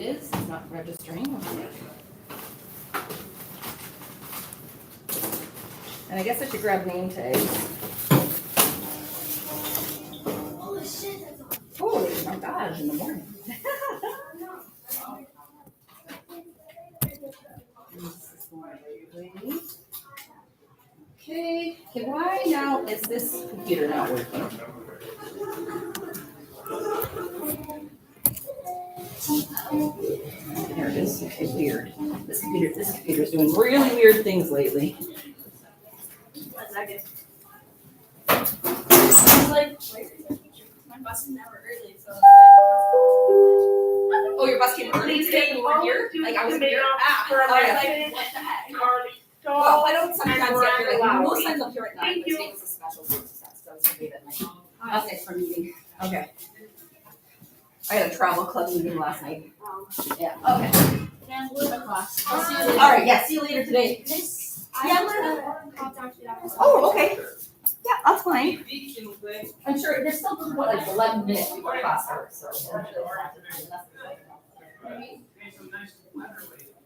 is. It's not registering. Okay. And I guess I should grab name tags. Holy shit, that's awesome. Holy my gosh, in the morning. Okay, why now is this computer not working? There it is. Okay, weird. This computer's doing really weird things lately. 1 second. It's like, my bus is never early, so. Oh, your bus came early today when you were here? Like I was here? For a Oh, yeah. like, what the heck? Well, I don't sometimes get here, like, most times I'm here at 9, but today was a special circumstance, so I was gonna be at night. Okay, for meeting. Okay. I had a travel club meeting last night. Yeah, okay. And we're in a class. I'll see you later. All right, yeah, see you later today. Yeah, I'm gonna contact you after. Oh, okay. Yeah, that's fine. I'm sure there's still, what, like 11 minutes before class starts, so.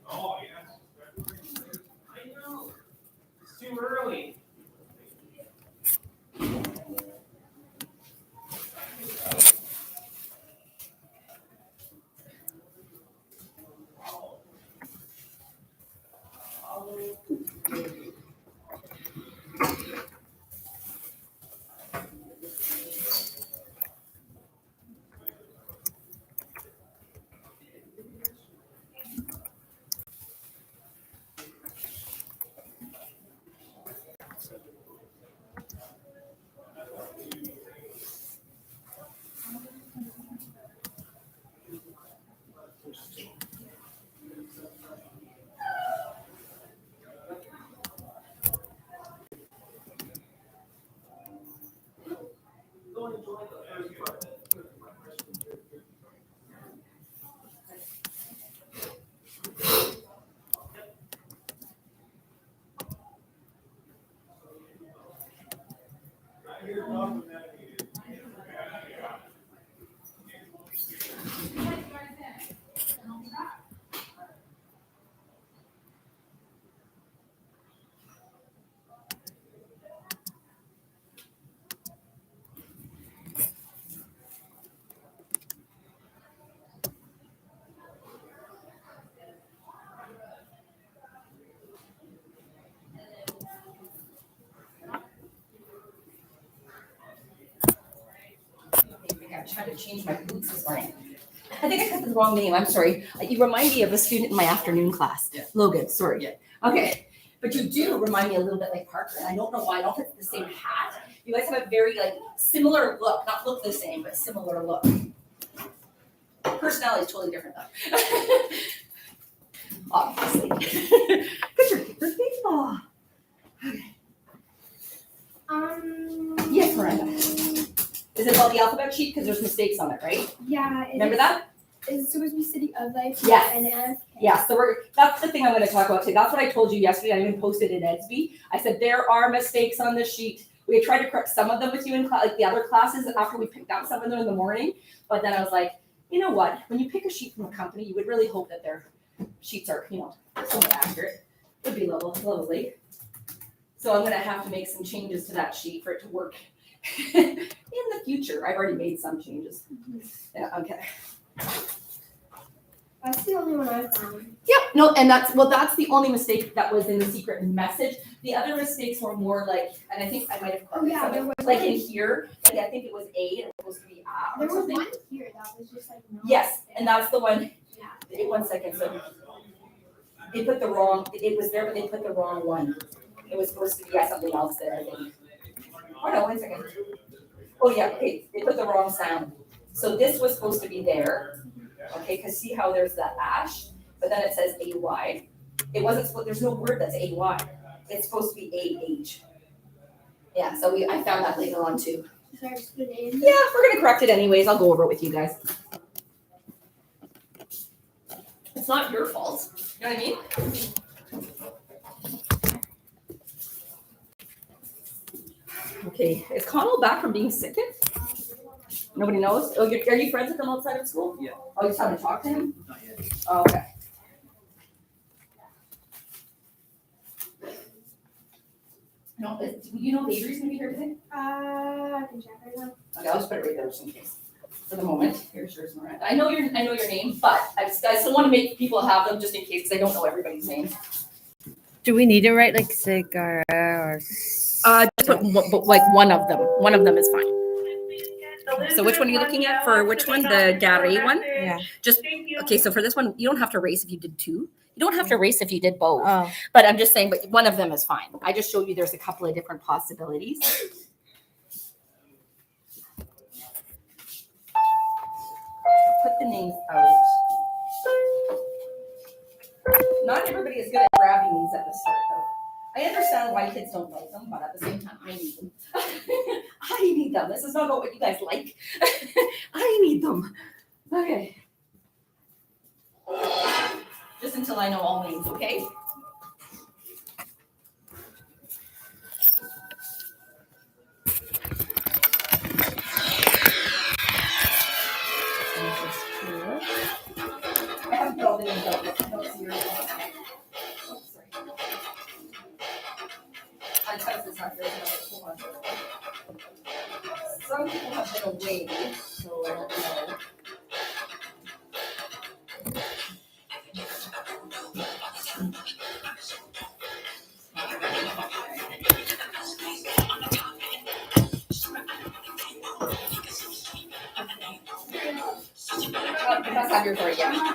Oh, yeah. I know. It's too early. I tried to change my boots this morning. I think I got the wrong name. I'm sorry. You remind me of a student in my afternoon class. Yeah. Logan, sorry. Yeah. Okay. But you do remind me a little bit like Parker. And I don't know why. I don't think it's the same hat. You guys have a very like similar look. Not look the same, but similar look. Personality is totally different though. Obviously. Good for baseball. Yes, Miranda. Is it about the alphabet sheet? Because there's mistakes on it, right? Yeah. Remember that? It's supposed to be City of Life. Yes. And F. Yeah, so that's the thing I'm gonna talk about today. That's what I told you yesterday. I even posted it at Edsby. I said, there are mistakes on this sheet. We tried to correct some of them with you in like the other classes after we picked out some of them in the morning. But then I was like, you know what? When you pick a sheet from a company, you would really hope that their sheets are, somewhat accurate. Would be lovely. So I'm gonna have to make some changes to that sheet for it to work in the future. I've already made some changes. Yeah, okay. That's the only one I found. Yep, no, and that's the only mistake that was in the secret message. The other mistakes were more like, and I think I might have Oh, yeah, some, there was like one. in here, like I think it was A and it was supposed to be A There or was something. one here that was just like no. Yes, and that's the one. Yeah. 1 second, so they put the wrong, it was there, but they put the wrong one. It was supposed to be something else there, I think. Oh no, 1 second. Oh yeah, okay, they put the wrong sound. So this was supposed to be there, okay, because see how there's that ash, but then it says AY. It wasn't supposed, there's no word that's AY. It's supposed to be AH. Yeah, so I found that later on too. Sorry, just put it in. Yeah, we're gonna correct it anyways. I'll go over it with you guys. It's not your fault. You know what I mean? Okay, is Connell back from being sick yet? Nobody knows? Oh, are you friends with him outside of school? Yeah. Oh, you just haven't talked to him? Not yet. Okay. No, you know Avery's gonna be here today? I can check right now. Okay, I'll just put it right there just in case. For the moment, here's yours, Miranda. I know your name, but I still want to make people have them just in case, because I don't know everybody's name. Do we need to write like Sigara or? Just put like one of them. One of them is fine. So which one are you looking at for which one? The Gary one? Yeah. Just, okay, so for this one, you don't have to race if you did two. You don't have to race if you did both. Oh, But I'm just saying, but one of them is fine. I just showed you there's a couple of different possibilities. Put the names out. Not everybody is good at grabbing these at the start, though. I understand why kids don't like them, but at the same time, I need them. I need them. This is not about what you guys like. I need them. Okay. Just until I know all names, okay? I haven't filled it in yet. No, it's yours. Oh, sorry. I trust this not very well. Hold on. Some people have been away, so I don't know. You must have yours already, yeah.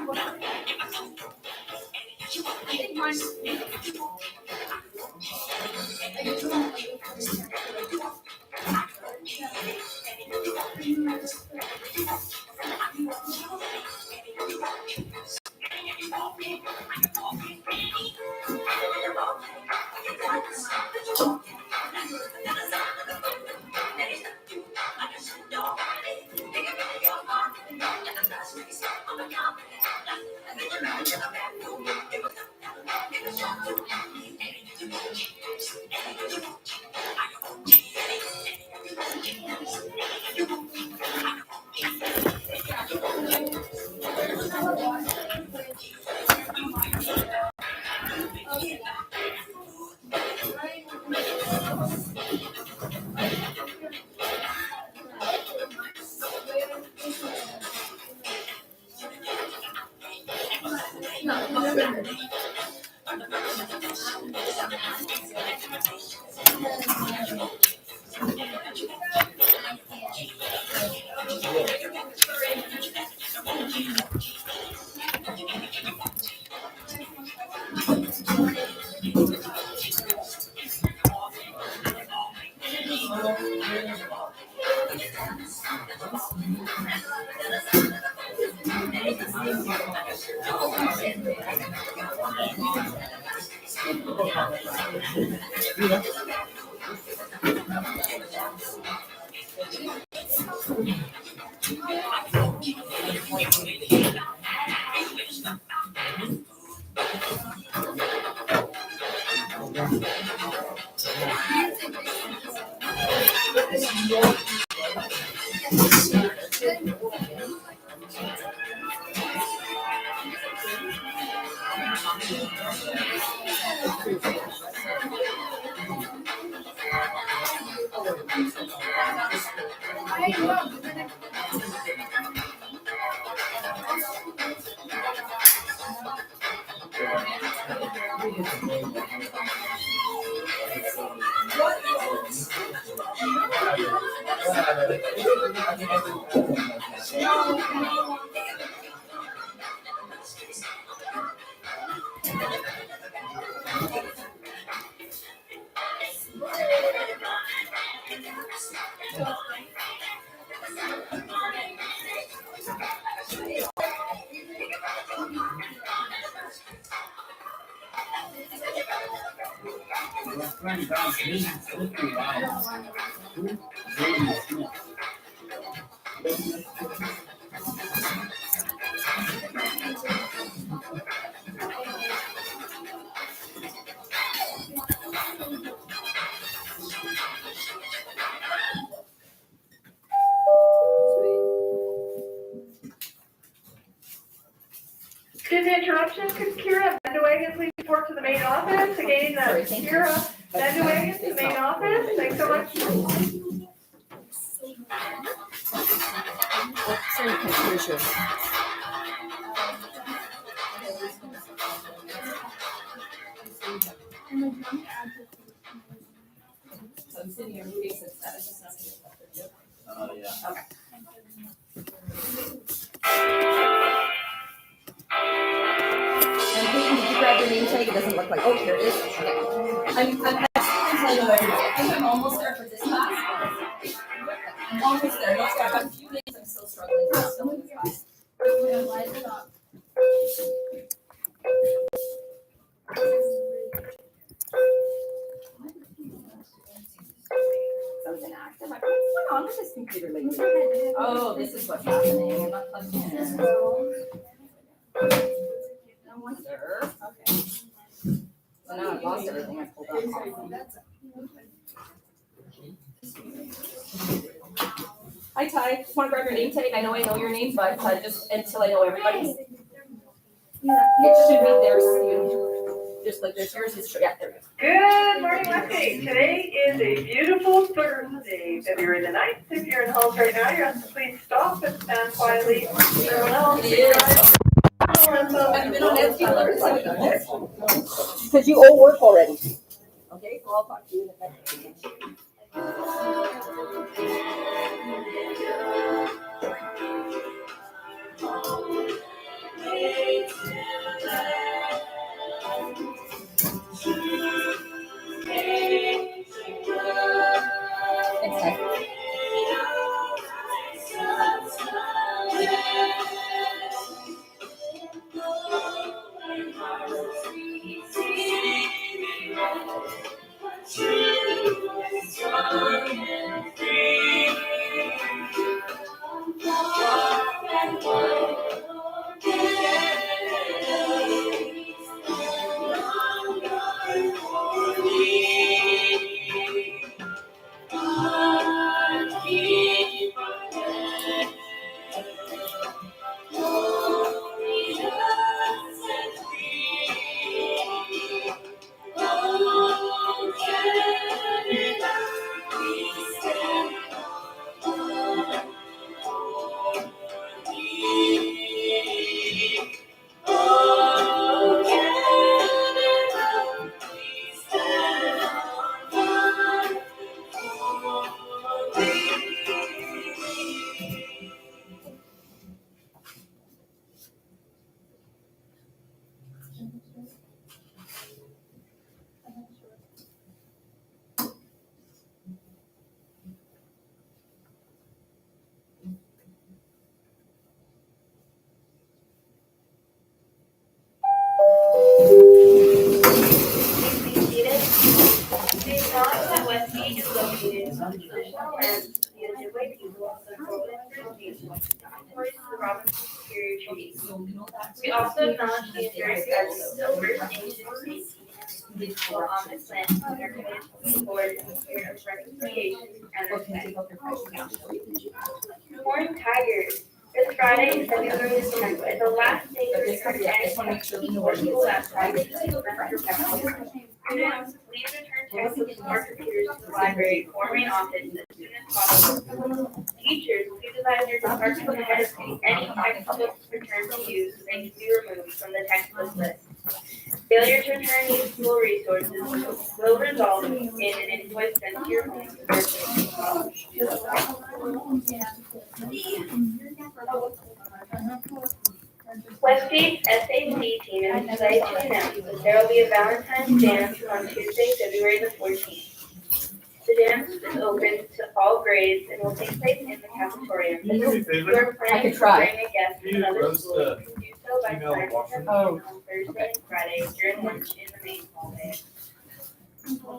Good Jane, Sorry, thank you. you're send away to the main office. Thanks so much. Sorry, computer show. So I'm sitting here moving since that is just not gonna be Yeah. Okay. And Peyton, did you grab your name tag? It doesn't look like, oh, here it is. Okay. I'm I know everybody. I think I'm almost there for this class. I'm almost there. No, I've got a few days. I'm still struggling. I'm still in this class. Something active. What's going on with this computer lately? Oh, this is what's happening. I'm not plugged in. No wonder. Okay. So now I've lost everything I pulled up. Hi Ty, just want to grab your name tag. I know your name, but just until I know everybody's. It should be there soon. Just like this, yours is, yeah, there we go. Good morning, Wednesday. Today is a beautiful Thursday, February the 9th. If you're in Halls right now, you're asked to please stop and stand quietly. Everyone else, It is. Have you been on Etsy? Because you owe work already. Okay, so I'll talk to you in a second. Thanks, Ty. Please note that Westgate is located on traditional lands of the Ojibwe people of the Golden First Nation, towards the Robinson Superior Treaties. We also acknowledge the enduring presence of First Nations people on this land and are committed to moving forward in the spirit of reconciliation and respect. Corn Tigers. This Friday, February 10th, is the last day to return I just want to make sure we know what it school is. last Friday. Students, please return textbooks and or computers to the library or main office as soon as possible. Teachers, please advise your department heads any textbooks returned to you so they can be removed from the textbook list. Failure to return these school resources will result in an invoice sent to your home. Westgate's SAC team is excited to announce that there will be a Valentine's dance on Tuesday, February the 14th. The dance is open to all grades and will take place in the cafeteria. Can you do me a If you favor? are planning could to try. bring a guest from another school, you can do so by email signing the washer. up on Thursday and Friday during lunch in the main hallway.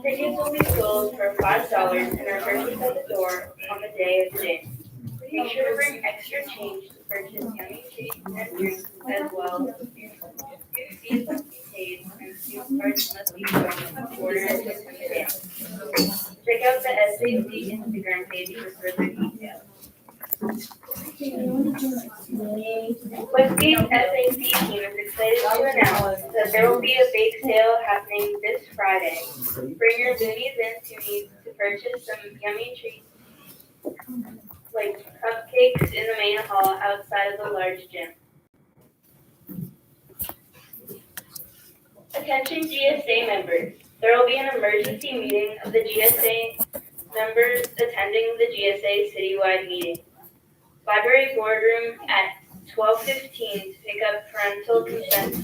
Tickets will be sold for $5 and are purchased at the door on the day of the dance. Make sure to bring extra change to purchase yummy treats and drinks as well. Fees must be paid and fuel cards must be joined in order to attend the dance. Check out the SAC Instagram page for further details. Westgate's SAC team is excited to announce that there will be a bake sale happening this Friday. Minnie's Inn to meet to purchase some yummy treats like cupcakes in the main hall outside of the large gym. Attention GSA members. There will be an emergency meeting of the GSA members attending the GSA citywide meeting. Library boardroom at 12:15 to pick up parental consent.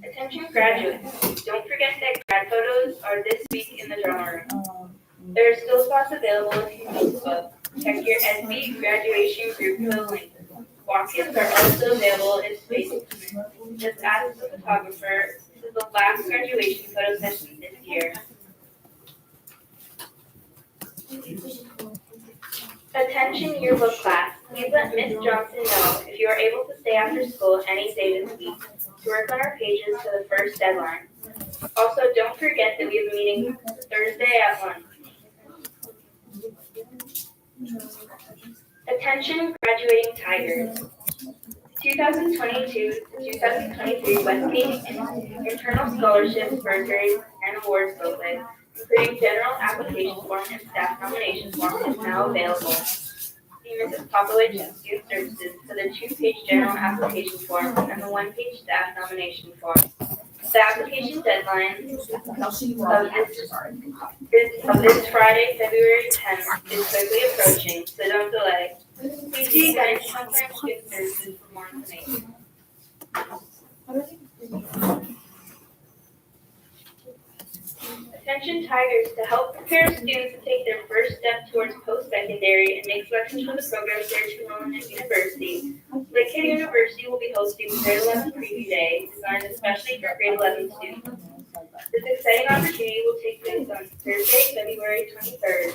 Attention graduates. Don't forget that grad photos are this week in the drama room. There are still spots available if you need to book. Check your SB graduation group for the link. Walk-ins are also available if space permits. Just ask the photographer. This is the last graduation photo session this year. Attention yearbook class. Please let Ms. Johnson know if you are able to stay after school any day this week to work on our pages for the first deadline. Also, don't forget that we have a meeting Thursday at 1. Attention graduating Tigers. 2022 to 2023 Westgate Internal Scholarships, Bursaries, and Awards booklet, including general application form and staff nomination form, is now available. See Mrs. Popovich in Student Services for the 2-page general application form and the 1-page staff nomination form. The application deadline of this Friday, February 10th, is quickly approaching, so don't delay. Please see guidance counselor and Student Services for more information. Attention Tigers, to help prepare students to take their first step towards post-secondary and make selections for the programs they're to enroll in at university, Lake County University will be hosting Grade 11 Preview Day, designed especially for Grade 11 students. This exciting opportunity will take place on Thursday, February 23rd,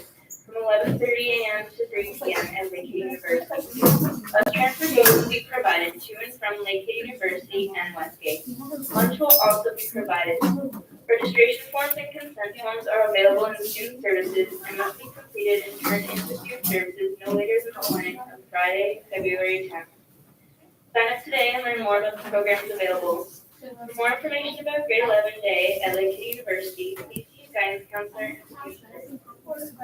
from 11:30 a.m. to 3 p.m. at Lake County University. Bus transportation will be provided to and from Lake County University and Westgate. Lunch will also be provided. Registration forms and consent forms are available in Student Services and must be completed and turned into Student Services no later than the morning of Friday, February 10th. Sign up today and learn more about the programs available. For more information about Grade 11 Day at Lake County University, please see your guidance counselor and Student Services.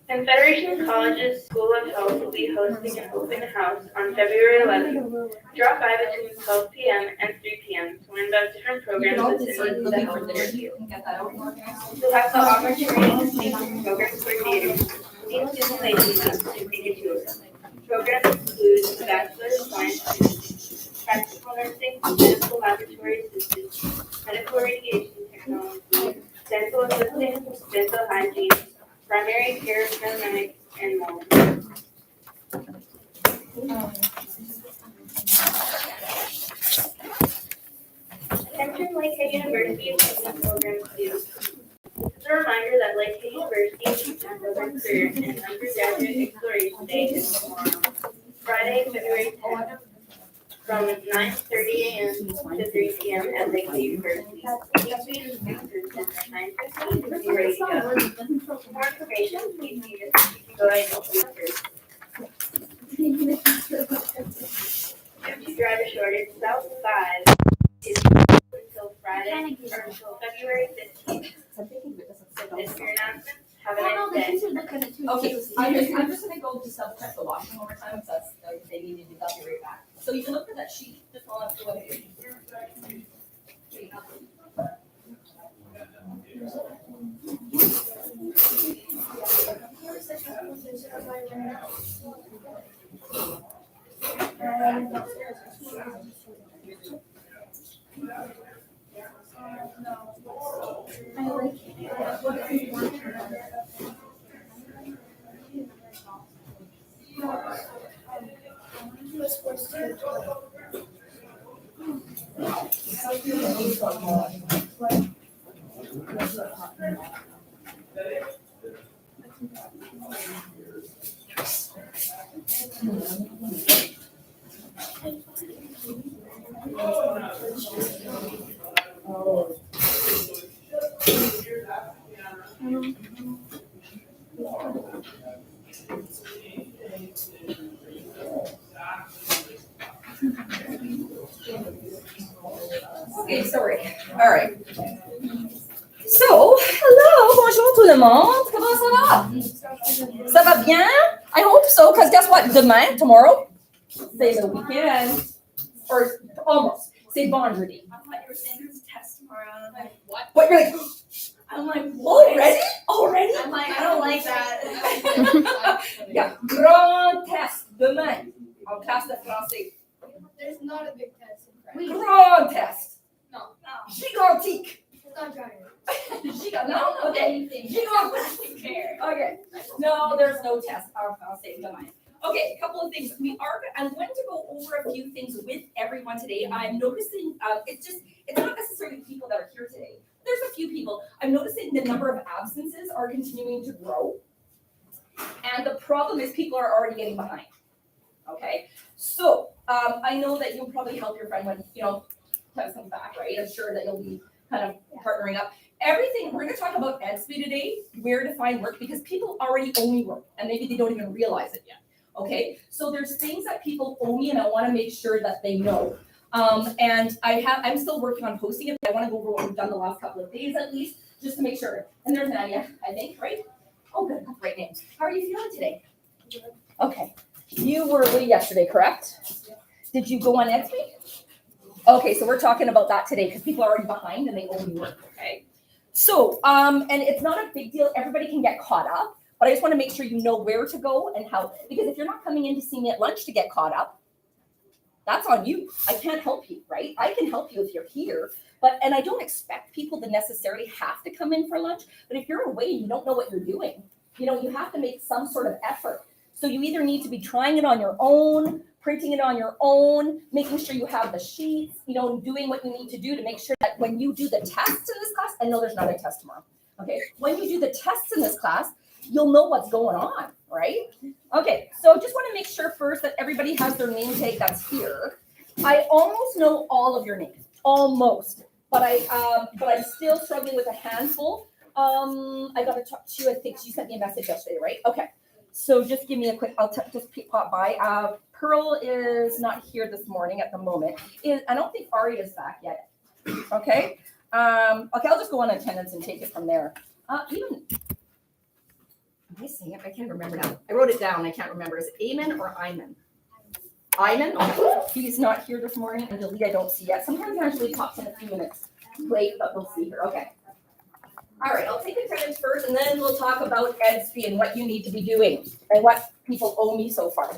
Confederation College's School of Health will be hosting an open house on February 11th. Drop by between 12 p.m. and 3 p.m. to learn about different programs within the health field. You'll have the opportunity to speak with programs coordinators, meet student liaisons, and take a tour. Programs include Bachelor of Science, Practical Nursing, Medical Laboratory Assistant, Medical Radiation Technology, Dental Assistant, Dental Hygiene, Primary Care Paramedic, and more. Attention Lake County University Assistant Program students. This is a reminder that Lake County University Assistant Program Career and Undergraduate Exploration Day is tomorrow, Friday, February 10th, from 9:30 a.m. to 3 p.m. at Lake County University. Please be in the student services at 9:15 to be ready to go. For more information, please see this. You can go ahead and see Due to driver shortage, South 5 is until Friday or until February 15th. That's your announcements. Have a nice day. Okay, I'm just gonna go just double check the washing one more time, so that's, they need to do that, I'll be right back. So you can look for that sheet, just all up to what it is. Okay, sorry. All right. So, hello, bonjour tout le monde. Comment ça va? Ça va bien? I hope so, because guess what? Demain, tomorrow, c'est le weekend. Or almost. C'est vendredi. I thought you were saying there's a test tomorrow. I'm like, what? What, you're like, I'm like, what? already? Already? I'm like, I don't like that. Yeah, grand test demain. En classe de français. There's not a big test in French. Grand test. No. Gigantique. It's not giant. No? Okay. Anything. Gigantique. Care. Okay. No, there's no test en français demain. Okay, a couple of things. I'm going to go over a few things with everyone today. I'm noticing, it's not necessarily people that are here today. There's a few people. I'm noticing the number of absences are continuing to grow. And the problem is people are already getting behind. Okay, so I know that you'll probably help your friend when, class comes back, right? I'm sure that you'll be kind of partnering up. Everything, we're gonna talk about EDSB today, where to find work, because people already owe me work, and maybe they don't even realize it yet. Okay, so there's things that people owe me, and I wanna make sure that they know. And I'm still working on posting it, but I wanna go over what we've done the last couple of days at least, just to make sure. And there's Nadia, I think, right? Oh, good, that's the right name. How are you feeling today? Okay, you were away yesterday, correct? Did you go on EDSB? Okay, so we're talking about that today, because people are already behind and they owe me work, okay? So, and it's not a big deal, everybody can get caught up. But I just want to make sure you know where to go and how, because if you're not coming in to see me at lunch to get caught up, that's on you. I can't help you, right? I can help you if you're here, and I don't expect people to necessarily have to come in for lunch, but if you're away and you don't know what you're doing, you have to make some sort of effort. So you either need to be trying it on your own, printing it on your own, making sure you have the sheets, doing what you need to do to make sure that when you do the tests in this class, I know there's not a test tomorrow, okay? When you do the tests in this class, you'll know what's going on, right? Okay, so just want to make sure first that everybody has their name tag that's here. I almost know all of your names, almost, but I'm still struggling with a handful. I got to talk to you. I think she sent me a message yesterday, right? Okay, so just give me a quick. I'll just pop by. Pearl is not here this morning at the moment. I don't think Ari is back yet. Okay. Okay, I'll just go on attendance and take it from there. Am I saying it? I can't remember now. I wrote it down. I can't remember. Is it Ayman or Ayman? Ayman? Oh, he's not here this morning. And Delia I don't see yet. Sometimes Angelique pops in a few minutes late, but we'll see her. Okay. All right, I'll take attendance first, and then we'll talk about EDSB and what you need to be doing and what people owe me so far.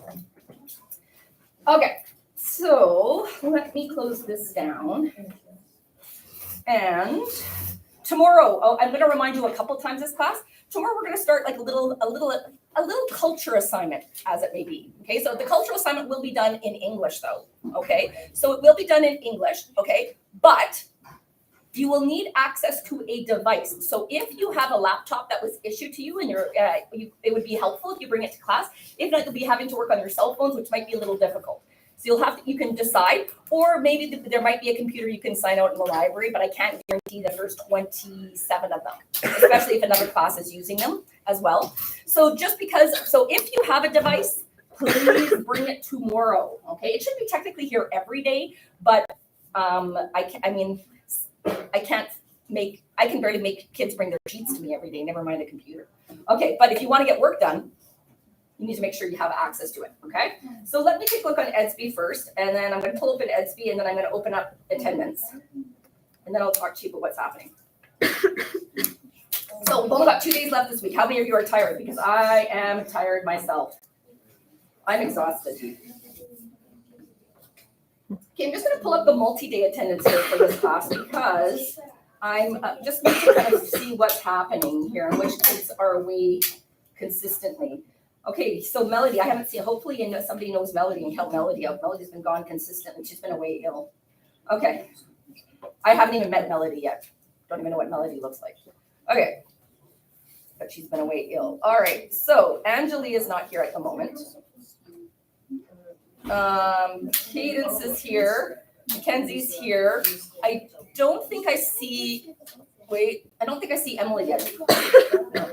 Okay, so let me close this down. And tomorrow, I'm going to remind you a couple times this class. Tomorrow we're going to start like a little culture assignment, as it may be. Okay, so the cultural assignment will be done in English, though. Okay, so it will be done in English. Okay, but you will need access to a device. So if you have a laptop that was issued to you, and it would be helpful if you bring it to class. If not, you'll be having to work on your cell phones, which might be a little difficult. So you can decide, or maybe there might be a computer you can sign out in the library, but I can't guarantee the first 27 of them, especially if another class is using them as well. So if you have a device, please bring it tomorrow, okay? It should be technically here every day, but I can barely make kids bring their sheets to me every day, never mind a computer. Okay, but if you want to get work done, you need to make sure you have access to it, okay? So let me take a look on EDSB first, and then I'm going to pull open EDSB, and then I'm going to open up attendance. And then I'll talk to you about what's happening. So we've only got 2 days left this week. How many of you are tired? Because I am tired myself. I'm exhausted. Okay, I'm just going to pull up the multi-day attendance here for this class because I'm just need to kind of see what's happening here and which kids are away consistently. Okay, so Melody, I haven't seen, hopefully somebody knows Melody and help Melody out. Melody's been gone consistently. She's been away ill. Okay, I haven't even met Melody yet. Don't even know what Melody looks like. Okay, but she's been away ill. All right, so Anjali is not here at the moment. Cadence is here. Mackenzie's here. I don't think I see Emily yet. No.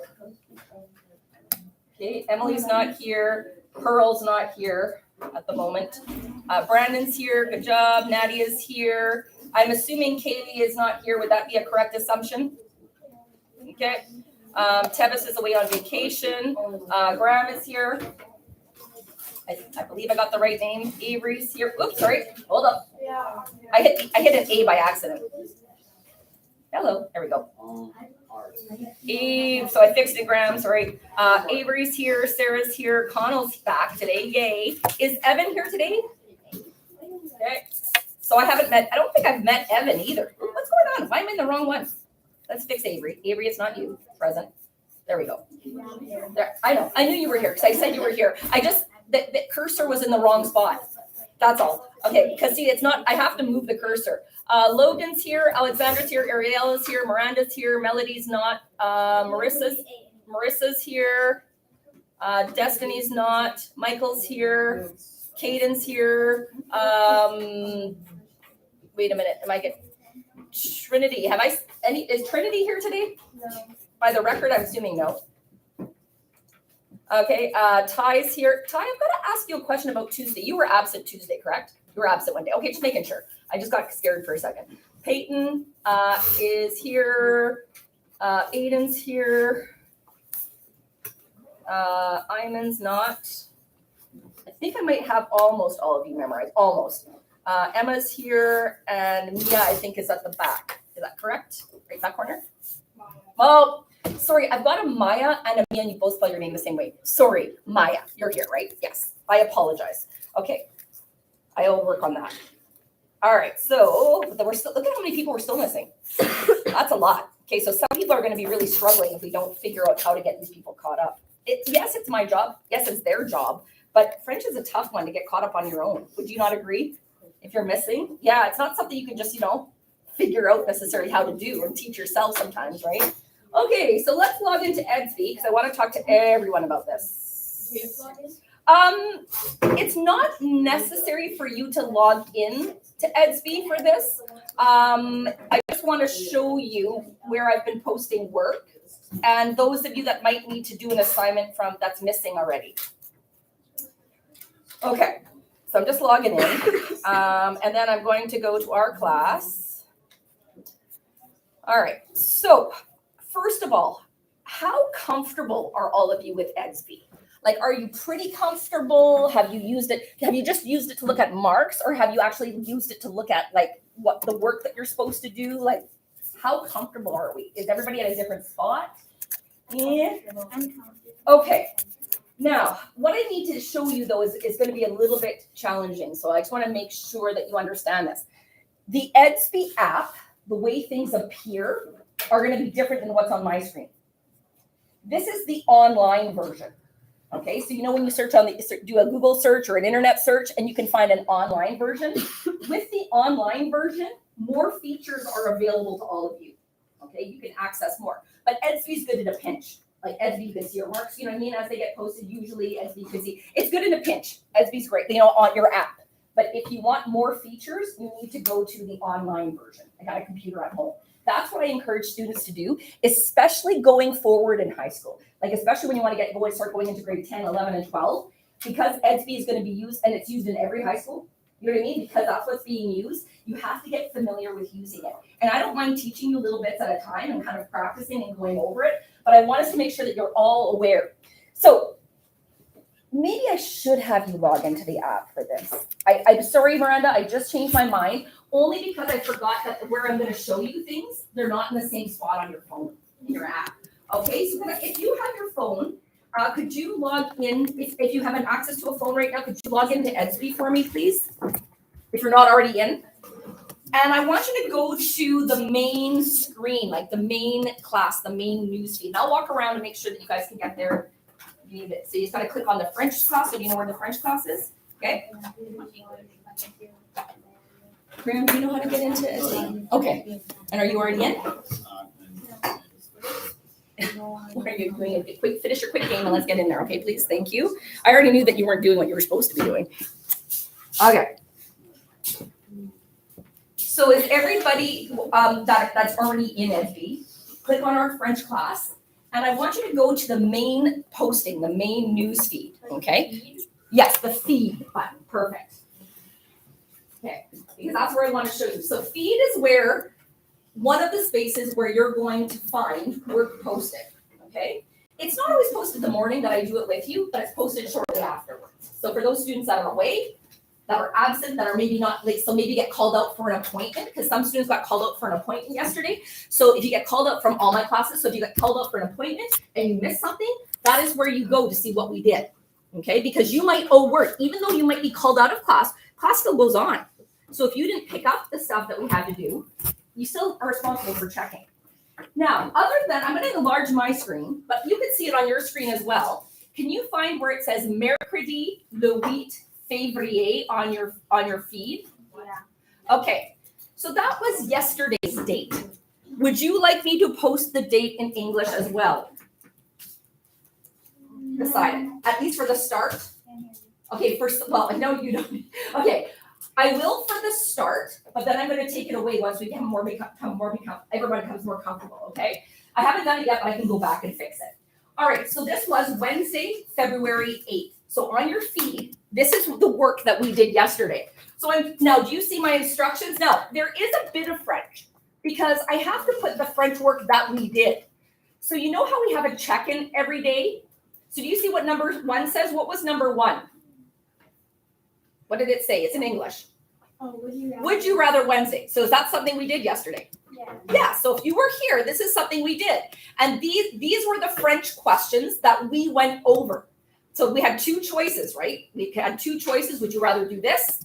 Okay, Emily's not here. Pearl's not here at the moment. Brandon's here. Good job. Nadia's here. I'm assuming Kaylee is not here. Would that be a correct assumption? Okay. Tevis is away on vacation. Graham is here. I believe I got the right name. Avery's here. Oops, sorry. Hold up. Yeah. I hit an A by accident. Hello. There we go. Eve. So I fixed it, Graham. Sorry. Avery's here. Sarah's here. Connell's back today. Yay. Is Evan here today? Okay. So I don't think I've met Evan either. What's going on? Why am I in the wrong one? Let's fix Avery. Avery, it's not you. Present. There we go. There. I know. I knew you were here because I said you were here. The cursor was in the wrong spot. That's all. Okay, because see, it's not, I have to move the cursor. Logan's here, Alexandra's here, Ariela's here, Miranda's here, Melody's not, Marissa's here, Destiny's not, Michael's here, Caden's here, wait a minute, Trinity, is Trinity here today? No. By the record, I'm assuming no. Okay, Ty's here. Ty, I've got to ask you a question about Tuesday. You were absent Tuesday, correct? You were absent one day. Okay, just making sure. I just got scared for a second. Peyton is here. Aiden's here. Iman's not. I think I might have almost all of you memorized. Almost. Emma's here, and Mia, I think, is at the back. Is that correct? Right back corner? Oh. Sorry, I've got a Maya and a Mia, and you both spell your name the same way. Sorry, Maya, you're here, right? Yes, I apologize. Okay, I'll work on that. All right, so we're still, look at how many people we're still missing. That's a lot. Okay, so some people are going to be really struggling if we don't figure out how to get these people caught up. Yes, it's my job. Yes, it's their job. But French is a tough one to get caught up on your own. Would you not agree? If you're missing, yeah, it's not something you can just, figure out necessarily how to do and teach yourself sometimes, right? Okay, so let's log into Edsby because I want to talk to everyone about this. Do you have login? It's not necessary for you to log in to Edsby for this. I just want to show you where I've been posting work and those of you that might need to do an assignment from that's missing already. Okay, so I'm just logging in and then I'm going to go to our class. All right, so first of all, how comfortable are all of you with Edsby? Like, are you pretty comfortable? Have you used it? Have you just used it to look at marks, or have you actually used it to look at like what the work that you're supposed to do? Like, how comfortable are we? Is everybody at a different spot? Yeah. Okay. Now, what I need to show you though is going to be a little bit challenging. So I just want to make sure that you understand this. The Edsby app, the way things appear, are going to be different than what's on my screen. This is the online version. Okay, so when you search do a Google search or an internet search, and you can find an online version. With the online version, more features are available to all of you. Okay, you can access more. But Edsby's good in a pinch. Like Edsby, you can see your marks, as they get posted, usually Edsby you can see. It's good in a pinch. Edsby's great, on your app. But if you want more features, you need to go to the online version. I got a computer at home. That's what I encourage students to do, especially going forward in high school. Like, especially when you want to start going into grade 10, 11, and 12, because Edsby is going to be used, and it's used in every high school. You know what I mean? Because that's what's being used. You have to get familiar with using it. And I don't mind teaching you little bits at a time and kind of practicing and going over it, but I want us to make sure that you're all aware. So maybe I should have you log into the app for this. I'm sorry, Miranda, I just changed my mind, only because I forgot that where I'm going to show you things, they're not in the same spot on your phone, in your app. Okay, so if you have your phone, could you log in, if you have access to a phone right now, could you log into Edsby for me, please? If you're not already in. And I want you to go to the main screen, like the main class, the main news feed. And I'll walk around and make sure that you guys can get there. So you just got to click on the French class, so you know where the French class is. Okay. Graham, do you know how to get into Edsby? Okay. And are you already in? What are you doing? Finish your quick game and let's get in there, okay, please? Thank you. I already knew that you weren't doing what you were supposed to be doing. Okay. So is everybody that's already in Edsby, click on our French class, and I want you to go to the main posting, the main news feed, okay? Yes, the feed button, perfect. Okay, because that's where I want to show you. So feed is where, one of the spaces where you're going to find work posted, okay? It's not always posted the morning that I do it with you, but it's posted shortly afterwards. So for those students that are away, that are absent, that are maybe not like, so maybe get called out for an appointment, because some students got called out for an appointment yesterday. So if you get called out from all my classes, so if you get called out for an appointment and you miss something, that is where you go to see what we did, okay? Because you might owe work, even though you might be called out of class still goes on. So if you didn't pick up the stuff that we had to do, you still are responsible for checking. Now, other than, I'm gonna enlarge my screen, but you can see it on your screen as well. Can you find where it says Mercredi le 8 février on your feed? Yeah. Okay, so that was yesterday's date. Would you like me to post the date in English as well? Decided, at least for the start? Okay, well, I know you don't. Okay, I will for the start, but then I'm gonna take it away once we everyone becomes more comfortable, okay? I haven't done it yet, but I can go back and fix it. All right, so this was Wednesday, February 8th. So on your feed, this is the work that we did yesterday. So now, do you see my instructions? Now, there is a bit of French because I have to put the French work that we did. So you know how we have a check-in every day? So do you see what number 1 says? What was number 1? What did it say? It's in English. Oh, Would you rather Wednesday? So is that something we did yesterday? Yeah. Yeah, so if you were here, this is something we did. And these were the French questions that we went over. So we had 2 choices, right? We had 2 choices. Would you rather do this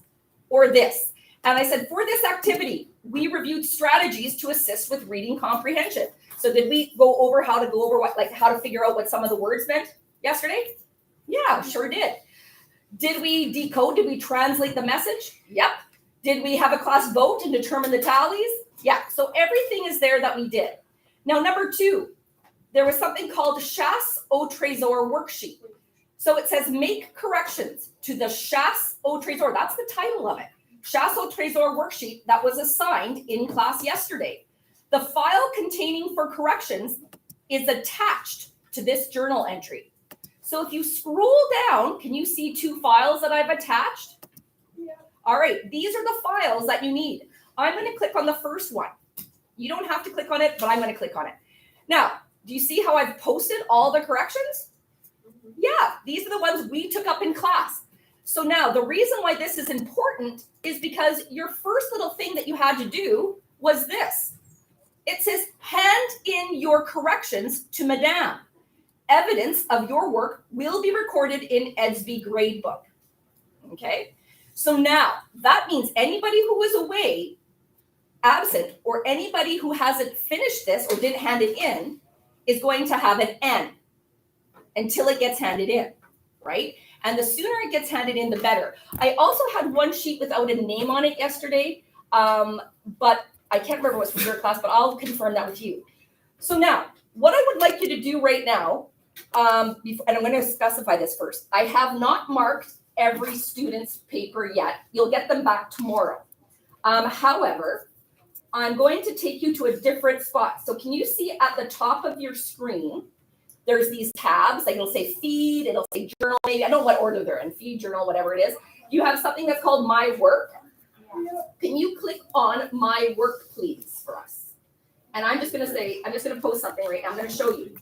or this? And I said, for this activity, we reviewed strategies to assist with reading comprehension. So did we go over how to figure out what some of the words meant yesterday? Yeah, sure did. Did we decode? Did we translate the message? Yep. Did we have a class vote and determine the tallies? Yeah. So everything is there that we did. Now, number 2, there was something called Chasse au Trésor worksheet. So it says make corrections to the Chasse au Trésor. That's the title of it. Chasse au Trésor worksheet that was assigned in class yesterday. The file containing for corrections is attached to this journal entry. So if you scroll down, can you see 2 files that I've attached? Yeah. All right, these are the files that you need. I'm going to click on the first one. You don't have to click on it, but I'm going to click on it. Now, do you see how I've posted all the corrections? Yeah, these are the ones we took up in class. So now the reason why this is important is because your first little thing that you had to do was this. It says, hand in your corrections to Madame. Evidence of your work will be recorded in EDSB gradebook. Okay, so now that means anybody who was away, absent, or anybody who hasn't finished this or didn't hand it in is going to have an N until it gets handed in, right? And the sooner it gets handed in, the better. I also had one sheet without a name on it yesterday, but I can't remember what's from your class, but I'll confirm that with you. So now, what I would like you to do right now, and I'm going to specify this first. I have not marked every student's paper yet. You'll get them back tomorrow. However, I'm going to take you to a different spot. So can you see at the top of your screen, there's these tabs, like it'll say feed, it'll say journal, maybe, I don't know what order they're in, feed, journal, whatever it is. You have something that's called My Work. Can you click on My Work, please, for us? And I'm just going to post something right now. I'm going to show you.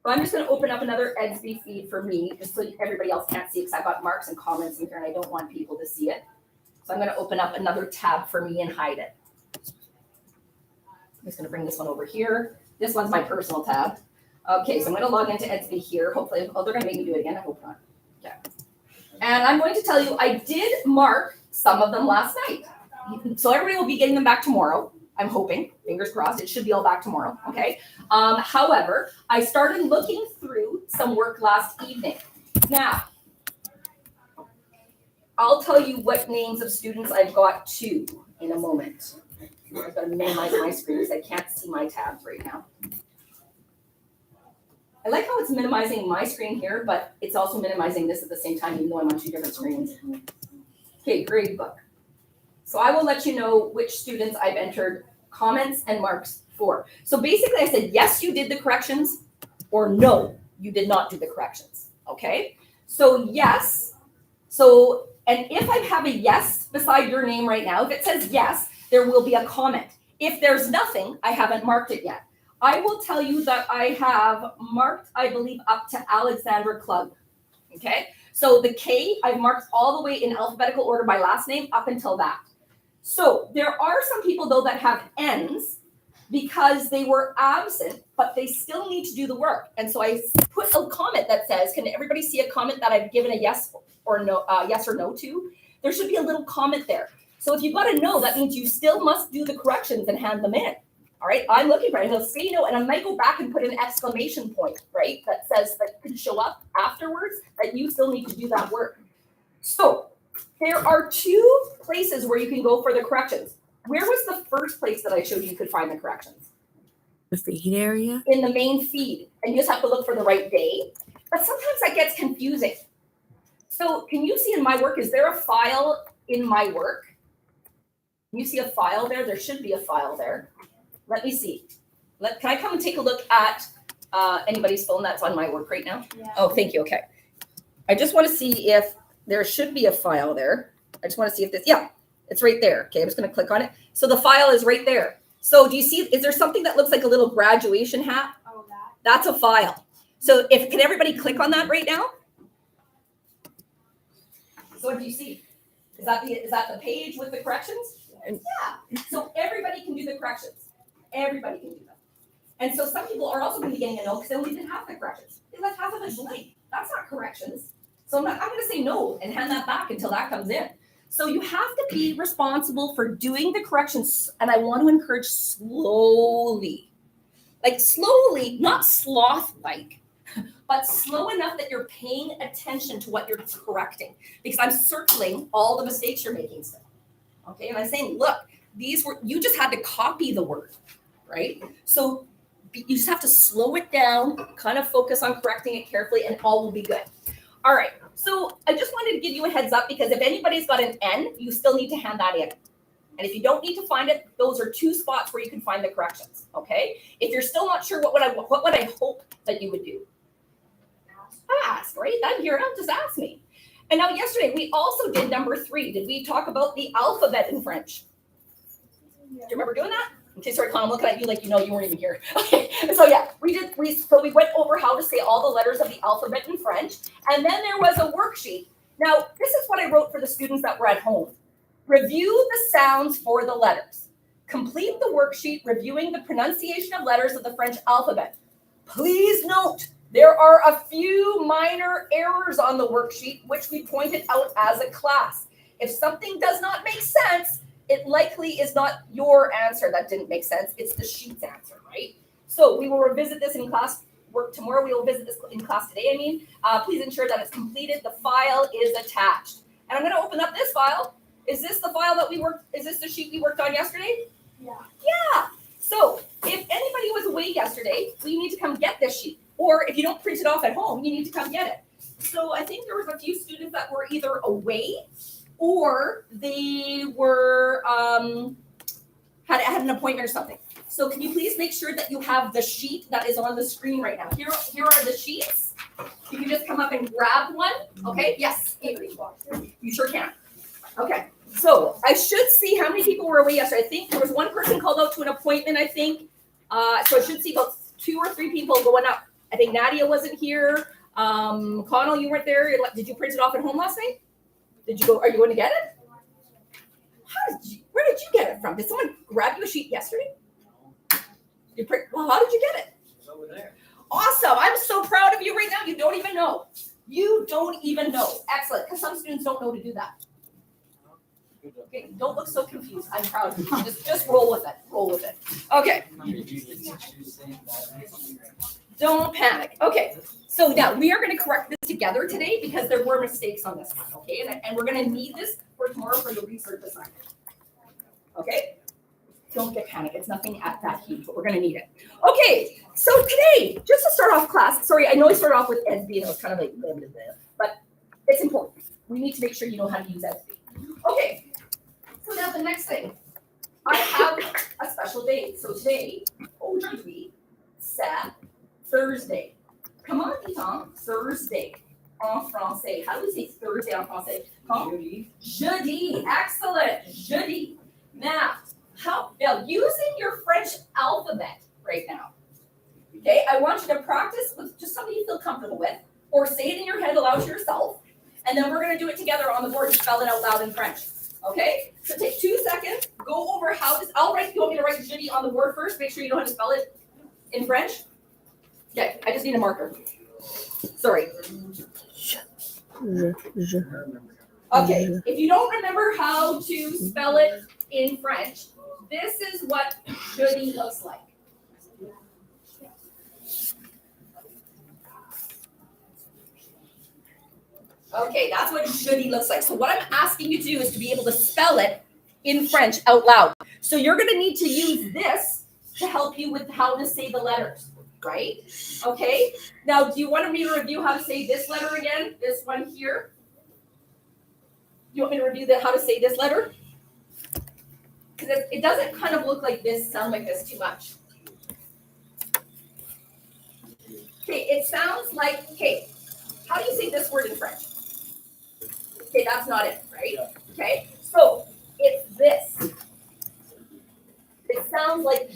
But I'm just going to open up another EDSB feed for me, just so everybody else can't see it, because I've got marks and comments in here, and I don't want people to see it. So I'm going to open up another tab for me and hide it. I'm just going to bring this one over here. This one's my personal tab. Okay, so I'm going to log into EDSB here. Hopefully, they're going to make me do it again. I hope not. Okay. And I'm going to tell you, I did mark some of them last night. So everybody will be getting them back tomorrow. I'm hoping, fingers crossed, it should be all back tomorrow, okay? However, I started looking through some work last evening. Now, I'll tell you what names of students I've got to in a moment. I've got to minimize my screen because I can't see my tabs right now. I like how it's minimizing my screen here, but it's also minimizing this at the same time, even though I'm on 2 different screens. Okay, gradebook. So I will let you know which students I've entered comments and marks for. So basically I said, yes, you did the corrections. or no, you did not do the corrections, okay? So yes, so, and if I have a yes beside your name right now, if it says yes, there will be a comment. If there's nothing, I haven't marked it yet. I will tell you that I have marked, I believe, up to Alexandra Klug, okay? So the K, I've marked all the way in alphabetical order by last name up until that. So there are some people though that have N's because they were absent, but they still need to do the work. And so I put a comment that says, can everybody see a comment that I've given a yes or no, yes or no to? There should be a little comment there. So if you've got a no, that means you still must do the corrections and hand them in. All right, I'm looking for it. It'll say no, and I might go back and put an exclamation point, right? That says that can show up afterwards that you still need to do that work. So there are two places where you can go for the corrections. Where was the first place that I showed you could find the corrections? The feed area? In the main feed, and you just have to look for the right day. But sometimes that gets confusing. So can you see in my work, is there a file in my work? Can you see a file there? There should be a file there. Let me see. Can I come and take a look at anybody's phone that's on my work right now? Yeah. Oh, thank you. Okay. I just want to see if there should be a file there. I just want to see if this, yeah, it's right there. Okay, I'm just going to click on it. So the file is right there. So do you see, is there something that looks like a little graduation hat? Oh, that. That's a file. So can everybody click on that right now? So what do you see? Is that the page with the corrections? Yeah. So everybody can do the corrections. Everybody can do them. And so some people are also going to be getting a no because they only did half the corrections. They left half of it blank. That's not corrections. So I'm going to say no and hand that back until that comes in. So you have to be responsible for doing the corrections. And I want to encourage slowly. Like slowly, not sloth-like, but slow enough that you're paying attention to what you're correcting. Because I'm circling all the mistakes you're making still. Okay, and I'm saying, look, you just had to copy the word, right? So you just have to slow it down, kind of focus on correcting it carefully, and all will be good. All right, so I just wanted to give you a heads up because if anybody's got an N, you still need to hand that in. And if you don't need to find it, those are two spots where you can find the corrections, okay? If you're still not sure, what would I hope that you would do? Ask, right? I'm here, just ask me. And now yesterday, we also did number 3. Did we talk about the alphabet in French? Do you remember doing that? Okay, sorry, Con, I'm looking at you like you know you weren't even here. Okay, so yeah, we went over how to say all the letters of the alphabet in French. And then there was a worksheet. Now, this is what I wrote for the students that were at home. Review the sounds for the letters. Complete the worksheet reviewing the pronunciation of letters of the French alphabet. Please note, there are a few minor errors on the worksheet, which we pointed out as a class. If something does not make sense, it likely is not your answer that didn't make sense. It's the sheet's answer, right? So we will revisit this in class work tomorrow. We will visit this in class today, Please ensure that it's completed. The file is attached. And I'm going to open up this file. Is this the file that is this the sheet we worked on yesterday? Yeah. Yeah. So if anybody was away yesterday, well, you need to come get this sheet. Or if you don't print it off at home, you need to come get it. So I think there was a few students that were either away or they were had an appointment or something. So can you please make sure that you have the sheet that is on the screen right now? Here are the sheets. You can just come up and grab one. Okay, yes, Avery, you sure can. Okay, so I should see how many people were away yesterday. I think there was one person called out to an appointment, I think. So I should see about 2 or 3 people going up. I think Nadia wasn't here. Connell, you weren't there. Did you print it off at home last night? Did you go? Are you going to get it? Where did you get it from? Did someone grab you a sheet yesterday? Well, how did you get it? It's over there. Awesome. I'm so proud of you right now. You don't even know. You don't even know. Excellent. Because some students don't know to do that. Okay, don't look so confused. I'm proud of you. Just roll with it. Roll with it. Okay. Don't panic. Okay. So now we are going to correct this together today because there were mistakes on this one. Okay. And we're going to need this for tomorrow for the research assignment. Okay. Don't get panicked. It's nothing at that huge, but we're going to need it. Okay. So today, just to start off class, sorry, I know I started off with EDSB and it was kind of like, blah, blah, blah, but it's important. We need to make sure you know how to use EDSB. Okay. So now the next thing, I have a special day. So today, aujourd'hui, c'est Thursday. Comment dit-on Thursday en français? How do we say Thursday en français? Jeudi. Excellent. Jeudi. Now, using your French alphabet right now. Okay, I want you to practice with just somebody you feel comfortable with, or say it in your head aloud to yourself, and then we're going to do it together on the board and spell it out loud in French. Okay, so take 2 seconds, go over how this. You want me to write jeudi on the board first? Make sure you know how to spell it in French. Okay, I just need a marker. Sorry. Okay, if you don't remember how to spell it in French, this is what jeudi looks like. Okay, that's what jeudi looks like. So what I'm asking you to do is to be able to spell it in French out loud. So you're going to need to use this to help you with how to say the letters, right? Okay, now do you want me to review how to say this letter again? This one here? You want me to review how to say this letter? Because it doesn't kind of look like this, sound like this too much. Okay, it sounds like, okay, how do you say this word in French? Okay, that's not it, right? Okay, so it's this. It sounds like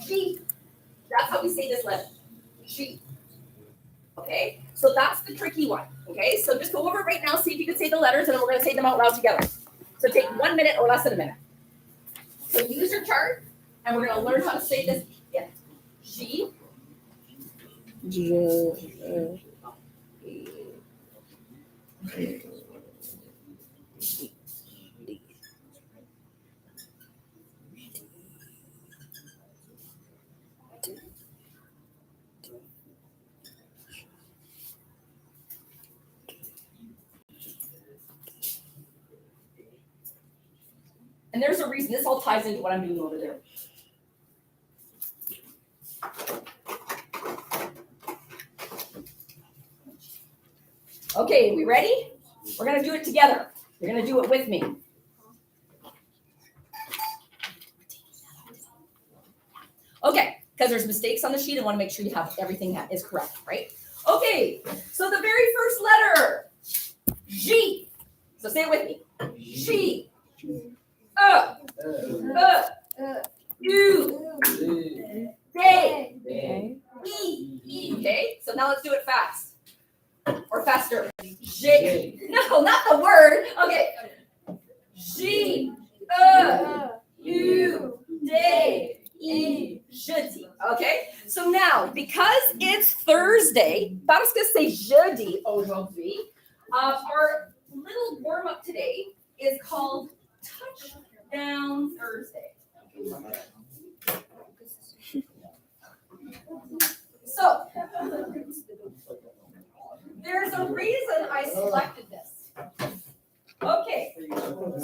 she. That's how we say this letter. She. Okay, so that's the tricky one. Okay, so just go over it right now, see if you can say the letters, and then we're going to say them out loud together. So take 1 minute or less than a minute. So use your chart, and we're going to learn how to say this. Yeah. She. And there's a reason, this all ties into what I'm doing over there. Okay, we ready? We're gonna do it together. You're gonna do it with me. Okay, because there's mistakes on the sheet, I wanna make sure you have everything that is correct, right? Okay, so the very first letter, G. So say it with me. G. U. Day. E. Okay, so now let's do it fast. Or faster. J. No, not the word. Okay. G. U. Day. E. Jeudi. Okay, so now because it's Thursday, parce que c'est jeudi aujourd'hui, our little warm up today is called Touchdown Thursday. So, there's a reason I selected this. Okay,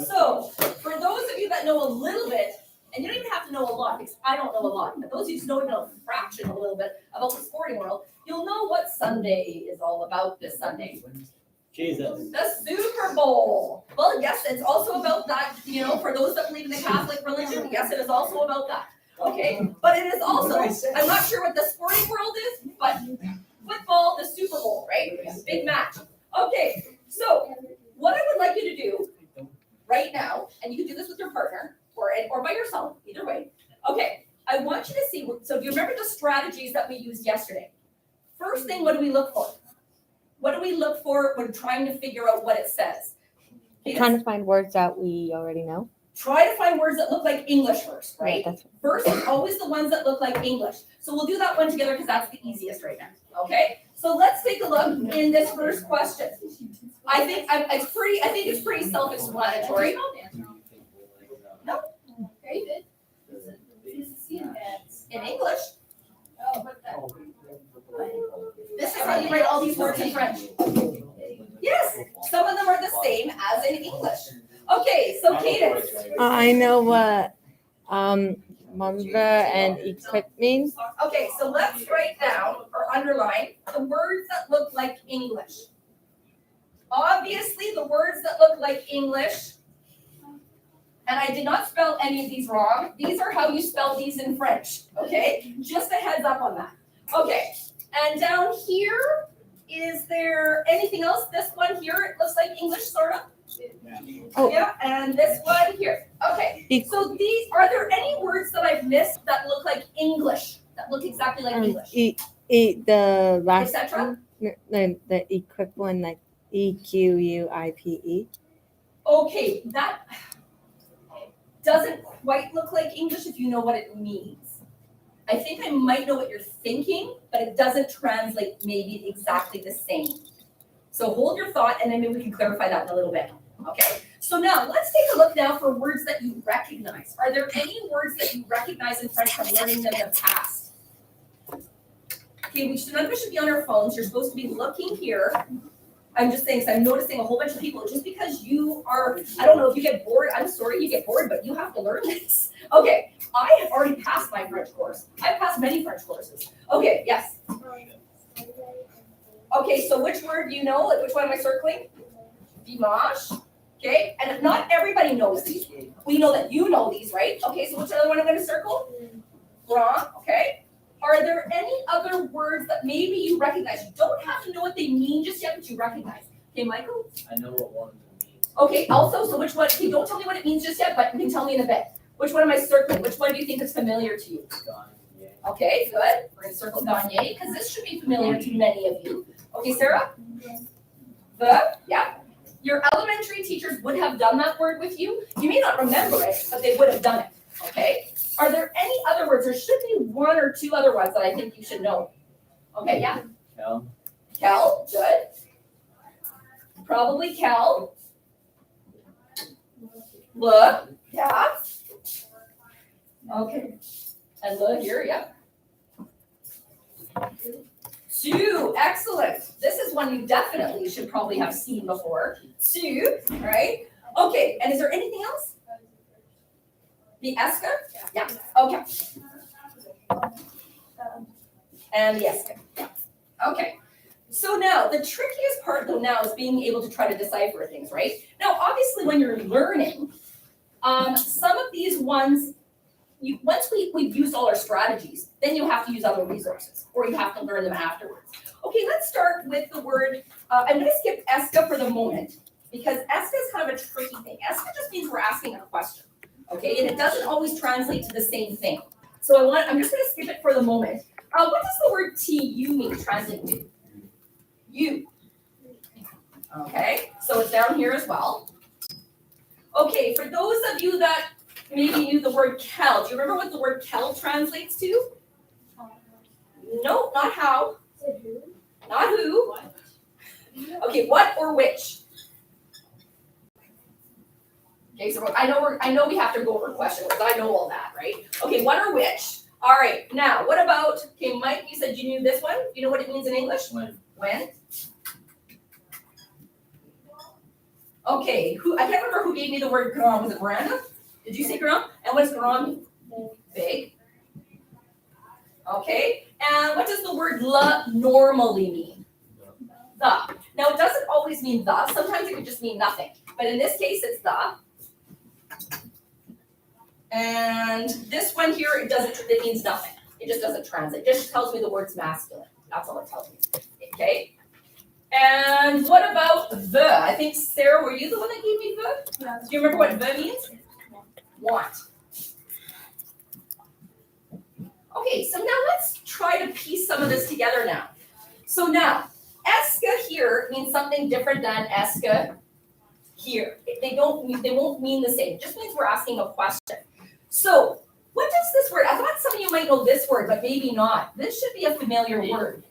so for those of you that know a little bit, and you don't even have to know a lot, because I don't know a lot, but those of you who know even a fraction a little bit about the sporting world, you'll know what Sunday is all about this Sunday. Jesus. The Super Bowl. Well, yes, it's also about that, for those that believe in the Catholic religion, yes, it is also about that. Okay, but it is also, I'm not sure what the sporting world is, but football, the Super Bowl, right? Big match. Okay, so what I would like you to do right now, and you can do this with your partner or by yourself, either way. Okay, I want you to see, so do you remember the strategies that we used yesterday? First thing, what do we look for? What do we look for when trying to figure out what it says? Okay, Trying to find words that we already know. try to find words that look like English first, right? That's First is always the ones that look like English. So we'll do that one together because that's the easiest right now. Okay? So let's take a look in this first question. I think it's pretty self-explanatory. No. Okay. In English. This is how you write all these words in French. Yes, some of them are the same as in English. Okay, so Cadence. I know what member and equip means. Okay, so let's write down or underline the words that look like English. Obviously, the words that look like English And I did not spell any of these wrong. These are how you spell these in French, okay? Just a heads up on that. Okay, and down here, is there anything else? This one here, it looks like English, sort of. Oh. Yeah, and this one here. Okay, so these, are there any words that I've missed that look like English, that look exactly like English? The last Etc.? one, the equipped one, like EQUIPE. Okay, that doesn't quite look like English if you know what it means. I think I might know what you're thinking, but it doesn't translate maybe exactly the same. So hold your thought and then maybe we can clarify that in a little bit. Okay, so now let's take a look now for words that you recognize. Are there any words that you recognize in French from learning them in the past? Okay, none of us should be on our phones. You're supposed to be looking here. I'm just saying, because I'm noticing a whole bunch of people, just because you are, I don't know if you get bored, I'm sorry you get bored, but you have to learn this. Okay, I have already passed my French course. I've passed many French courses. Okay, yes. Okay, so which word do you know? Like, which one am I circling? Dimanche. Okay, and if not everybody knows these. We know that you know these, right? Okay, so which other one I'm going to circle? Grand, okay. Are there any other words that maybe you recognize? You don't have to know what they mean just yet, but you recognize. Okay, Michael? I know what one of them means. Okay, also, so which one? Okay, don't tell me what it means just yet, but you can tell me in a bit. Which one am I circling? Which one do you think is familiar to you? Gone, yeah. Okay, good. We're gonna circle Gagne, because this should be familiar to many of you. Okay, Sarah? Yeah. Your elementary teachers would have done that word with you. You may not remember it, but they would have done it, okay? Are there any other words? There should be one or two other ones that I think you should know. Okay, yeah. Kel. Kel, good. Probably Kel. Look, yeah. Okay. And look here, yeah. Sue, excellent. This is one you definitely should probably have seen before. Sue, right? Okay, and is there anything else? The Eska? Yeah, okay. And the Eska, yeah. Okay. So now, the trickiest part though now is being able to try to decipher things, right? Now, obviously when you're learning, some of these ones, once we've used all our strategies, then you have to use other resources, or you have to learn them afterwards. Okay, let's start with the word, I'm gonna skip Eska for the moment, because Eska is kind of a tricky thing. Eska just means we're asking a question, okay? And it doesn't always translate to the same thing. So I'm just gonna skip it for the moment. What does the word TU mean, translate to? You. Okay, so it's down here as well. Okay, for those of you that maybe knew the word Kel, do you remember what the word Kel translates to? No, not how. Not who. Okay, what or which? Okay, so I know we have to go over question words. I know all that, right? Okay, what or which? All right, now what about, okay, Mike, you said you knew this one. Do you know what it means in English? When. When? Okay, I can't remember who gave me the word grand. Was it Miranda? Did you say grand? And what does grand mean? Big. Okay, and what does the word la normally mean? The. Now it doesn't always mean the. Sometimes it could just mean nothing. But in this case, it's the. And this one here, it means nothing. It just doesn't translate. It just tells me the word's masculine. That's all it tells me. Okay. And what about the? I think, Sarah, were you the one that gave me the? Yeah. Do you remember what the means? Want. Okay, so now let's try to piece some of this together now. So now, Eska here means something different than Eska here. They won't mean the same. It just means we're asking a question. So, what does this word? I thought some of you might know this word, but maybe not. This should be a familiar word.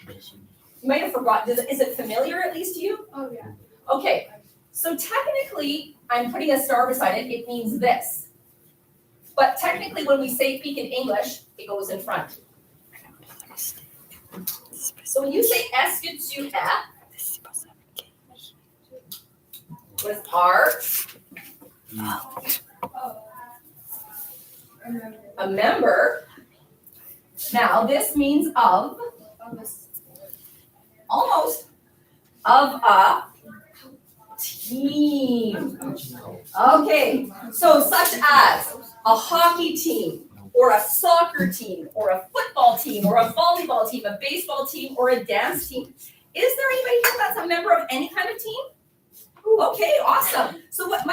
You might have forgotten. Is it familiar at least to you? Oh, yeah. Okay, so technically, I'm putting a star beside it. It means this. But technically, when we say speak in English, it goes in front. So when you say eske tu es, what is are? A member. Now, this means of. Almost. Of a Team. Okay, so such as a hockey team, or a soccer team, or a football team, or a volleyball team, a baseball team, or a dance team. Is there anybody here that's a member of any kind of team? Okay, awesome. So what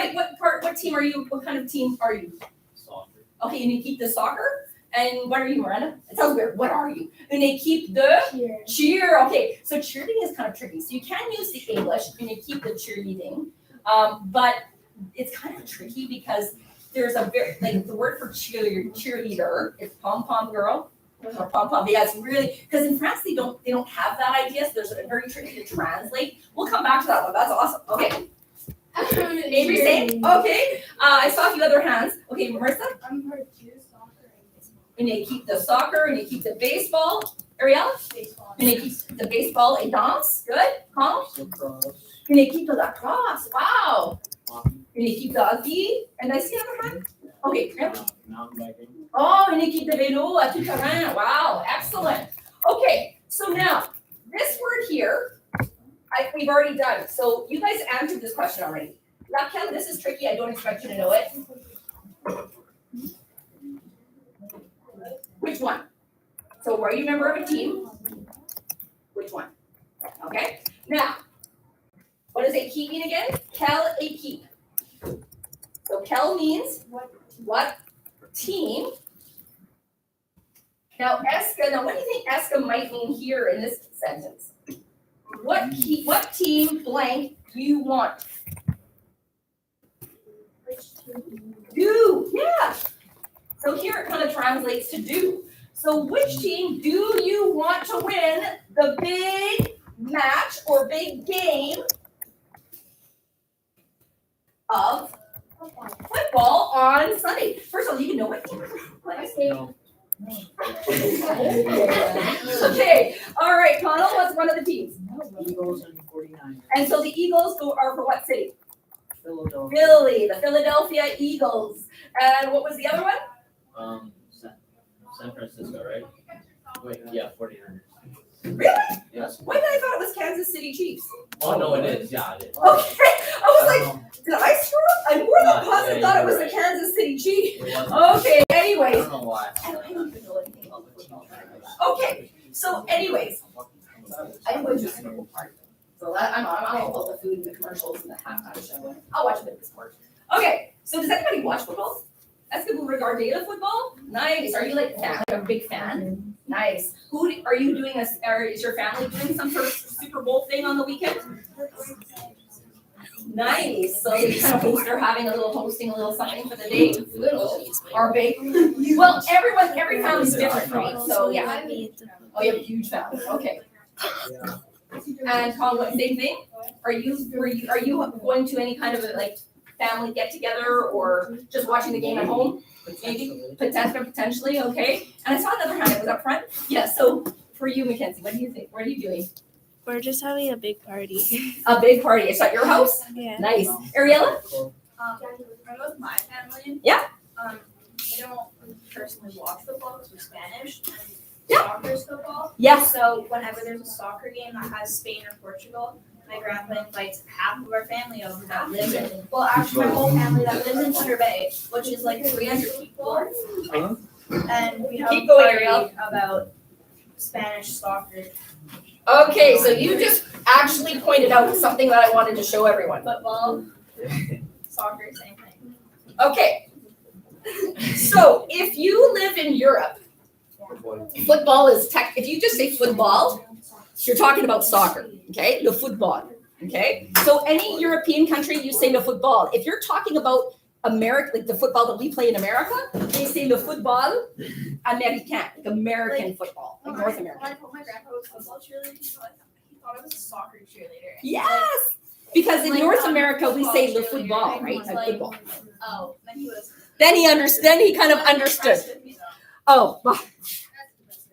team are you? What kind of team are you? Soccer. Okay, and you keep the soccer? And what are you, Miranda? It sounds weird. What are you? And they keep the cheer. Okay, so cheerleading is kind of tricky. So you can use the English and you keep the cheerleading, but it's kind of tricky because there's a very, like the word for cheerleader is pom-pom girl. Or pom-pom. Yeah, it's really, because in France they don't have that idea, so there's a very tricky to translate. We'll come back to that one. That's awesome. Okay. Avery, same. Okay. I saw a few other hands. Okay, Marissa? I'm heard too, soccer and baseball. And they keep the soccer and they keep the baseball. Ariel? Baseball. And they keep the baseball and dance. Good. Huh? And they keep the lacrosse. Wow. And they keep the hockey. And I see another hand. Okay. Mountain biking. Oh, and they keep the vélo à tout terrain. Wow. Excellent. Okay. So now, this word here, we've already done. So you guys answered this question already. Raquel, this is tricky. I don't expect you to know it. Which one? So are you a member of a team? Which one? Okay. Now, what does a keep mean again? Quel équipe. So quel means what team. Now what do you think ESCA might mean here in this sentence? What team blank do you want? Do, yeah. So here it kind of translates to do. So which team do you want to win the big match or big game of football on Sunday? First of all, do you know what team I say? No. Okay, all right, Connell, what's one of the teams? Eagles and 49. And so the Eagles are for what city? Philadelphia. Philly, the Philadelphia Eagles. And what was the other one? San Francisco, right? Wait, yeah, 49ers. Really? Yes. Why did I thought it was Kansas City Chiefs? Oh, no, it is. Yeah, it is. Okay, I was like, did I screw up? I more than positive yeah, thought it you're was the right. Kansas City Chiefs. It wasn't. Okay, I anyways. don't know why. I don't even know anything about football. Okay, so anyways, I enjoy the Super Bowl part. So that, I'm all about the food and the commercials and the halftime show. I'll watch a bit of the sport. Okay, so does anybody watch football? Est-ce que vous regardez le football? Nice. Are you like a big fan? Nice. Are you doing this, or is your family doing some sort of Super Bowl thing on the weekend? Nice. So you kind of hosting a little something for the day. Little or big. Well, every family's different, right? So yeah. Oh, you have a huge family. Okay. And Colin, what, same thing? Are you going to any kind of like family get together or just watching the game at home? Maybe potentially, okay. And I saw another hand. It was up front. Yeah. So for you, Mackenzie, what do you think? What are you doing? We're just having a big party. A big party. It's at your house. Yeah. Nice. Ariella? I'm with my family. Yeah. We don't personally watch football because we're Spanish. And Yeah. soccer is football. Yes. So whenever there's a soccer game that has Spain or Portugal, my grandpa invites half of our family over that lives in, well, actually my whole family that lives in Thunder Bay, which is like 300 people. And we have Keep a going, party Ariel. about Spanish soccer, Okay. So you just actually pointed out something that I wanted to show everyone. football, soccer, same thing. Okay. So if you live in Europe, football is if you just say football, you're talking about soccer, okay? Le football, okay? So any European country, you say le football. If you're talking about America, like the football that we play in America, they say le football américain, like American football, like North American. When I told my grandpa it was football cheerleader, he thought it was a soccer cheerleader. Yes, because in Like, North not America, we football say le cheerleader, football, and right? he was Like like, football. Oh, then he was. Then he kind of understood. Impressed with me, though. Oh, wow.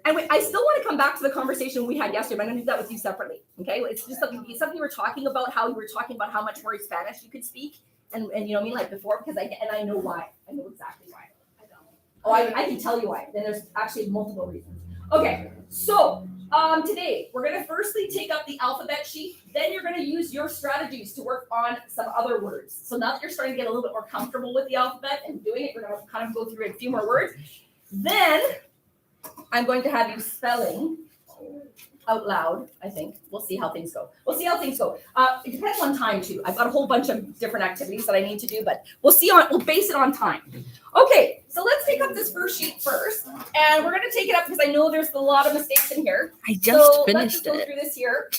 And I still want to come back to the conversation we had yesterday, but I'm going to do that with you separately. Okay, it's just something you were talking about, how you were talking about how much more Spanish you could speak, and you know what I mean, like before, because I know why. I know exactly why. I don't. Oh, I can tell you why. Then there's actually multiple reasons. Okay, so Today, we're gonna firstly take up the alphabet sheet, then you're gonna use your strategies to work on some other words. So now that you're starting to get a little bit more comfortable with the alphabet and doing it, we're gonna kind of go through a few more words. Then, I'm going to have you spelling out loud, I think. We'll see how things go. It depends on time too. I've got a whole bunch of different activities that I need to do, but we'll base it on time. Okay, so let's take up this first sheet first. And we're gonna take it up because I know there's a lot of mistakes in here. I So just let's finished just go it. through this here.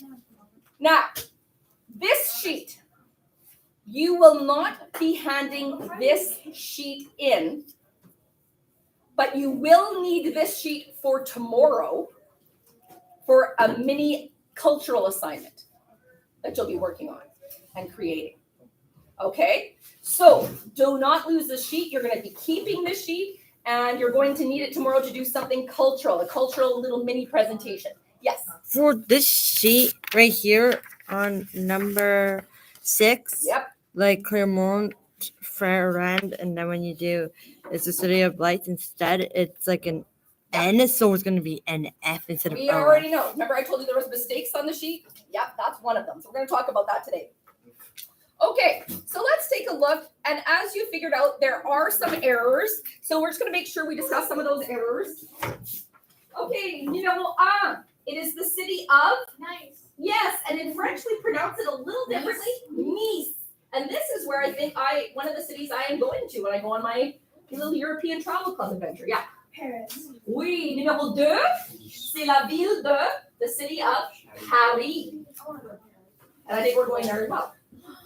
Now, this sheet, you will not be handing this sheet in, but you will need this sheet for tomorrow for a mini cultural assignment that you'll be working on and creating. Okay? So do not lose the sheet. You're going to be keeping this sheet and you're going to need it tomorrow to do something cultural, a cultural little mini presentation. Yes. For this sheet right here on number 6, Yep. like Clermont Ferrand, and then when you do it's the City of Lights instead, it's like an N, so it's going to be an F instead of We O. already know. Remember I told you there was mistakes on the sheet? Yep, that's one of them. So we're going to talk about that today. Okay, so let's take a look. And as you figured out, there are some errors. So we're just going to make sure we discuss some of those errors. Okay, numéro 1. It is the city of? Nice. Yes, and in French we pronounce it a little differently. Nice. And this is where I think one of the cities I am going to when I go on my little European travel club adventure. Yeah. Paris. Oui, numéro 2, c'est la ville de, the city of Paris. And I think we're going there as well.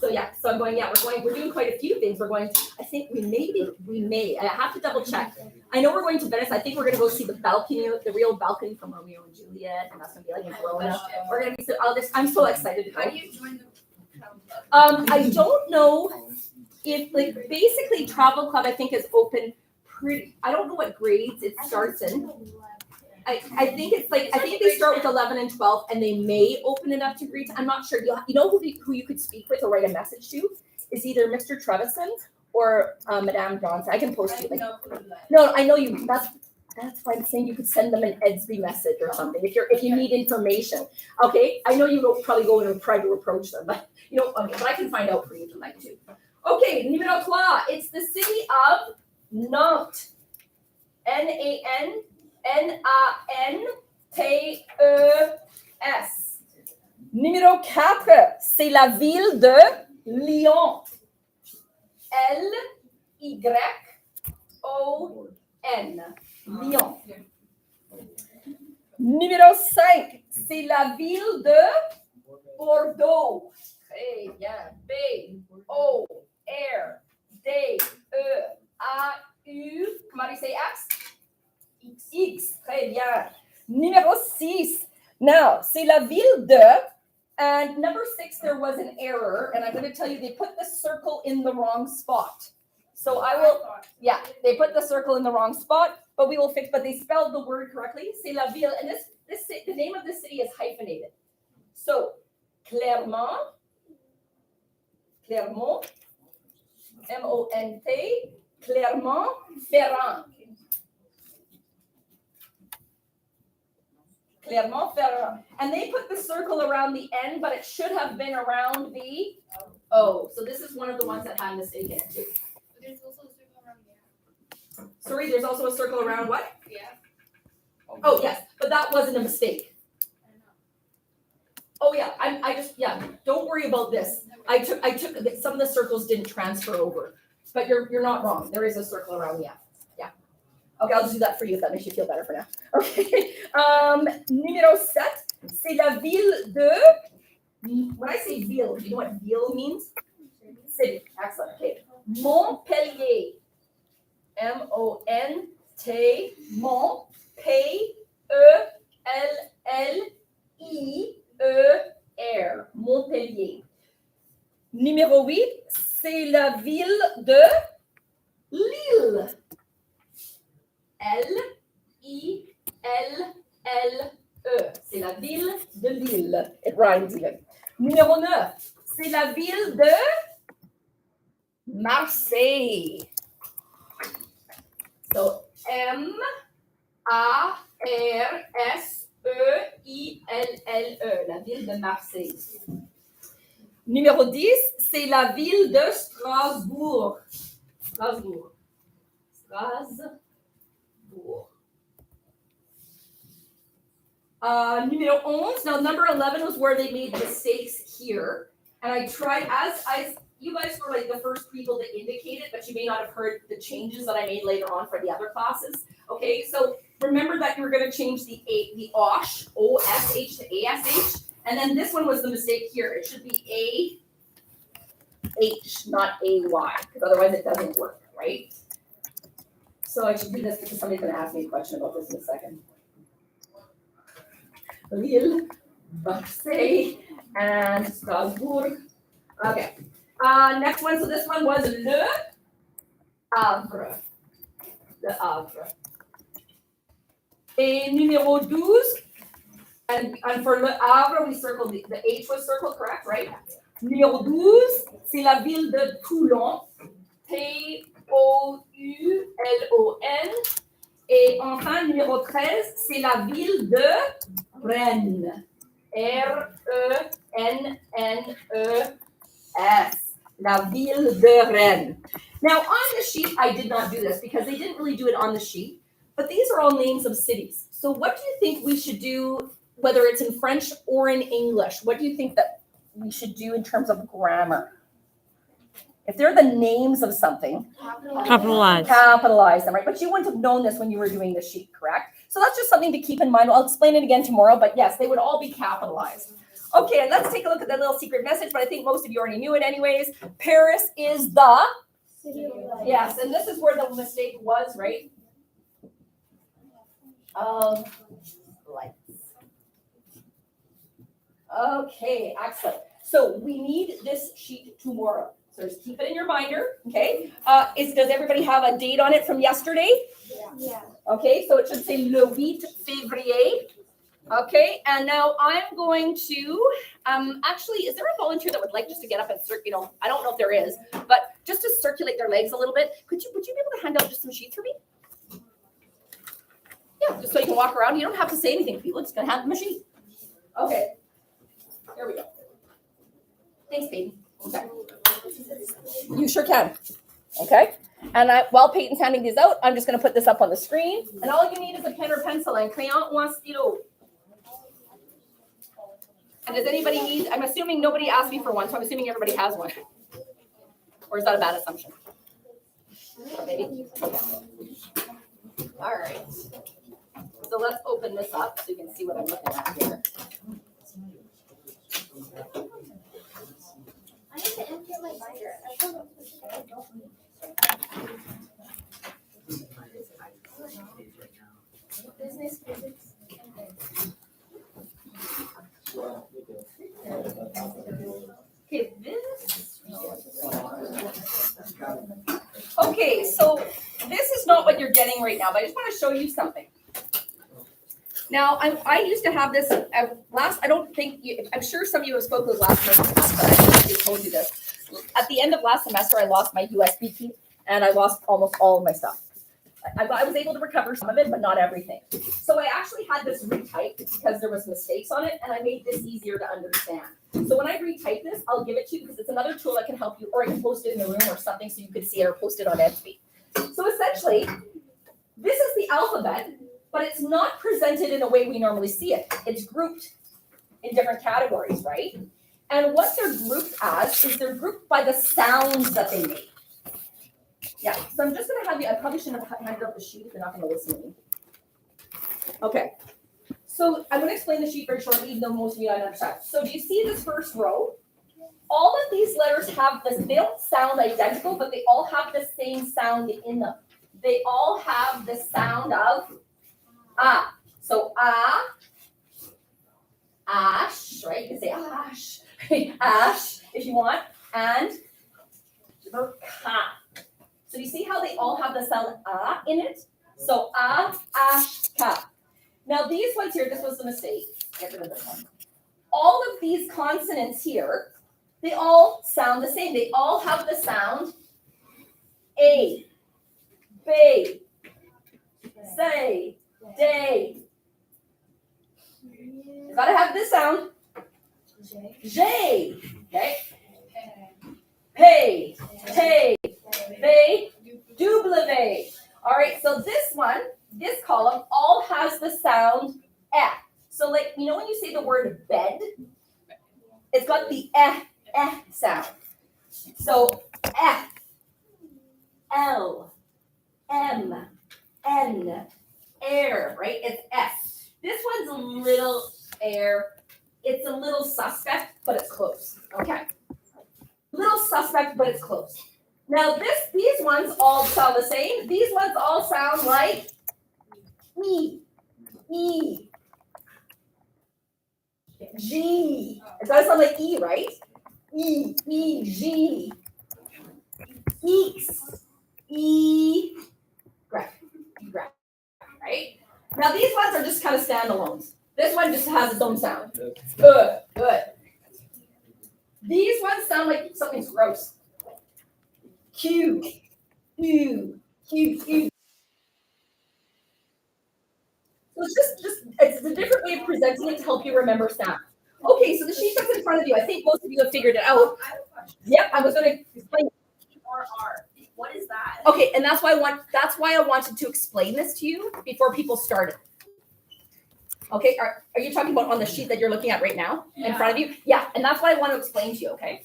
So yeah, so I'm going, we're doing quite a few things. I think we may, I have to double check. I know we're going to Venice. I think we're going to go see the balcony, the real balcony from Romeo and Juliet. And that's going to be like in Verona. We're going to be, all this, I'm so excited to go. How do you join the travel club? I don't know if, like, basically travel club I think is open I don't know what grades it starts in. I think it's like, I think they start with 11 and 12 and they may open it up to grades. I'm not sure. You know who you could speak with or write a message to is either Mr. Trevison or Madame Johnson. I can post you. Like, no, I know you. That's why I'm saying you could send them an Edsby message or something if you need information. Okay, I know you don't probably go and try to approach them, but but I can find out for you if you'd like to. Okay, numéro 3. It's the city of Nantes. Nantes. Numéro 4, c'est la ville de Lyon. Lyon. Lyon. Numéro 5, c'est la ville de Bordeaux. Très bien. B-O-R-D-E-A-U. Comment do you say X? X. Très bien. Numéro 6. Now, c'est la ville de, and number 6, there was an error, and I'm going to tell you they put the circle in the wrong spot. So they put the circle in the wrong spot, but they spelled the word correctly. C'est la ville, and the name of the city is hyphenated. So, Clermont, M-O-N-T, Clermont-Ferrand. Clermont-Ferrand. And they put the circle around the N, but it should have been around the O. So this is one of the ones that had a mistake in it too. There's also a circle around there. Sorry, there's also a circle around what? Yeah. Oh, yes, but that wasn't a mistake. Oh yeah, don't worry about this. I took some of the circles didn't transfer over, but you're not wrong. There is a circle around the F. Yeah. Okay, I'll just do that for you if that makes you feel better for now. Okay. Numéro 7, c'est la ville de. When I say ville, do you know what ville means? City. Excellent. Okay. Montpellier. M-O-N-T. P-E-L-L-I-E-R. Montpellier. Numéro 8, c'est la ville de Lille. L-I-L-L-E. C'est la ville de Lille. It rhymes even. Numéro 9, c'est la ville de Marseille. So M-A-R-S-E-I-L-L-E. L-L-E, la ville de Marseille. Numéro 10, c'est la ville de Strasbourg. Strasbourg. Strasbourg. Numéro 11, now number 11 was where they made mistakes here. And I tried, as you guys were like the first people to indicate it, but you may not have heard the changes that I made later on for the other classes. Okay, so remember that you were going to change the OSH, O-S-H to A-S-H. And then this one was the mistake here. It should be A-H, not A-Y, because otherwise it doesn't work, right? So I should do this because somebody's going to ask me a question about this in a second. Lille, Marseille, and Strasbourg. Okay. Next one. So this one was Le Havre. Le Havre. Et numéro 12. And for Le Havre, we circled the H was circled, correct, right? Numéro 12, c'est la ville de Toulon. T-O-U-L-O-N. Et enfin, numéro 13, c'est la ville de Rennes. R-E-N-N-E-S. La ville de Rennes. Now, on the sheet, I did not do this because they didn't really do it on the sheet, but these are all names of cities. So what do you think we should do, whether it's in French or in English? What do you think that we should do in terms of grammar? If they're the names of something, capitalize them, right? But you wouldn't have known this when you were doing the sheet, correct? So that's just something to keep in mind. I'll explain it again tomorrow, but yes, they would all be capitalized. Okay, and let's take a look at that little secret message, but I think most of you already knew it anyways. Paris is the, yes, and this is where the mistake was, right? Of lights. Okay, excellent. So we need this sheet tomorrow. So just keep it in your binder, okay? Does everybody have a date on it from yesterday? Yeah. Okay, so it should say le 8 février. Okay, and now I'm going to, actually, is there a volunteer that would like just to get up and, I don't know if there is, but just to circulate their legs a little bit, would you be able to hand out just some sheets for me? Yeah, just so you can walk around. You don't have to say anything to people, just gonna hand them a sheet. Okay, here we go. Thanks, Peyton. Okay. You sure can. Okay. And while Peyton's handing these out, I'm just going to put this up on the screen. And all you need is a pen or pencil and crayon ou un stylo. And does anybody need? I'm assuming nobody asked me for one, so I'm assuming everybody has one. Or is that a bad assumption? Or maybe. Okay. All right. So let's open this up so you can see what I'm looking at here. I need to empty my binder. Business physics. Okay, okay, so this is not what you're getting right now, but I just want to show you something. Now, I used to have this I'm sure some of you have spoken with last semester, but I think I told you this. At the end of last semester, I lost my USB key and I lost almost all of my stuff. I was able to recover some of it, but not everything. So I actually had this retyped because there was mistakes on it, and I made this easier to understand. So when I retype this, I'll give it to you because it's another tool that can help you, or I can post it in the room or something so you could see it or post it on Edsby. So essentially, this is the alphabet, but it's not presented in a way we normally see it. It's grouped in different categories, right? And what they're grouped as is they're grouped by the sounds that they make. Yeah, so I'm just going to have you, I probably shouldn't have handed out the sheet if you're not going to listen to me. Okay, so I'm going to explain the sheet very shortly, even though most of you don't understand. So do you see this first row? All of these letters have this, they don't sound identical, but they all have the same sound in them. They all have the sound of ah. So ash, right? You can say ash, ash if you want, and ka. So you see how they all have the sound ah in it? So ash, ka. Now these ones here, this was the mistake. Get rid of this one. All of these consonants here, they all sound the same. They all have the sound a, b, say, day. It's gotta have this sound. J. Okay. Pay. Tay. They. W. All right. So this column all has the sound F. So like, you know when you say the word bed, it's got the sound. So F, L, M, N, air, right? It's F. This one's a little air. It's a little suspect, but it's close. Okay. Little suspect, but it's close. Now these ones all sound the same. These ones all sound like E, E, G. It does sound like E, right? E, E, G. Eeks, E, graph, right? Now these ones are just kind of standalones. This one just has its own sound. Good, good. These ones sound like something's gross. Q, Q, Q, Q. So it's a different way of presenting it to help you remember sound. Okay, so the sheet that's in front of you, I think most of you have figured it out. I have a question. Yep, I was going to explain. RR. What is that? Okay, and that's why I wanted to explain this to you before people started. Okay, are you talking about on the sheet that you're looking at right now in front of you? Yeah, and that's what I want to explain to you, okay?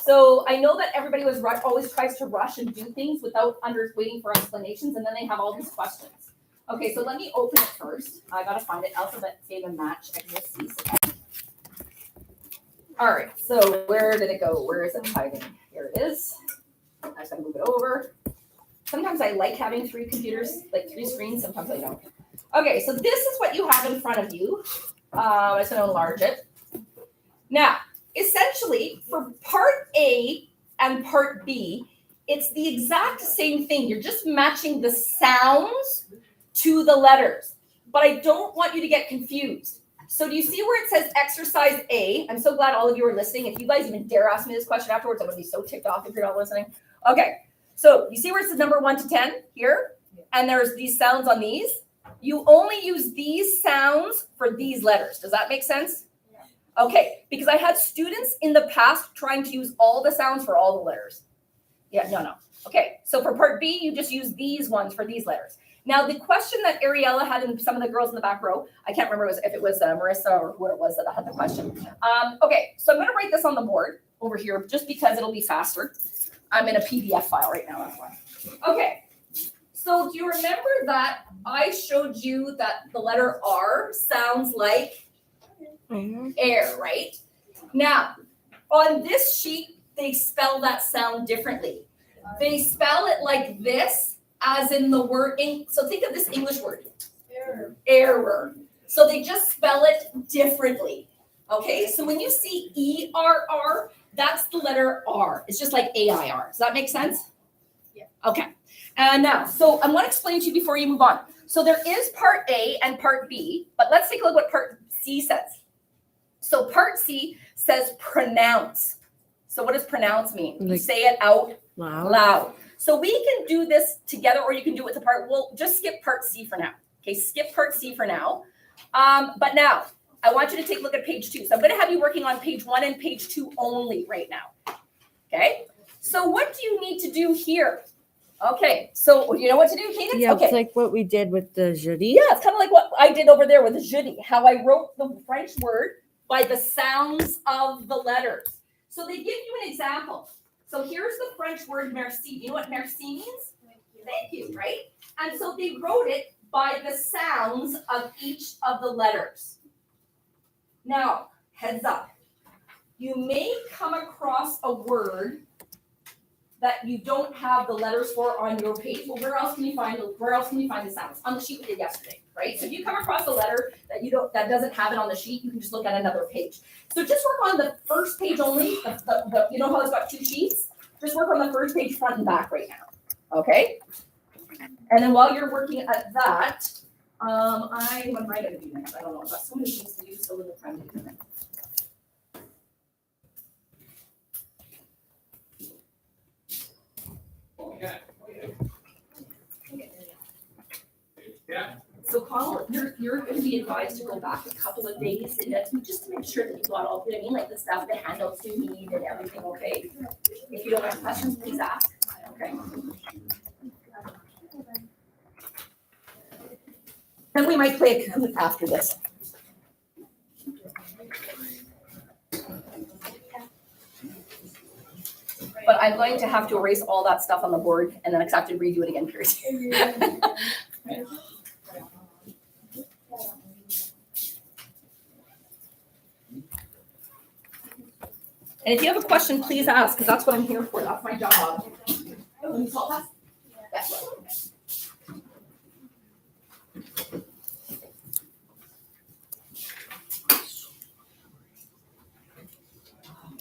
So I know that everybody always tries to rush and do things without waiting for explanations, and then they have all these questions. Okay, so let me open it first. I gotta find it, alphabet, save and match, XSC. All right, so where did it go? Where is it hiding? Here it is. I just gotta move it over. Sometimes I like having 3 computers, like 3 screens, sometimes I don't. Okay, so this is what you have in front of you. I'm just gonna enlarge it. Now, essentially, for part A and part B, it's the exact same thing. You're just matching the sounds to the letters. But I don't want you to get confused. So do you see where it says exercise A? I'm so glad all of you are listening. If you guys even dare ask me this question afterwards, I'm gonna be so ticked off if you're not listening. Okay, so you see where it says number 1 to 10 here? And there's these sounds on these. You only use these sounds for these letters. Does that make sense? Yeah. Okay, because I had students in the past trying to use all the sounds for all the letters. Yeah, no. Okay, so for part B, you just use these ones for these letters. Now, the question that Ariella had and some of the girls in the back row, I can't remember if it was Marissa or who it was that had the question. Okay, so I'm going to write this on the board over here just because it'll be faster. I'm in a PDF file right now, that's why. Okay, so do you remember that I showed you that the letter R sounds like air, right? Now, on this sheet, they spell that sound differently. They spell it like this, as in the word, so think of this English word. Error. So they just spell it differently. Okay, so when you see E-R-R, that's the letter R. It's just like A-I-R. Does that make sense? Yeah. Okay. And now, so I'm going to explain to you before you move on. So there is part A and part B, but let's take a look what part C says. So part C says pronounce. So what does pronounce mean? You say it out loud. So we can do this together, or you can do it with the part. We'll just skip part C for now. Okay, skip part C for now. But now, I want you to take a look at page 2. So I'm going to have you working on page 1 and page 2 only right now. Okay, so what do you need to do here? Okay, so you know what to do, Cadence? Yeah, okay. it's like what we did with the jeudi. Yeah, it's kind of like what I did over there with the jeudi, how I wrote the French word by the sounds of the letters. So they give you an example. So here's the French word merci. You know what merci means? Thank you, right? And so they wrote it by the sounds of each of the letters. Now, heads up. You may come across a word that you don't have the letters for on your page. Well, where else can you find the sounds? On the sheet we did yesterday, right? So if you come across a letter that doesn't have it on the sheet, you can just look at another page. So just work on the first page only. You know how it's got 2 sheets? Just work on the first page front and back right now. Okay? And then while you're working at that, what am I going to do next? I don't know. I've got so many things to do, so little time to do them. So Connell, you're gonna be advised to go back a couple of days and just to make sure that you got all, you know what I mean, like the stuff, the handouts you need and everything, okay? If you don't have questions, please ask, okay? Then we might play a Kahoot after this. But I'm going to have to erase all that stuff on the board and then accept and redo it again, period. And if you have a question, please ask, because that's what I'm here for. That's my job. Can you solve that? Yes.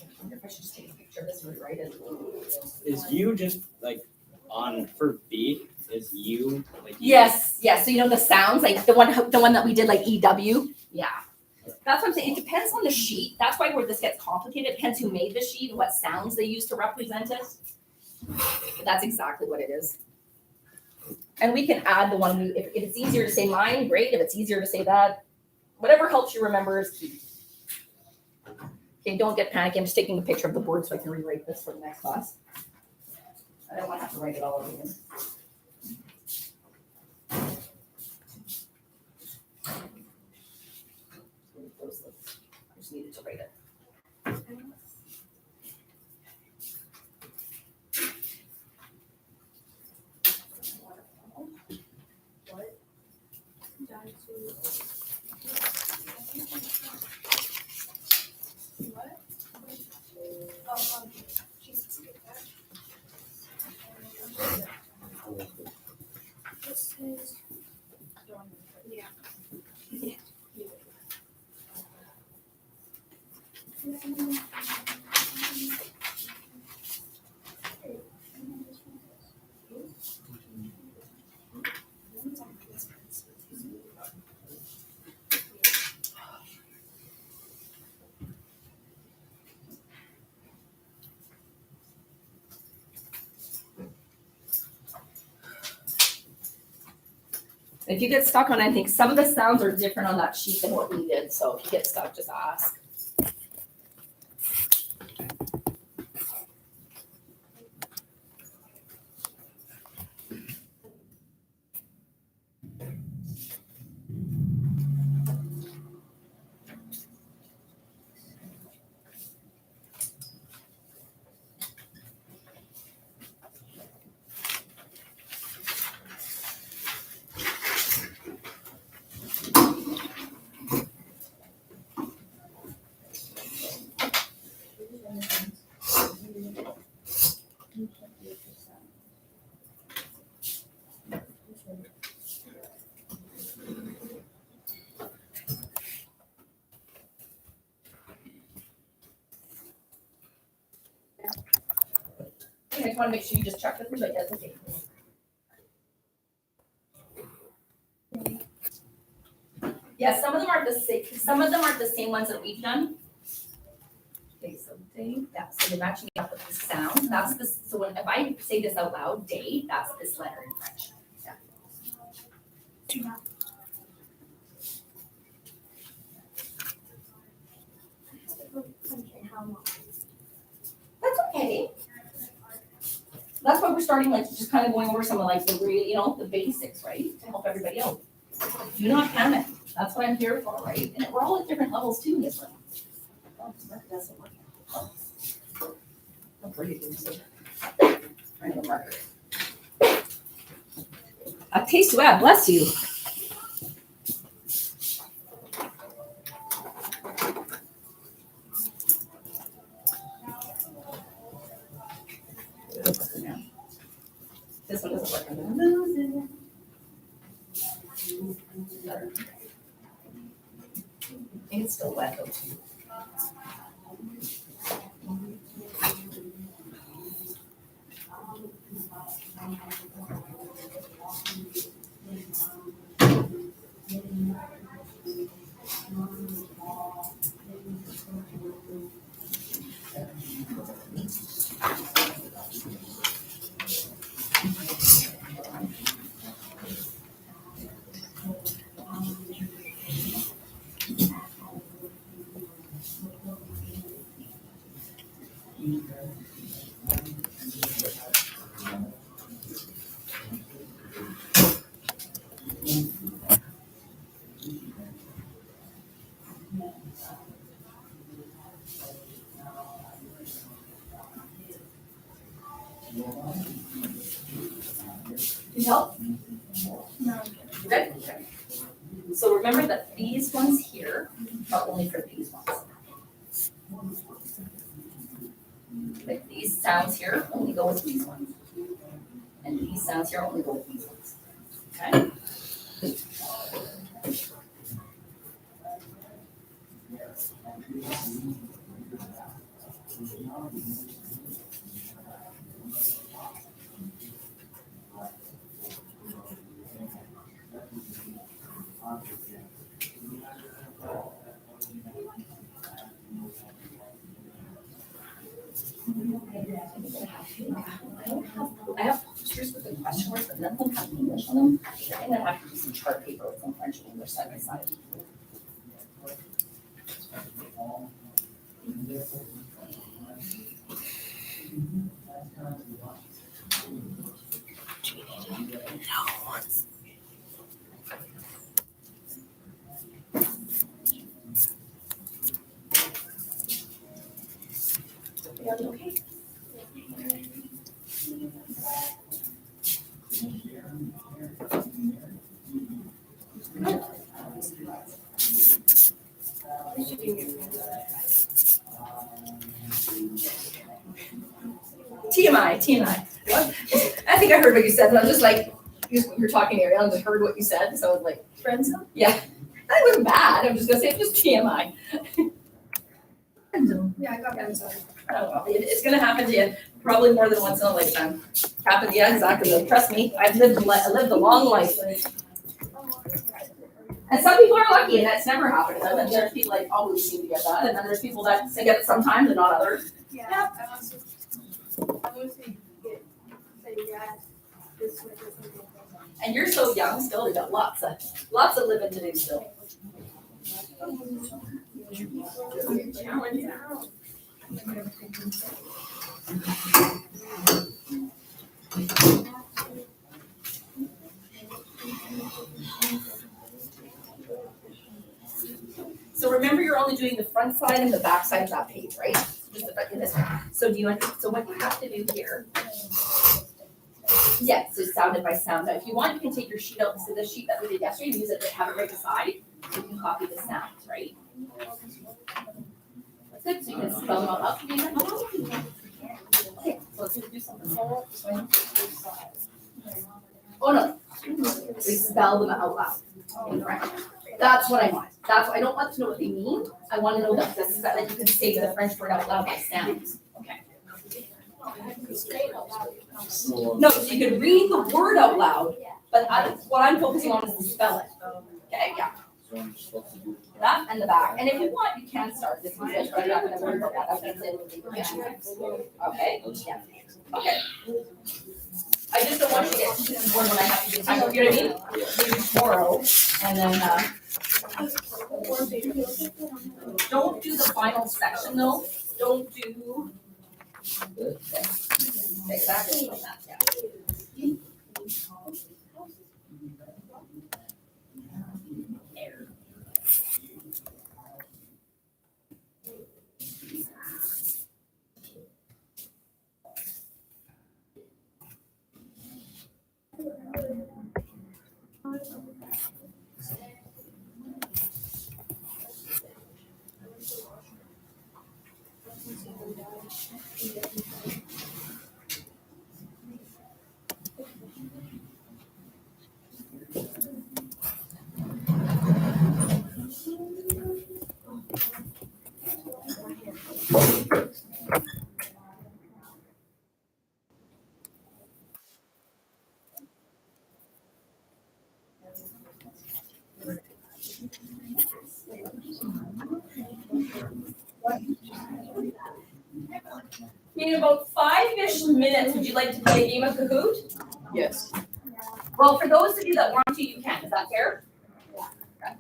I wonder if I should just take a picture of this and rewrite it. Is you just like on for beat? Is you like? Yes, yes. So you know the sounds, like the one that we did, like EW. Yeah, that's what I'm saying. It depends on the sheet. That's why where this gets complicated. It depends who made the sheet and what sounds they use to represent it. But that's exactly what it is. And we can add the one if it's easier to say mine, great. If it's easier to say that, whatever helps you remember is key. Okay, don't get panicky. I'm just taking a picture of the board so I can rewrite this for the next class. I don't want to have to write it all over again. I just needed to write it. If you get stuck on anything, some of the sounds are different on that sheet than what we did. So if you get stuck, just ask. I just want to make sure you just check with me, but yes, okay. Yeah, some of them aren't the same. Some of them aren't the same ones that we've done. Okay, so day, that's so they're matching up with the sound. That's the so when if I say this out loud, day, that's this letter in French. Yeah. That's okay. That's why we're starting, like, just kind of going over some of, like, the real, you know, the basics, right? To help everybody out. Do not panic. That's what I'm here for, right? And we're all at different levels too in this room. Oh, that doesn't work. Oh. How pretty it is. Trying to mark it. A taste to add, bless you. This one doesn't work. I'm gonna lose it. It's still wet though too. Can you help? No. Good? Okay. So remember that these ones here are only for these ones. Like these sounds here only go with these ones. And these sounds here only go with these ones. Okay? I have posters with the question marks, but none of them have English on them. I think I'm gonna have to do some chart paper with some French and English side by side. You guys okay? TMI. What? I think I heard what you said, and I was just like, you're talking, Ariel, and just heard what you said, so I was like, friends? Yeah. That wasn't bad. I'm just gonna say it was TMI. Yeah, I got that, sorry. Oh, well, it's gonna happen to you probably more than once in a lifetime. Happen, yeah, exactly. Trust me, I've lived a long life. And some people are lucky and that's never happened to them, and there's people like always seem to get that, and then there's people that get it sometimes and not others. Yeah, I mostly get, say yes, this way, this way. And you're so young still, you got lots of living to do still. So remember, you're only doing the front side and the back side of that page, right? Just the front in this one. So what you have to do here. Yes, so sounded by sound. Now, if you want, you can take your sheet out, so the sheet that we did yesterday, and use it to have it right beside, so you can copy the sounds, right? That's good, so you can spell them all out. Okay, so let's do something. Oh, no. We spell them out loud in French. That's what I want. I don't want to know what they mean. I want to know that you can say the French word out loud by sounds. Okay. No, so you can read the word out loud, but what I'm focusing on is the spelling. Okay, yeah. That and the back. And if you want, you can start this one, but I'm not going to worry about that. I'm going to say okay. Yeah. Okay. I just don't want you to get too bored when I have to do time. You know what I mean? Maybe tomorrow, and then don't do the final section though. Don't do exactly like that. Yeah. In about 5-ish minutes, would you like to play a game of Kahoot? Yes. Well, for those of you that want to, you can. Is that fair? Okay.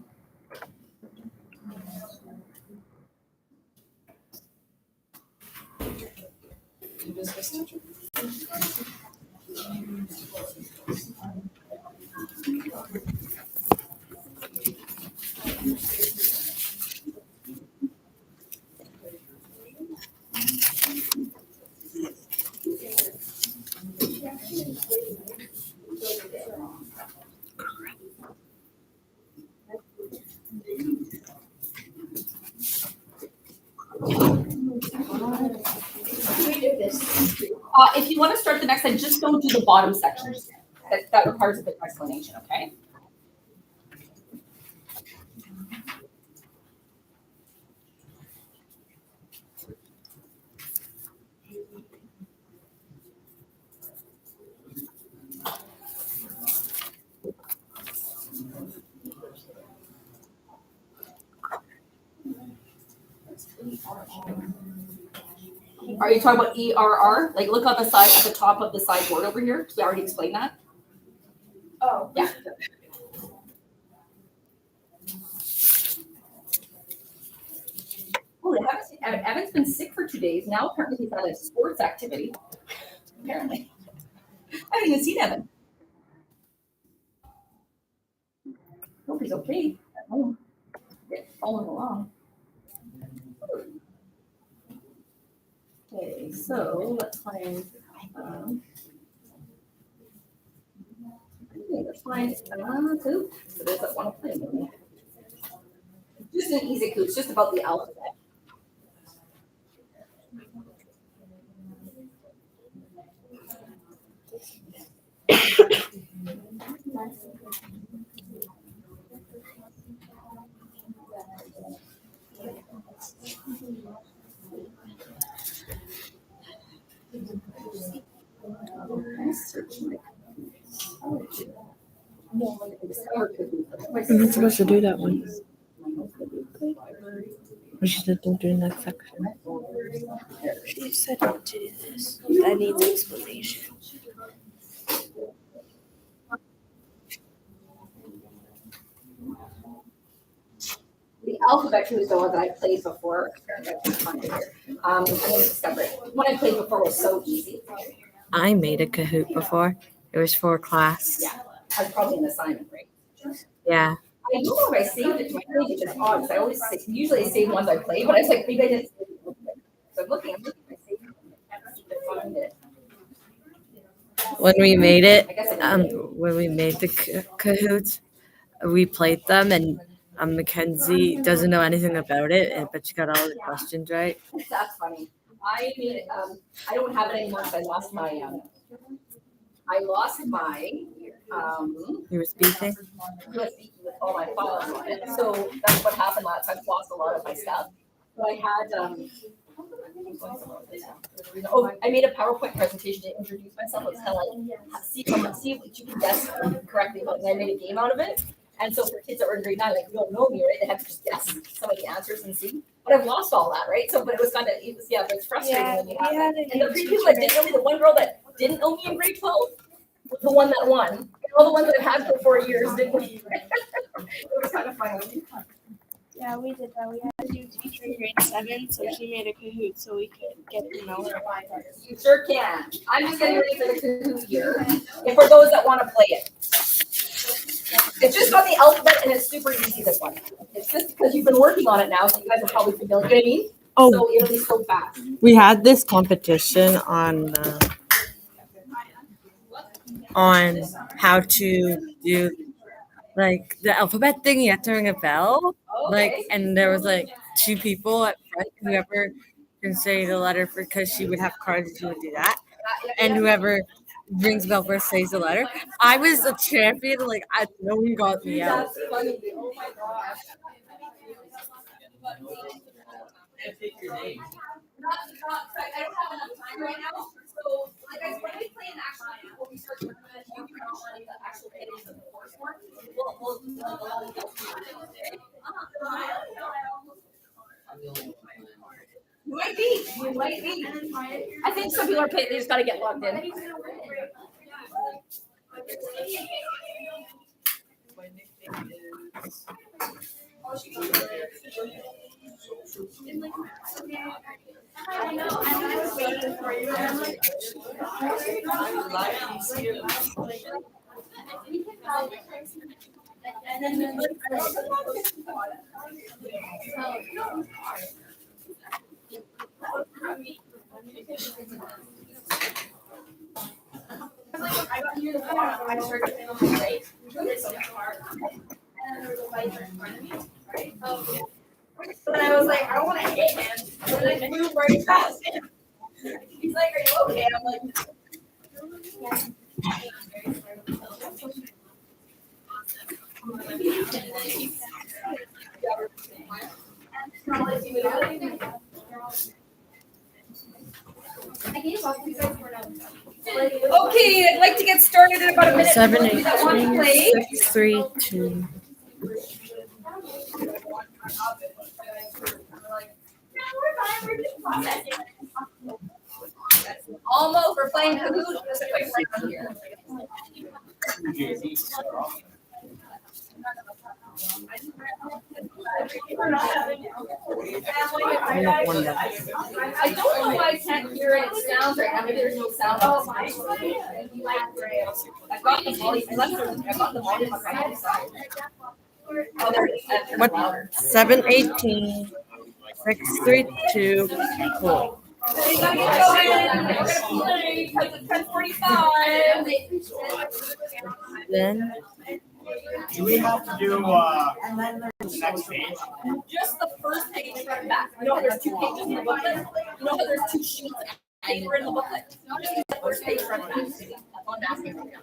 If you want to start the next slide, just don't do the bottom section. That requires a bit of explanation, okay? Are you talking about ERR? Like look on the side, at the top of the sideboard over here, because we already explained that. Oh. Yeah. Oh, Evan's been sick for 2 days. Now apparently he's at a sports activity. Apparently. I haven't even seen Evan. Hope he's okay at home. Yeah, following along. Okay, so let's find. Okay, let's find Coop. So there's that one play. Just an easy Coop. It's just about the alphabet. I'm not supposed to do that one. We should have done the next section. She said not to do this. That needs explanation. The alphabet Clue is the one that I played before. I'm going to discover it. The one I played before was so easy. I made a Kahoot before. It was for class. Yeah, I was probably an assignment, right? Yeah. I don't know if I saved it to my page, which is odd, because I always usually save ones I play, but I was like, maybe I didn't save it. So I'm looking, I saved it. I find it. When we made it, I guess I did. when we made the Kahoots, we played them, and Mackenzie doesn't know anything about it, but she got all the questions right. That's funny. I made it, I don't have it anymore because I lost my, You were speaking? USB with all my files on it. So that's what happened last time. I lost a lot of my stuff. But I had, oh, I made a PowerPoint presentation to introduce myself. It was kind of like, see what you can guess correctly. And I made a game out of it. And so for kids that were in grade 9, like, you don't know me, right? They had to just guess some of the answers and see. But I've lost all that, right? So, but it was kind of, it's frustrating when you have that. And the three people that didn't know me, the one girl that didn't know me in grade 12 was the one that won. And all the ones that I've had for 4 years didn't win. It was kind of funny. Yeah, we did that. We had to do teacher in grade 7, so she made a Kahoot so we could get to know her. You sure can. I'm just getting ready for the Kahoot here. And for those that want to play it. It's just on the alphabet and it's super easy, this one. It's just because you've been working on it now, so you guys are probably familiar. You know what I mean? Oh, So it'll be so fast. we had this competition on how to do like the alphabet thing. You have to ring a bell, like, and there was like 2 people at front. Whoever can say the letter for, because she would have cards, she would do that, and whoever rings the bell first says the letter. I was a champion. Like, no one got me out. That's funny. Oh my gosh. I don't have enough time right now. So, like I said, when we play an actual game, when we start doing it, you can actually the actual videos of the coursework. You might be. You might be. I think some people are paid. They just got to get logged in. I know, I was waiting for you, and I'm like, and then I got near the bottom, I started feeling great. It's so hard. And there was a light in front of me, right? So then I was like, I don't want to hit him. And then I flew right past him. He's like, are you okay? I'm Okay, I'd like to get started in about a minute. 7, Those of you that want to 18, play. 6, 3, 2. Almost, we're playing Kahoot. There's a quick round here. I don't know why I can't hear any sounds right now. Maybe there's no sound. I got the volume. I got the volume on my side. Oh, there it is. What? 7, 18, 6, 3, 2, 4. We gotta get going. We're gonna play because it's 10:45. Then Do we have to do, the next page? Just the first page front and back. You know how there's 2 pages in the booklet? You know how there's 2 sheets of paper in the booklet? Just use the first page front and back. That's all I'm asking right now.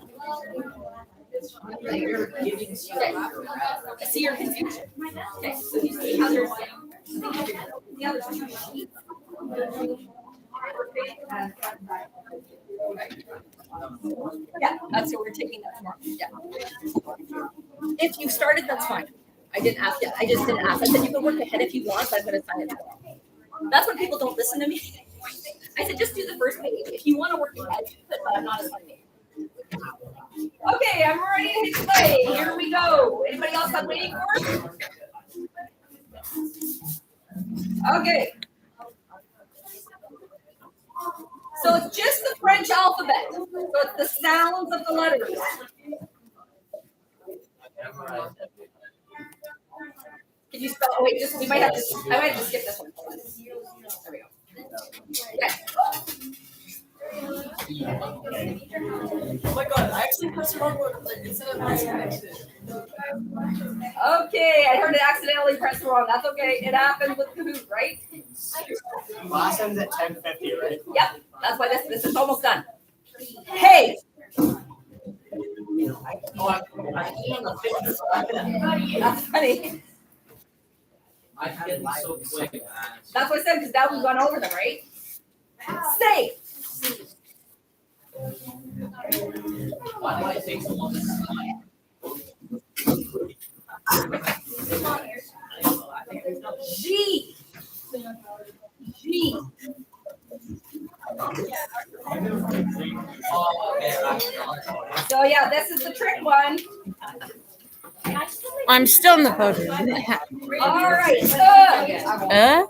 I see your confusion. Okay, so you see how there's, the other 2 sheets. Yeah, that's what we're taking that tomorrow. Yeah. If you started, that's fine. I didn't ask yet. I just didn't ask. I said you can work ahead if you want, but I'm going to sign it tomorrow. That's when people don't listen to me. I said just do the first page. If you want to work ahead, but I'm not assigning. Okay, I'm ready to hit play. Here we go. Anybody else I'm waiting for? Okay. So it's just the French alphabet. So it's the sounds of the letters. Can you spell? Oh, wait, just we might have to. I might have to skip this one. There we go. Okay. Oh my god, I actually pressed the wrong one. Like, instead of pressing it. Okay, I heard it accidentally pressed wrong. That's okay. It happens with Kahoot, right? Last time's at 10:50, right? Yep. That's why this is almost done. Hey. That's funny. I get so quick. That's what I said because now we've gone over them, right? Say. Why do I take so long? G. G. So yeah, this is the trick one. I'm still in the podium. All right. F,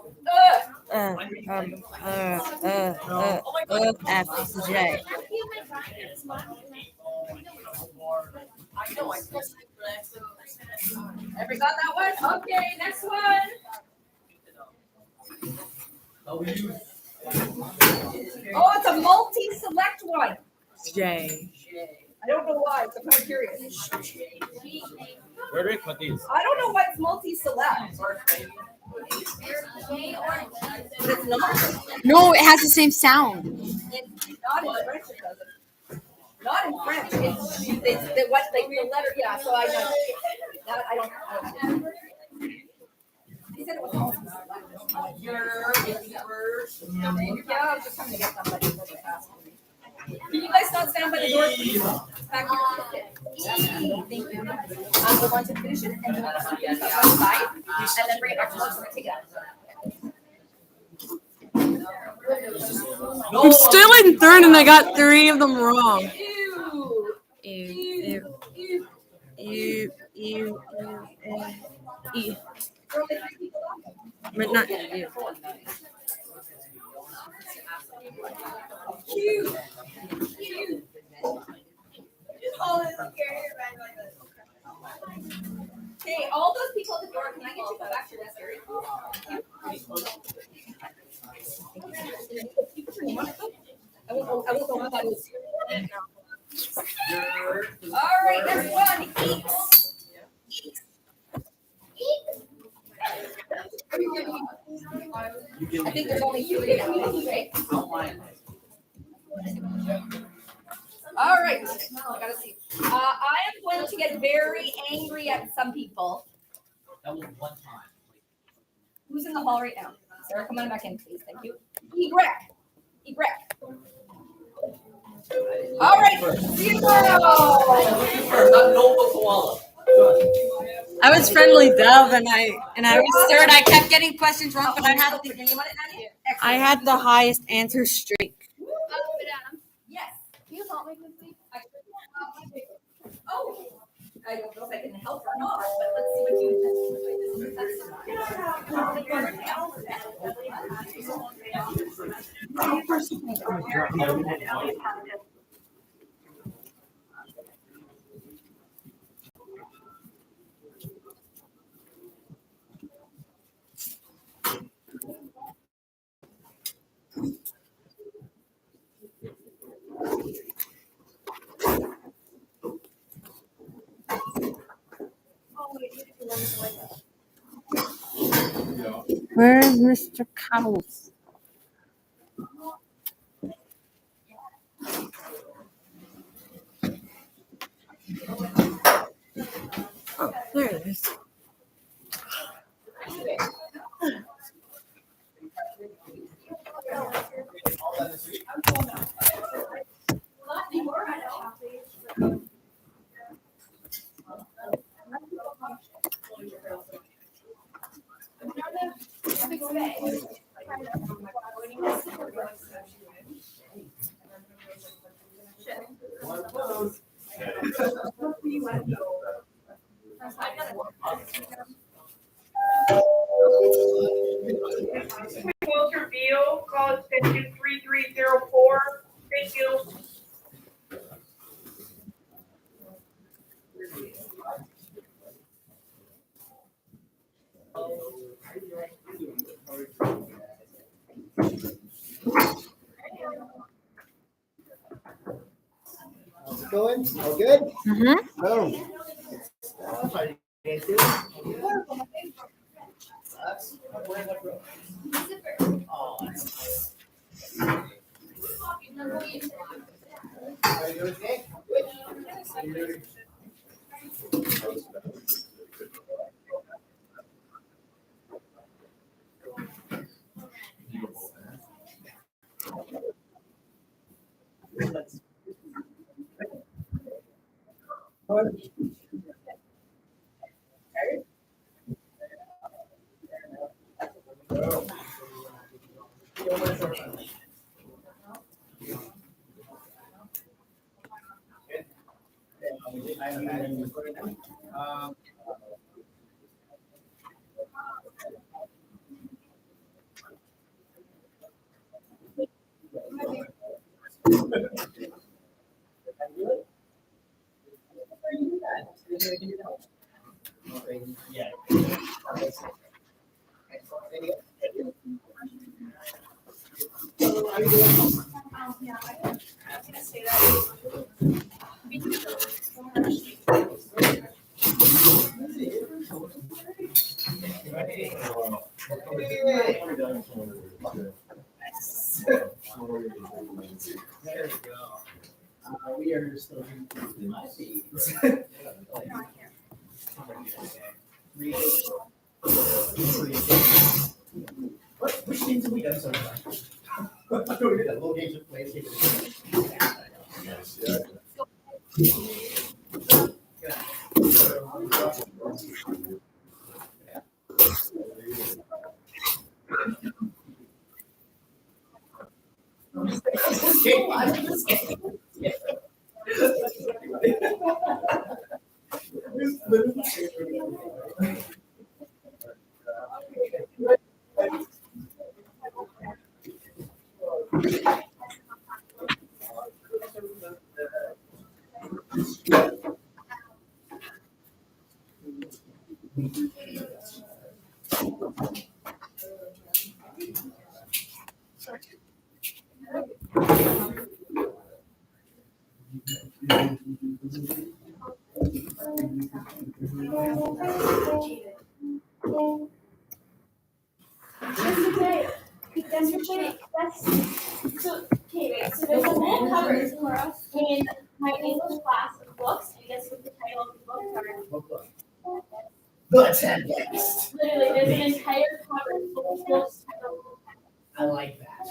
J. Everybody got that one? Okay, next one. Oh, it's a multi-select one. J. I don't know why, so I'm kind of curious. Where do we put these? I don't know why it's multi-select. But it's not. No, it has the same sound. It's not in French, it doesn't. Not in French. It's the what like the letter. Yeah, so I know. That I don't. He said it was multi-select. Yeah, I was just trying to get somebody really fast. Can you guys not stand by the door, please? Back here. Thank you. I'm the one to finish it, and then I'll finish that one side, and then bring it back to lunch and take it out. I'm still in third and I got 3 of them wrong. Ew. Ew. But not you. Cute. Okay, all those people at the door, can I get you to go back to your desk area? I won't know what that is. All right, next one. I think there's only 3 of them, right? All right, I gotta see. I am going to get very angry at some people. That was one time. Who's in the hall right now? Sarah, come on back in, please. Thank you. Egreg. All right, see you tomorrow. Not Notebook Koala. I was friendly dove, and I was third. I kept getting questions wrong, but I had the highest answer streak. Yes. Can you help me quickly? Oh, I don't know if I can help or not, but let's see what you. Where is Mr. Cowles? Oh, there it is. Walter Beal, call extension 3304. Thank you. How's it going? All good? Mm-hmm. Oh. Are you okay? Yeah. There we go. We are still in my feeds. Which games have we done so far? We did a little games of PlayStation. That's your Jake. So Okay, wait, so there's a whole cover in my English class of books, and guess what the title of the books are? The Tempest. Literally, there's an entire cover full of books. I like that.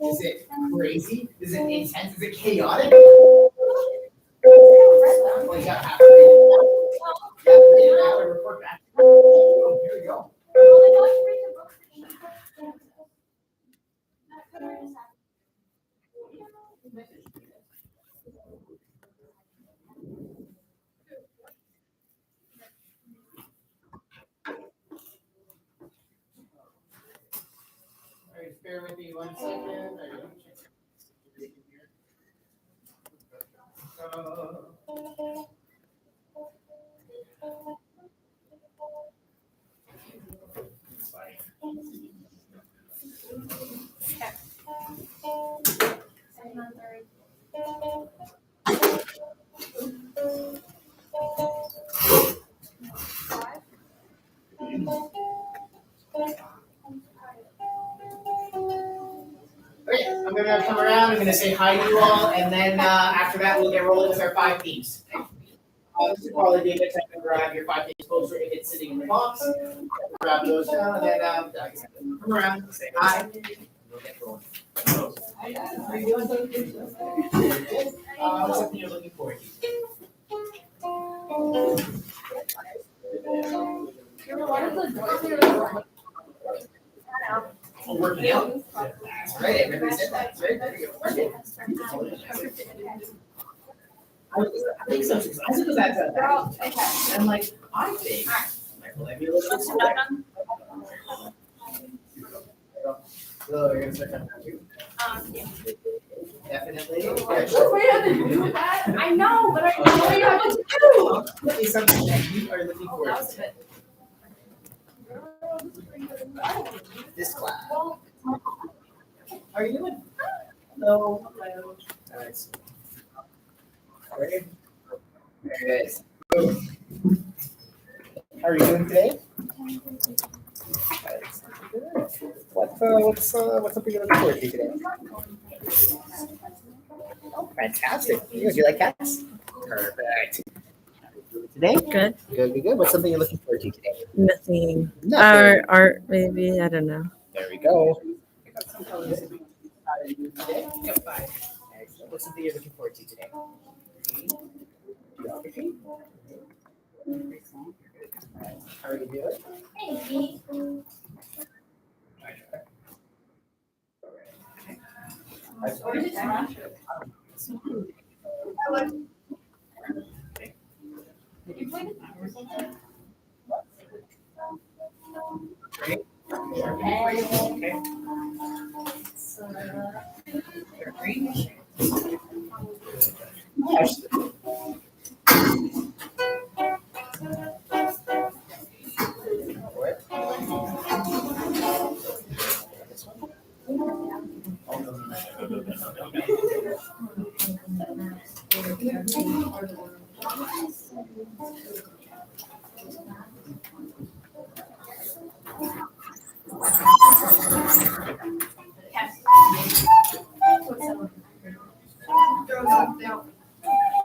Is it crazy? Is it intense? Is it chaotic? Well, you gotta have to read it. You have to read it out and report back. Oh, here we go. All right, bear with me 1 second. Okay, I'm gonna come around, I'm gonna say hi to you all, and then after that, we'll get rolling with our 5 themes. This is probably data type and grab your 5 themes poster if it's sitting in the box. Grab those down, and then come around, say hi. We'll get rolling. What's something you're looking forward to? Oh, working out? That's right, everybody said that. That's right, there you go. Working. I think so, because I was at that. I'm like, I think, Michael, let me look at this. So you're gonna start on that too? Definitely. I know, but I don't know what to do. What is something that you are looking forward to? This class. How are you doing? Hello. Nice. Ready? There it is. How are you doing today? What's something you're looking forward to today? Oh, fantastic. Do you like cats? Perfect. Today? Good. Good. What's something you're looking forward to today? Nothing. Nothing. Art, maybe. I don't know. There we go. What's something you're looking forward to today? Geography? How are you doing?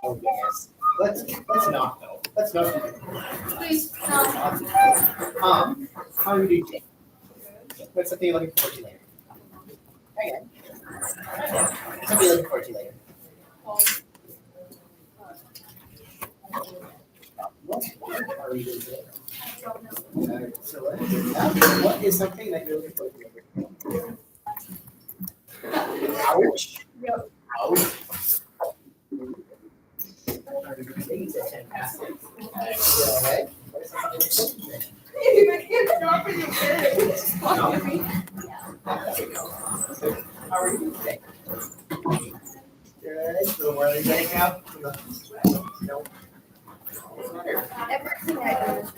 Oh, yes. Let's not though. Let's not. Please, How are you doing today? What's something you're looking forward to later? Okay. What's something you're looking forward to later? How are you doing today? So what is something that you're looking forward to later? Ouch. Ouch. Fantastic. Okay. What is something you're looking forward to? How are you today? Good. A little more energetic now? No. everything I do is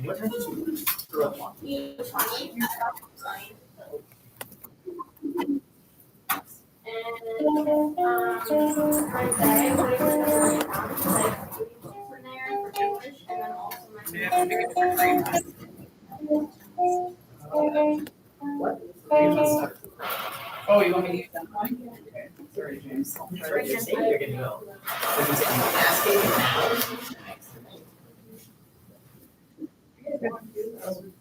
What time did you grow up on? my dad, like, from there for English, and then What? Oh, you want me to use that one? Okay. Sorry, James. Sorry, you're good to go. So you say asking now?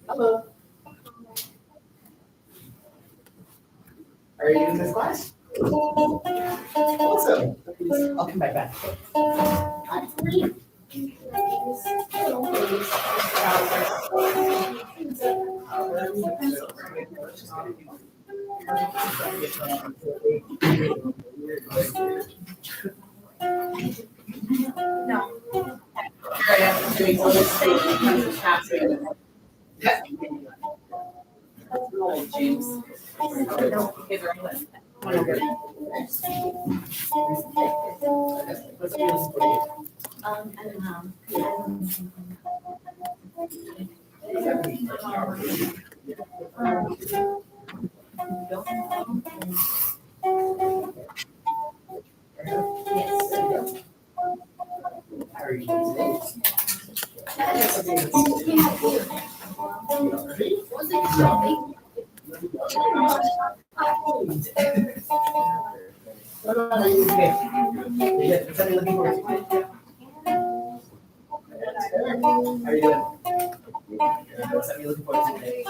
Hello. Are you in this class? Awesome. I'll come back. Hi. No. Here I am doing all this thing, capturing. James. Okay, very good. One over. What's the news for you? I don't know. How are you doing today? What are you today? What's something looking forward to? How are you doing? What's something looking forward to today?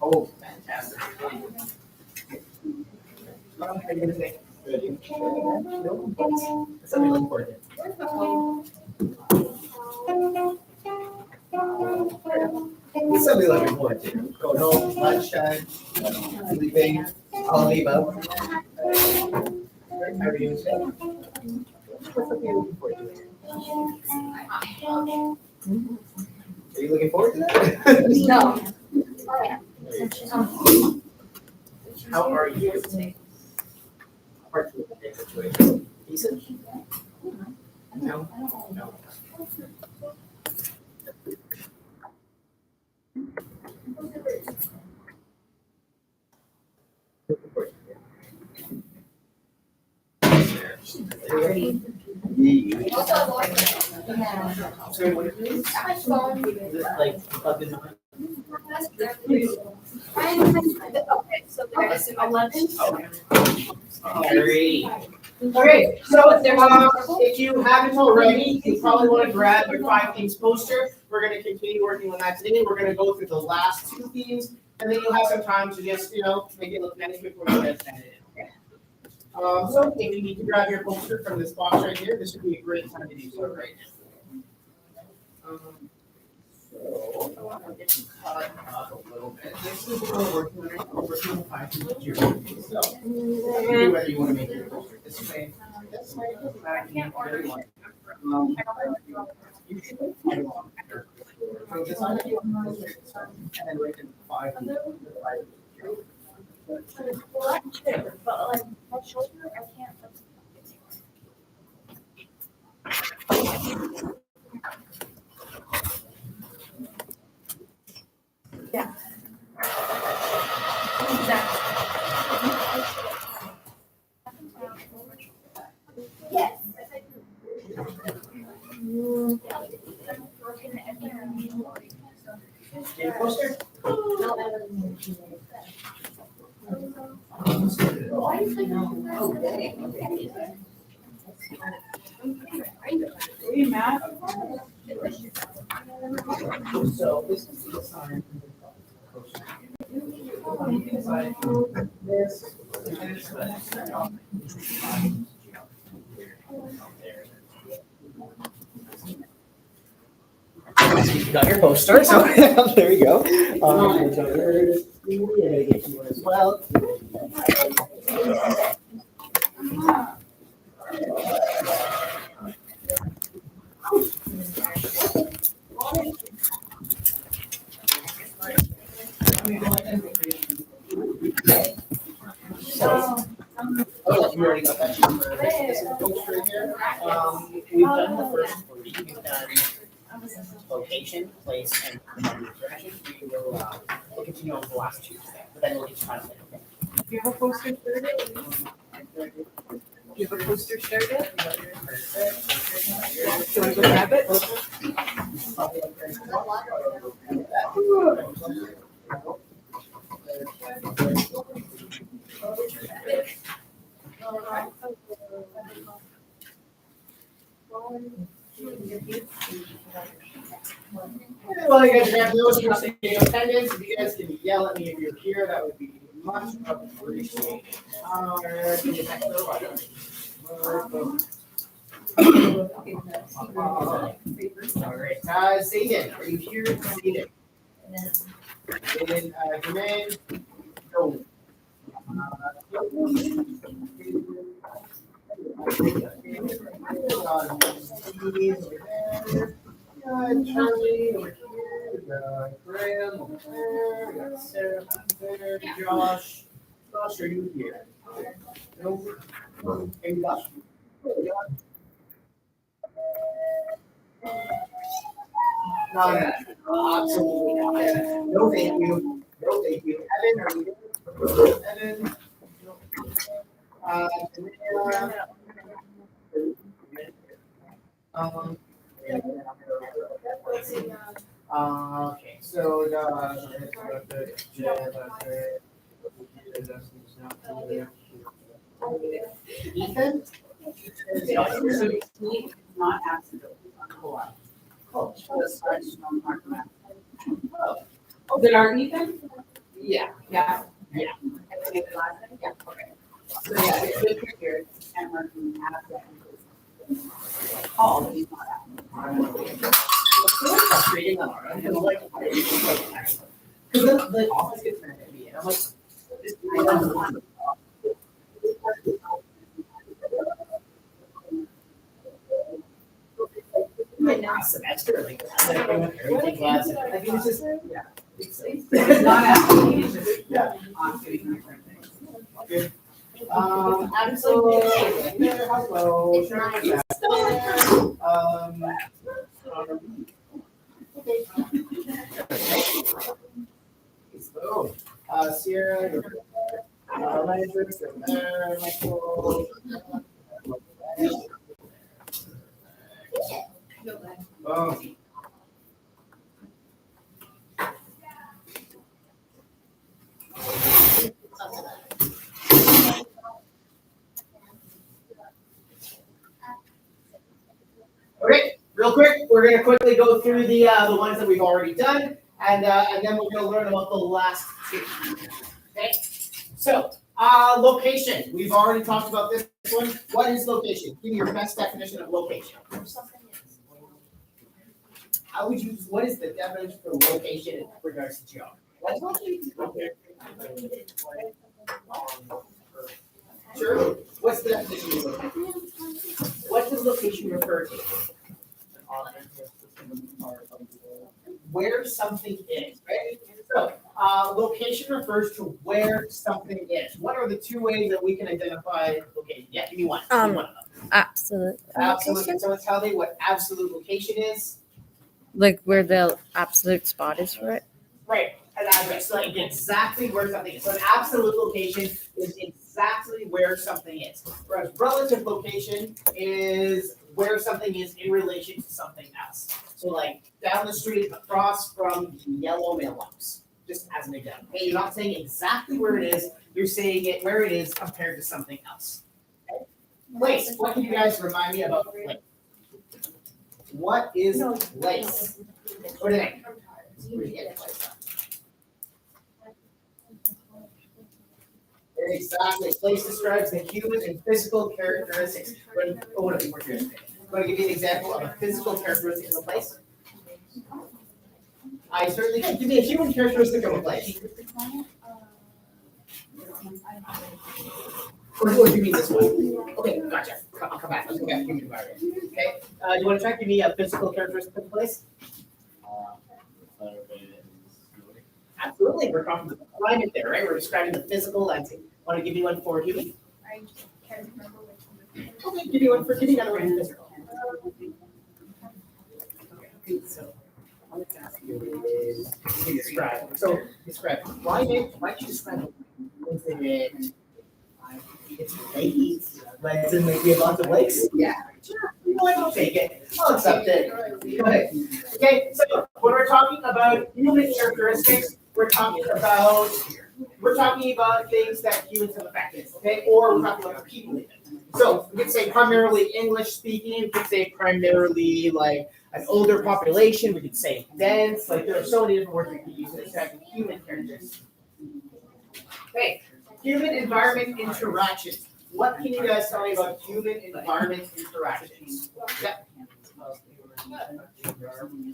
Oh, fantastic. How are you doing today? Good. What's something looking forward to? What's something looking forward to? Going home, lunchtime, sleeping, all of the above. How are you doing today? What's something you're looking forward to? Are you looking forward to that? No. How are you today? Apart from the situation. Decent? No? No. Sorry, what is it? Is it like plugged in? Okay, so there's 11. Great. Okay, so if you haven't already, you probably want to grab your 5 themes poster. We're going to continue working on that today. We're going to go through the last 2 themes, and then you'll have some time to just, make it look nice before you get send it in. Okay. So if you need to grab your poster from this box right here, this would be a great time to do so right now. So I want to get you caught up a little bit. This is what we're working on 5 themes here. So whether you want to make your poster this way, this way, I can't order one. You should follow along. So decide if you want to make this one, and then write in 5 themes. But like my shoulder, I can't. Yeah. Exactly. Yes. Get your poster? Hey, Matt. So this is the sign. This. You got your poster, so there you go. We're gonna get you one as well. Oh, you already got that. This is the poster right here. We've done the first 3. We've done location, place, and direction. We will we'll continue on the last 2 today, but then we'll get you kind of okay. Do you have a poster started? Do you have a poster started? Do you want to go grab it? Well, you guys grab those for sitting in attendance. If you guys can yell at me if you're here, that would be much appreciated. Give me a second. All right, Zayden, are you here? Zayden, come in. Go. Charlie over here, we got Graham over there, we got Sarah back there, Josh. Josh, are you here? Nope. Hey, Josh. No, absolutely not. No, thank you. No, thank you. Evan, are you here? Evan? Okay, so Ethan? Not absolutely. Oh, Oh, did our Ethan? yeah. Yeah. Yeah. Yeah, okay. So yeah, it's good to hear and working at that. Oh, he's not out. It's really frustrating though, right? Because like, because the office gets mad at me, and I'm like, this I don't want. Like last semester, like everything class, I think it's just, yeah. It's not actually, it's just, Yeah. doing different things. Absolutely. Hello. So, Sierra, you're there. Landry, you're there. Michael. Oh. Okay, real quick, we're gonna quickly go through the ones that we've already done, and then we're gonna learn about the last two. Okay, so location. We've already talked about this one. What is location? Give me your best definition of location. How would you? What is the definition for location in regards to geography? What's location? Sure. What's the definition of location? What does location refer to? Where something is, right? So, location refers to where something is. What are the two ways that we can identify location? Yeah, give me one. Give me one of them. Absolute. Absolute. location? So tell me what absolute location is. Like where the absolute spot is for it. Right. An address, like exactly where something is. So an absolute location is exactly where something is. Whereas relative location is where something is in relation to something else. So like down the street across from the yellow mailbox, just as an example. Okay, you're not saying exactly where it is, you're saying it where it is compared to something else. Okay? Place. What can you guys remind me about place? What is place? What do you think? Where did you get place from? Exactly. Place describes the human and physical characteristics. Want to give you an example of a physical characteristic of a place? I certainly can. Give me a human characteristic of a place. Or do you mean this one? Okay, gotcha. I'll come back. Let's go back to human environment. Okay. You want to try to give me a physical characteristic of a place? Absolutely. We're talking about the climate there, right? We're describing the physical landscape. Want to give me one for human? I can't remember which one. Okay, give me one for give me another one for physical. Okay, so I want to ask you is describe. So describe climate. Why don't you describe it? Is it it's lakes? Like like we have lots of lakes? Yeah. Sure. You know what? I'll take it. I'll accept it. Go ahead. Okay, so when we're talking about human characteristics, we're talking about things that humans have affected, okay? Or we're talking about people even. So we could say primarily English speaking, we could say primarily like an older population, we could say dense, like there are so many different words we could use to describe human characteristics. Okay, human environment interactions. What can you guys tell me about human environment interactions? Yeah.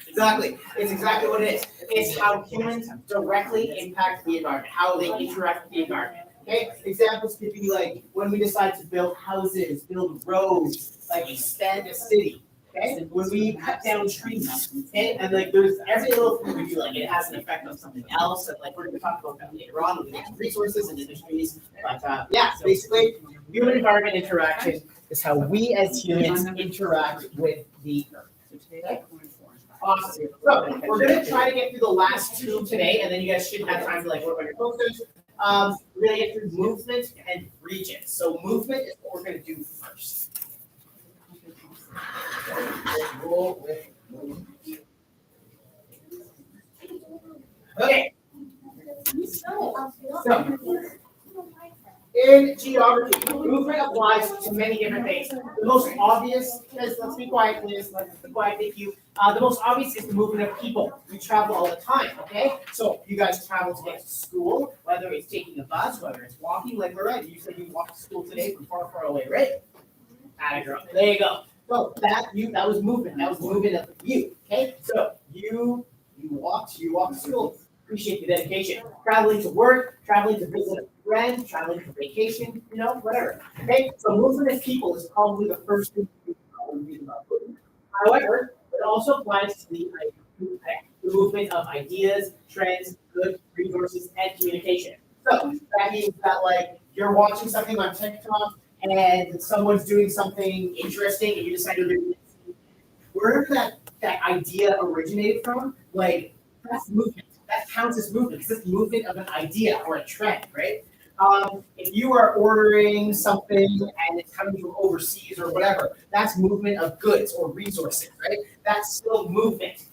Exactly. It's exactly what it is. It's how humans directly impact the environment, how they interact with the environment. Okay? Examples could be like when we decide to build houses, build roads, like expand a city. Okay? When we cut down trees, okay? And like there's every little thing we do, like it has an effect on something else. And like we're gonna talk about that later on when we get to resources and industries. But yeah, so basically human environment interaction is how we as humans interact with the earth. Okay? Awesome. So we're gonna try to get through the last two today, and then you guys should have time to like work on your posters. We're gonna get through movement and regions. So movement is what we're gonna do first. Roll with movement. Okay. So in geography, movement applies to many different things. The most obvious is, let's be quiet, please. Let's be quiet, thank you. The most obvious is the movement of people. We travel all the time, okay? So you guys travel to get to school, whether it's taking a bus, whether it's walking, like Loretta, you said you walked to school today from far, far away, right? Atta girl. There you go. So that was movement. That was movement of you, okay? So you walked to school. Appreciate the dedication. Traveling to work, traveling to visit a friend, traveling for vacation, you know, whatever. Okay, so movement of people is probably the first thing we read about movement. However, it also applies to the movement of ideas, trends, goods, resources, and communication. So that means that like you're watching something on TikTok and someone's doing something interesting and you decide to do it. Wherever that idea originated from, like that's movement. That counts as movement because it's movement of an idea or a trend, right? If you are ordering something and it's coming from overseas or whatever, that's movement of goods or resources, right? That's still movement.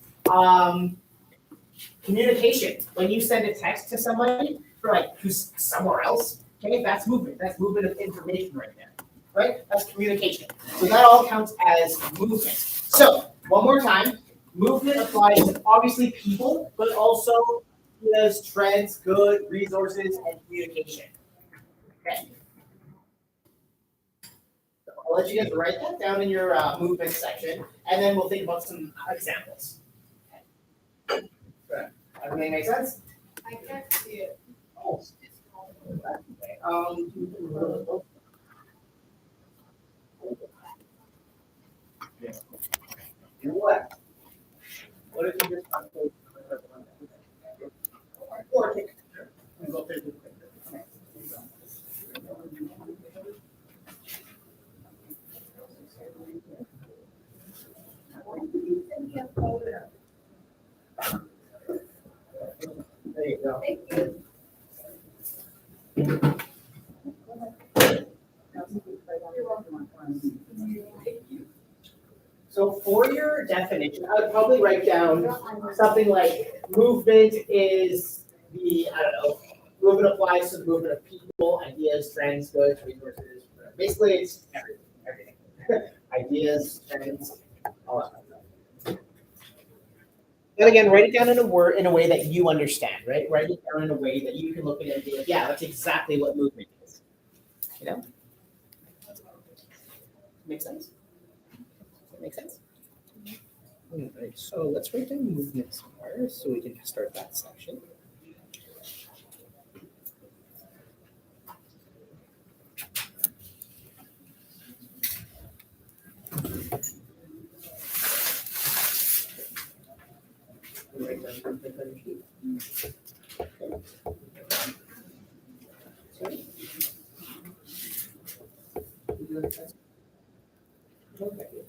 Communication. When you send a text to somebody for like who's somewhere else, okay, that's movement. That's movement of information right there, right? That's communication. So that all counts as movement. So one more time. Movement applies to obviously people, but also ideas, trends, goods, resources, and communication. Okay. So I'll let you guys write that down in your movement section, and then we'll think about some examples. Okay. Good. Everything make sense? I can't see it. Oh. What? What if you just or take a picture and go through the picture? There you go. Thank you. So for your definition, I would probably write down something like movement is the, I don't know, movement applies to the movement of people, ideas, trends, goods, resources. Basically, it's everything. Ideas, trends, all that stuff. And again, write it down in a way that you understand, right? Write it down in a way that you can look at it and be like, yeah, that's exactly what movement is. You know? Make sense? Make sense? All right, so let's write down movements first so we can start that section. Write down movement on your sheet. Okay. Sorry? Okay.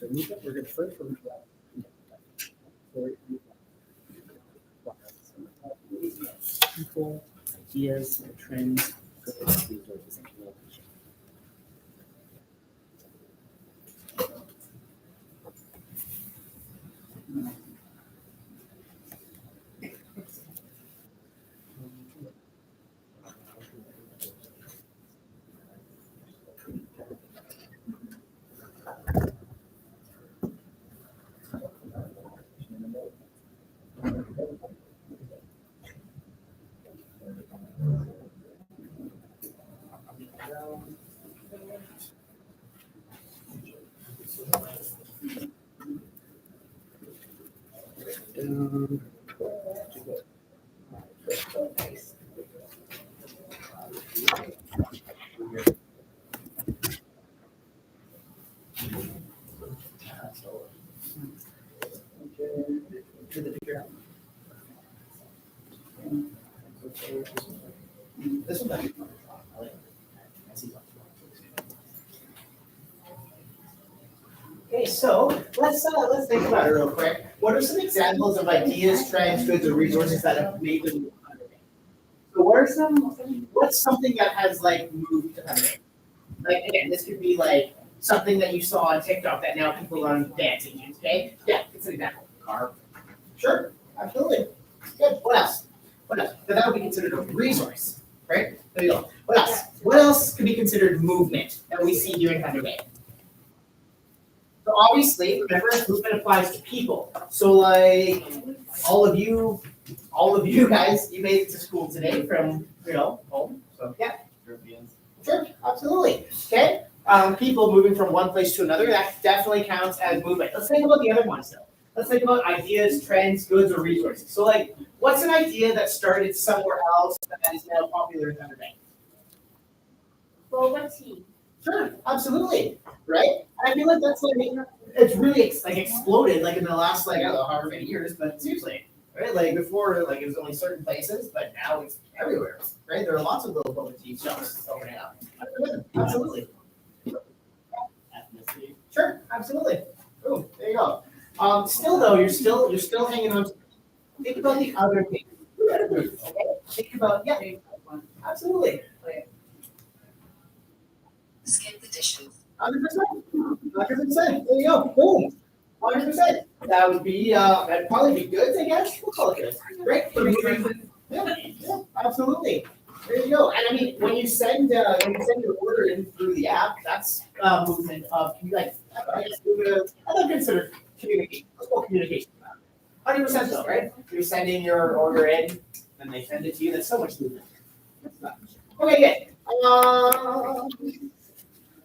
So we're gonna first people, ideas, trends, resources, and communication. This one. Okay, so let's think about it real quick. What are some examples of ideas, trends, goods, or resources that have made them move to Thunder Bay? So what's something that has like moved to Thunder Bay? Like again, this could be like something that you saw on TikTok that now people are dancing to. Okay, yeah, it's an example. Car. Sure, absolutely. Good. What else? What else? So that would be considered a resource, right? There you go. What else? What else could be considered movement that we see here in Thunder Bay? So obviously, remember, movement applies to people. So like all of you guys, you made it to school today from home. So yeah. Sure, absolutely. Okay. People moving from one place to another, that definitely counts as movement. Let's think about the other ones though. Let's think about ideas, trends, goods, or resources. So like, what's an idea that started somewhere else that is now popular in Thunder Bay? Boba tea. Sure, absolutely, right? And I feel like that's like, it's really like exploded like in the last like, I don't know, however many years, but seriously, right? Like before, like it was only certain places, but now it's everywhere, right? There are lots of little boba tea shops opening up. Absolutely. Sure, absolutely. Boom, there you go. Still though, you're still hanging on to, think about the other things. Okay? Think about, yeah, absolutely. Okay. Skip the dishes. 100%. 100%. There you go. Boom. 100%. That would be, that'd probably be good, I guess. We'll call it good. Great. Yeah, absolutely. There you go. And I mean, when you send your order in through the app, that's movement of like I don't consider communication. Let's call communication. 100% though, right? You're sending your order in, and they send it to you. That's so much movement. Okay, good.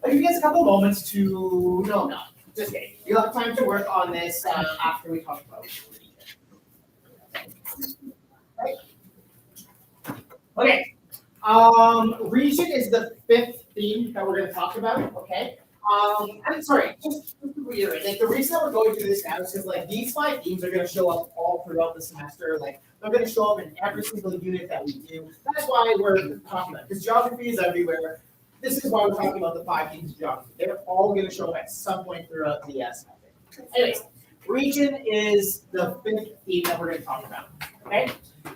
I'll give you guys a couple moments to no, just kidding. You'll have time to work on this after we talk about it. Right? Okay. Region is the fifth theme that we're going to talk about. Okay. I'm sorry, just to reiterate, like the reason that we're going through this now is because like these 5 themes are going to show up all throughout the semester. Like they're going to show up in every single unit that we do. That's why we're talking about it, because geography is everywhere. This is why we're talking about the 5 themes of geography. They're all going to show up at some point throughout the semester. Anyways, region is the 5th theme that we're going to talk about. Okay.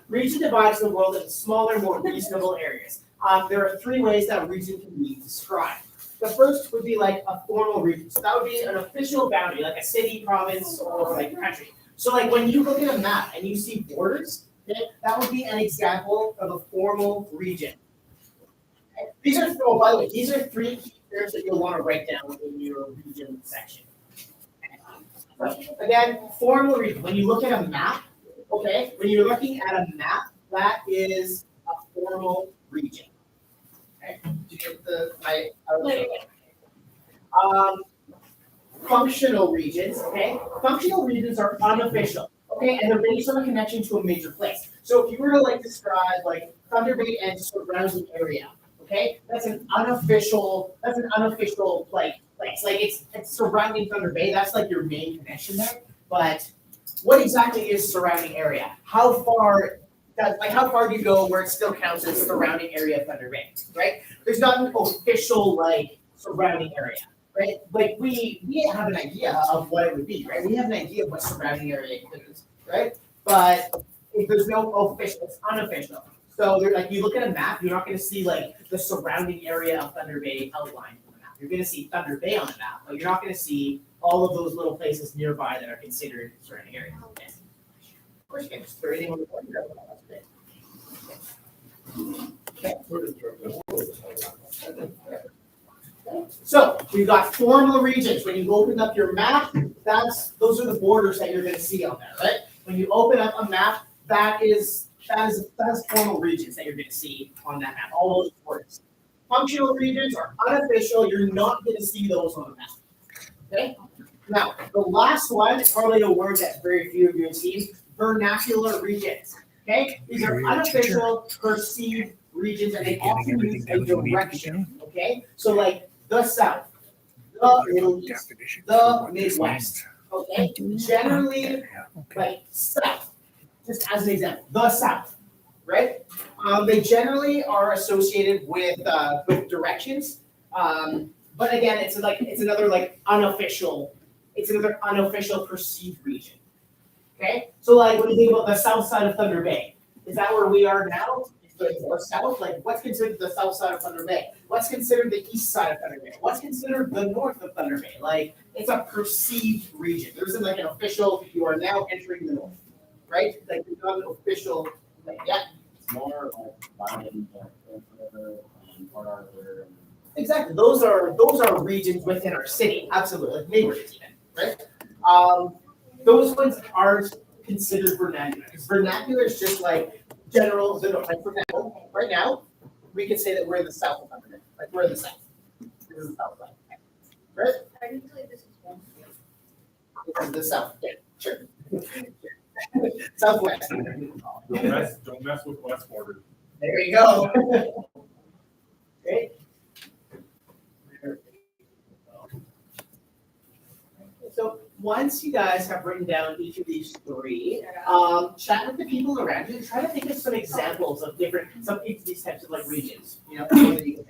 Region divides the world into smaller, more reasonable areas. There are 3 ways that region can be described. The first would be like a formal region. So that would be an official boundary, like a city, province, or like country. So like when you look at a map and you see borders, okay, that would be an example of a formal region. Okay. These are, oh, by the way, these are 3 key terms that you'll want to write down in your region section. So, again, formal region. When you look at a map, okay, when you're looking at a map, that is a formal region. Okay, did you get functional regions, okay? Functional regions are unofficial, okay, and they're based on a connection to a major place. So if you were to like describe like Thunder Bay and surrounding area, okay, that's an unofficial place. Like it's surrounding Thunder Bay. That's like your main connection there. But what exactly is surrounding area? How far do you go where it still counts as surrounding area of Thunder Bay, right? There's not an official like surrounding area, right? Like we have an idea of what it would be, right? We have an idea of what surrounding area includes, right? But if there's no official, it's unofficial. So they're like, you look at a map, you're not gonna see like the surrounding area of Thunder Bay outlined on the map. You're gonna see Thunder Bay on the map, but you're not gonna see all of those little places nearby that are considered surrounding area. Okay. Of course, you can just throw anything on the board. That's great. So we've got formal regions. When you open up your map, those are the borders that you're going to see on there, right? When you open up a map, that is formal regions that you're going to see on that map. All those borders. Functional regions are unofficial. You're not going to see those on the map. Okay. Now the last one is probably a word that very few of you have seen: vernacular regions. Okay, these are unofficial, perceived regions, and they often use a direction. Okay, so like the South, the Middle East, the Midwest. Okay, generally like South, just as an example, the South, right? They generally are associated with directions, but again, it's another unofficial perceived region. Okay, so like when you think about the south side of Thunder Bay, is that where we are now? Or south? Like what's considered the south side of Thunder Bay? What's considered the east side of Thunder Bay? What's considered the north of Thunder Bay? Like it's a perceived region. There isn't like an official, you are now entering the north, right? Like there's not an official, yeah. It's more like Biden, and Port Arthur. Exactly. Those are regions within our city, absolutely, like neighborhoods even, right? Those ones aren't considered vernacular, because vernacular is just like general, like for example, right now, we could say that we're in the south of Thunder Bay, like we're in the south. This is the south side, right? Technically, this is one. This is the south, yeah, sure. Southwest. Don't mess with west border. There you go. Great. So once you guys have written down each of these three, chat with the people around you and try to think of some examples of some of these types of like regions, that you can think of.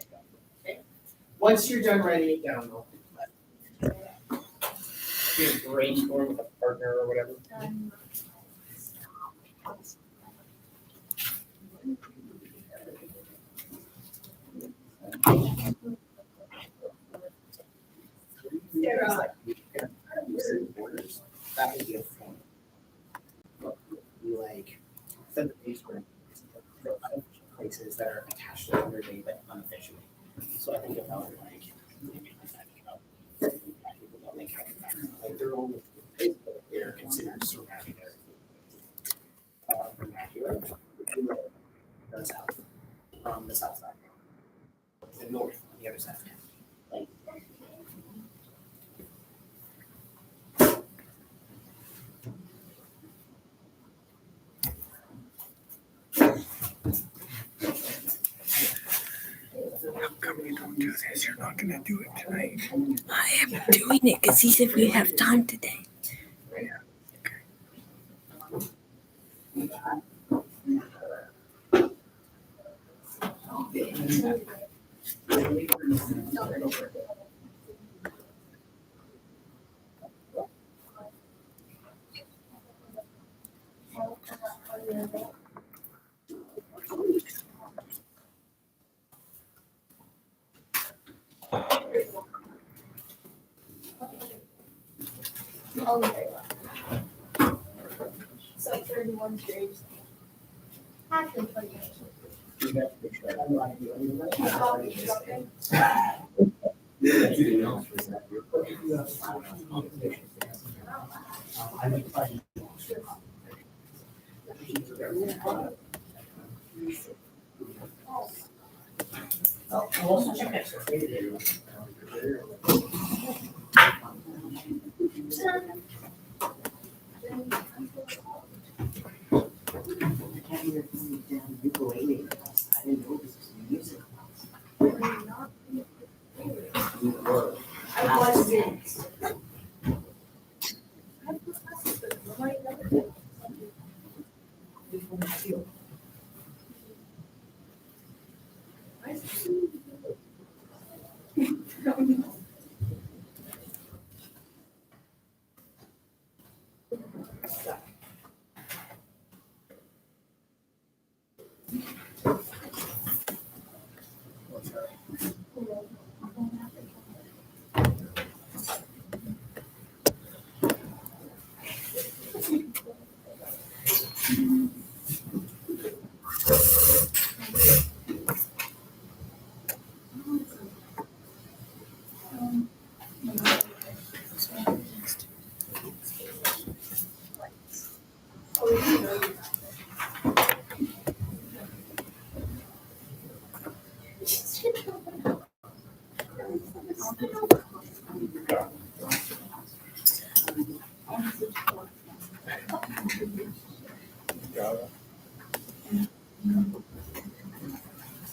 Okay. Once you're done writing it down, you brainstorm with a partner or whatever. That would be a form. Like Thunder Bay Square, places that are attached to Thunder Bay but unofficially. So I think about like maybe like their own place, but they're considered surrounding area. Vernacular, the south, the south side, the north on the other side. Like, how come you don't do this? You're not gonna do it tonight. I am doing it because he said we have time today. So 31 graves. Actually, 28. I'll also check next. I didn't know this was music. I was in.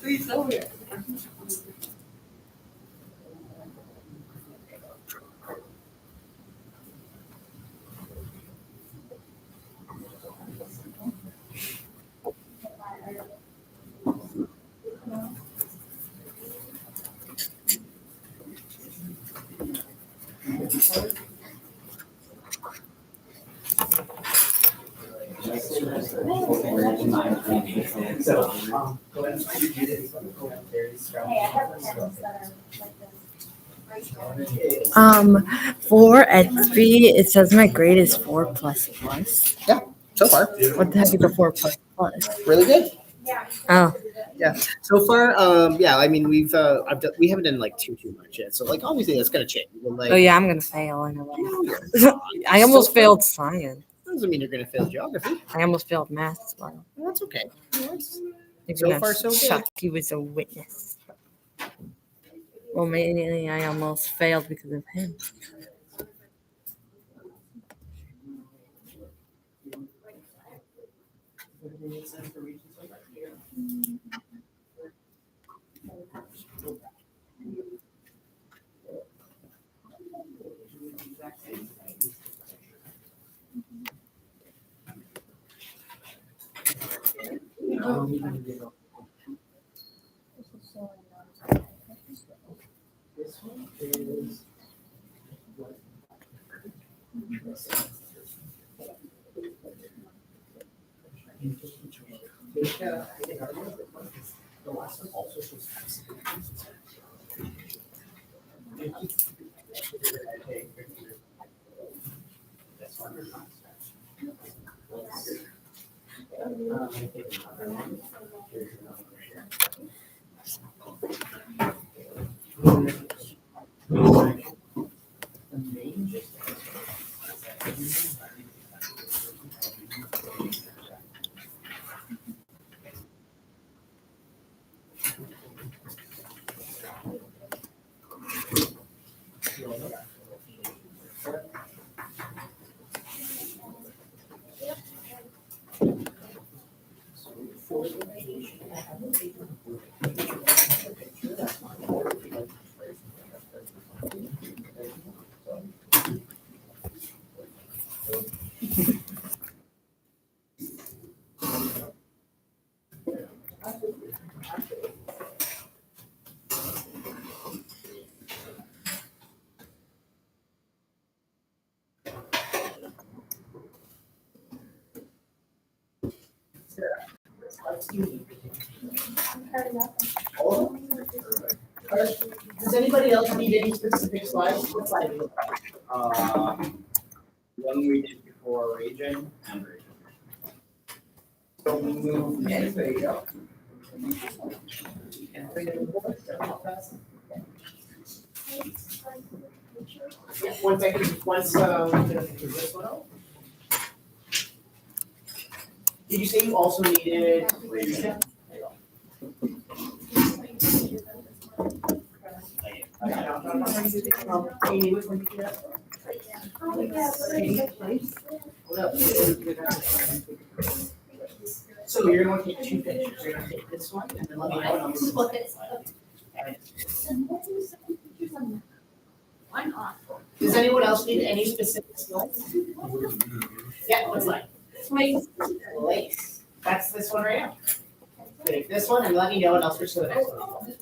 Please, over here. For Etsy, it says my grade is 4++. So far, What the heck is a 4++? really good. Oh, So far, yeah. I mean, we haven't done like too much yet. So like, obviously, that's gonna change. But, like, oh yeah, I'm gonna fail anyway. you're I almost So far- failed science. doesn't mean you're gonna fail geography. I almost failed math as well. Well, that's okay. Even though far, so good. Chucky was a witness. Well, mainly I almost failed because of him. This one is. The last one also shows Does anybody else need any specific slides? What slide do you like? One we did before region and region. So we move next, there you go. Yeah, 1 second, once, we're gonna figure this one out. Did you say you also needed? Region? There you go. Amy, which one did you have? So you're gonna take 2 pictures, you're gonna take this one and then let me know. Why not? Does anyone else need any specific slides? Yeah, what's that? Lace. That's this one right now. Take this one and let me know and I'll switch to the next one.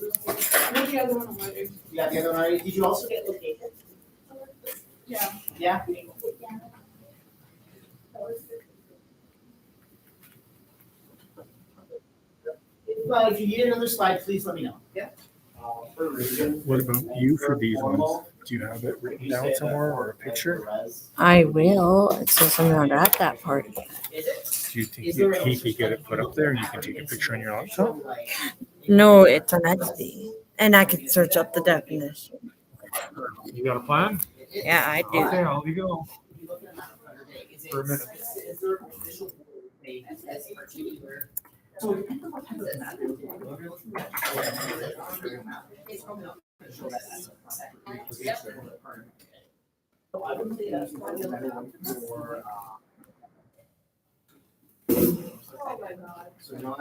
You got the other one already? Did you also get location? Yeah. Yeah? If you need another slide, please let me know. Yeah. For region. What about you for these ones? Do you have it written down somewhere or a picture? I will. It's just I'm not at that party. Is it? Do you think he could get it put up there and you can take a picture on your laptop? No, it's on Etsy. And I can search up the definition. You got a plan? Yeah, I do. Okay, I'll let you go. For a minute. Is there an official date that's particular? So it depends on what type of map you're looking at. It's probably not official, that's a separate. So I would say that's probably for, Oh my god. So now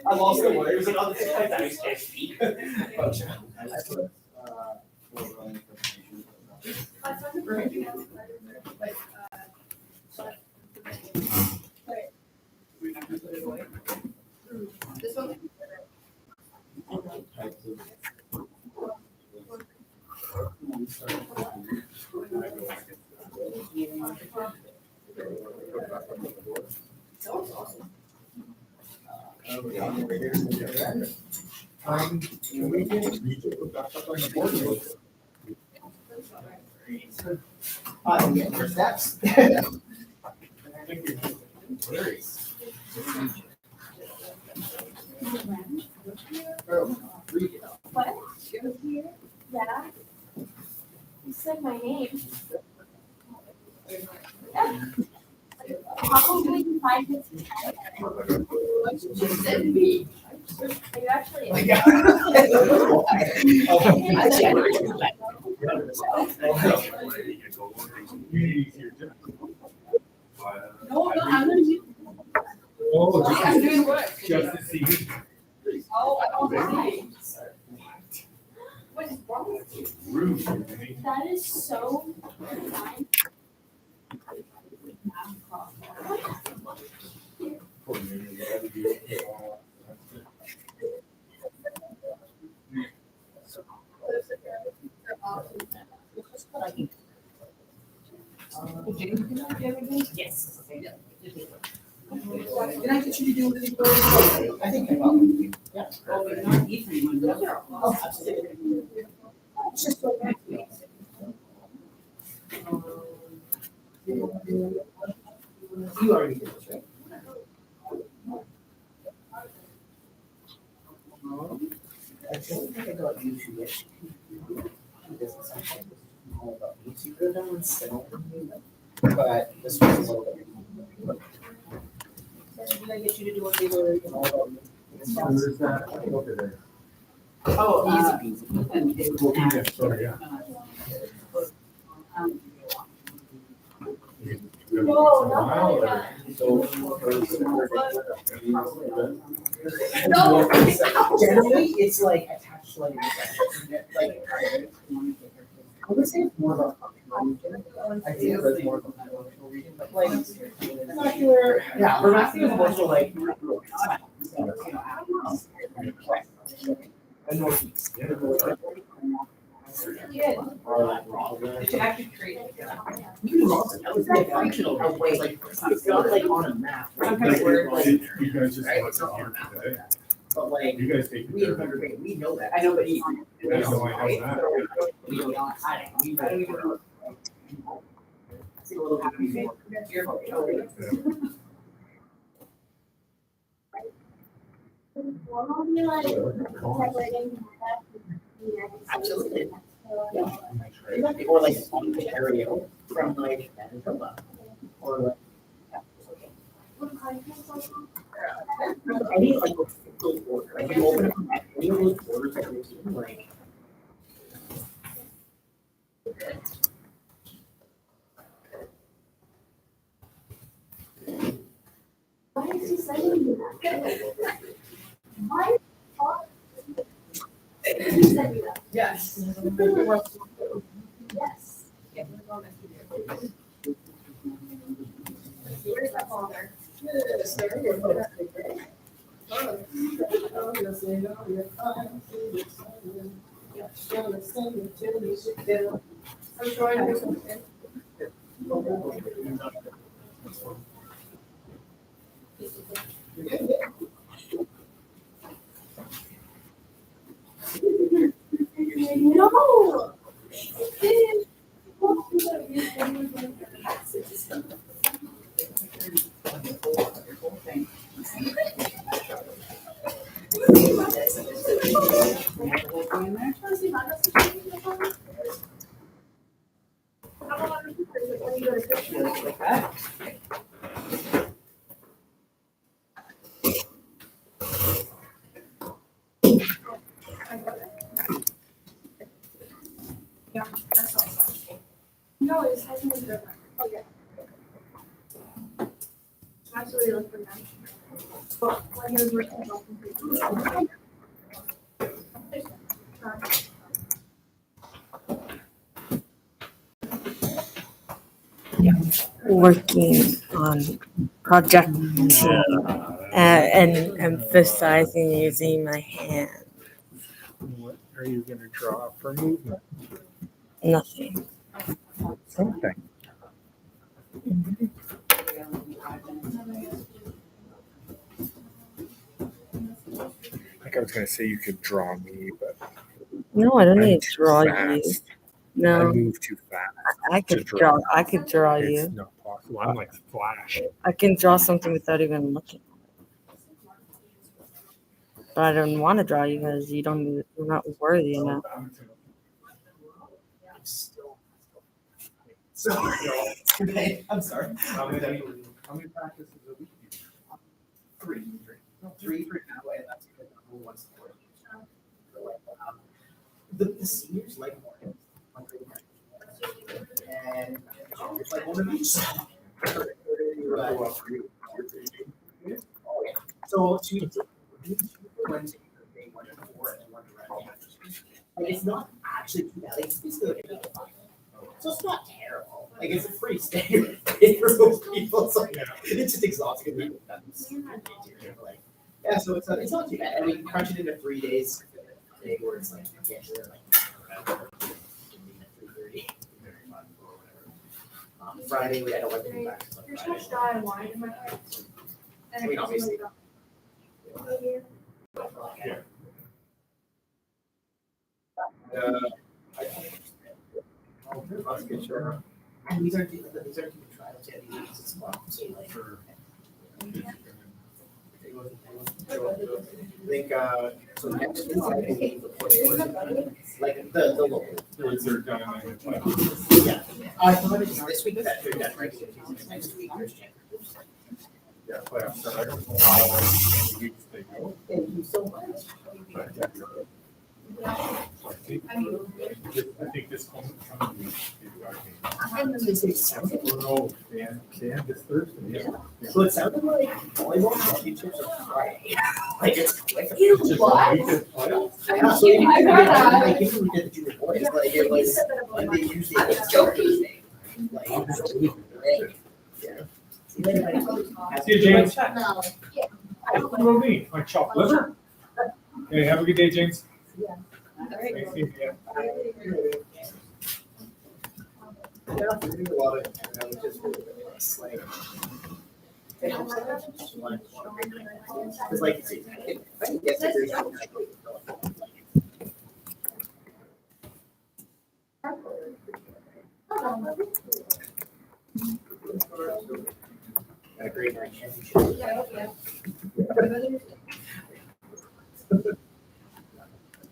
I lost the word. It was like, oh, this is like I can't speak. This one. Can we get it back up on the board? Your steps. What? Yeah. You said my name. Yeah. Probably 5 minutes. Just said me. Are you actually? No, I'm gonna do. Oh, I'm doing work. just to see. Oh, I don't know. What is wrong with you? Rude. That is so fine. Yes. Can I get you to do this? I think I will. Yeah. Oh, but not Ethan, one, no. Oh, absolutely. It's just go back to me. You already did this, right? I don't think I got YouTube yet. She doesn't sound like this is all about YouTube. Could have done one similar to me, but this was a little bit. Did I get you to do what they were, you know, about Where's that? Over there. Oh, Easy peasy. and they Well, were yeah, sorry, yeah. No, not that. No, generally, it's like attached to like, I would say it's more about functional region. I think it's more about functional region, but like, vernacular, yeah, vernacular is more so like. The northeast. They should actually create. You can also, I would say functional, way, like, it's not like on a map, right? Like, Where, like, you guys just right, want it's to not on hear a map, today. but like, You guys take we care in of third it. grade, we know that. I know, but you. I know I know that. We don't, I don't, we don't even know. It's a little bit more. Will be like separating Absolutely. Yeah. Exactly, or like Ontario from like Manitoba, or like. Any like those borders, like you open up any of those borders that you're seeing, like. Why is he sending me that? Why? He sent me that. Yes. Yes. Where's that father? I'm trying to do something. No. Like that. Yeah, that's all. No, it hasn't been good. Oh, yeah. Absolutely look for them. When he was working. Working on project and emphasizing using my hand. What are you gonna draw for movement? Nothing. Something. Like I was gonna say you could draw me, but No, I don't I'm need to too draw you. fast. I No, move too fast. I to could draw. draw. I could draw It's you. not possible. I'm like Flash. I can draw something without even looking. But I don't want to draw you because you're not worthy enough. Sorry. Okay, I'm sorry. How many practices a week? Three for now, and that's because I'm once a quarter. The seniors like more. And juniors like one of each. So Tuesday, Wednesday, Thursday, 1 to 4, and 1 to round. And it's not actually too bad. Like, it's basically like 8 to 5. So it's not terrible. Like it's a pretty standard thing for most people. So it's just exhausting. Like, yeah, so it's not too bad. And we can crunch it into 3 days. A day where it's like get to like 3:30. Friday we had 11 back. Your touch dye and wine in my head. I mean, obviously. And these aren't even trials yet. It's small. So like, I think so next week I think like the local. Yeah. I thought it's this week that that's regular season. Next week there's championships. Yeah, playoffs start. I don't know how many weeks they go. Thank you so much. I think this coming week. Oh, Yeah, this Thursday. Yeah. so it sounded like volleyball championships are Friday. Like it's quick. What? Yeah, so even I heard that. like even we did the junior boys, like it was like they usually. I was joking. Like, yeah. See you, James. No. What about me? My chopped liver? Okay, have a good day, James. Thanks, Steve. Yeah. Yeah, we do a lot of, just like. It helps that there's just a lot of great things. It's like, I can get to there's a great championship.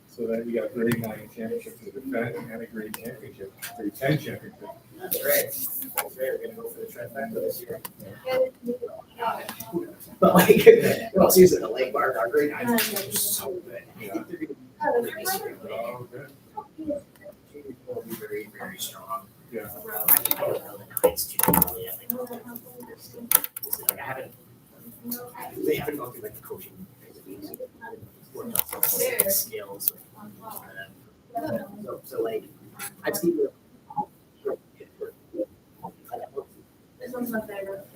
So then we got a grade 9 championship to defend and a grade championship, grade 10 championship. That's right. That's right. We're gonna go for the trifecta this year. But like, well, seriously, the Lake Bar, our grade 9 is so good. I think they're gonna Oh, good. will be very, very strong. Yeah. I think they'll know the Knights too. Really. Like I haven't, they haven't gone through like the coaching phase of worked on some skills. So like, I've seen the. This one's my favorite.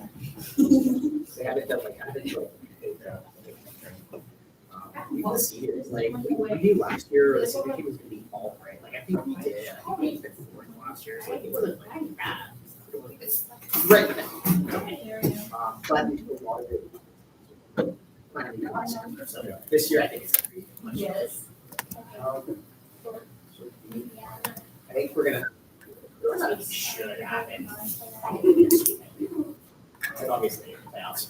They haven't done like, I haven't done. Even the seniors, like, we knew last year, the senior team was gonna be all right. Like, I think we did, I think we did fourth last year, so like, it wasn't like bad. Right. But we took a lot of it. So this year, I think it's gonna be much. Yes. I think we're gonna, should happen. Like, obviously, playoffs.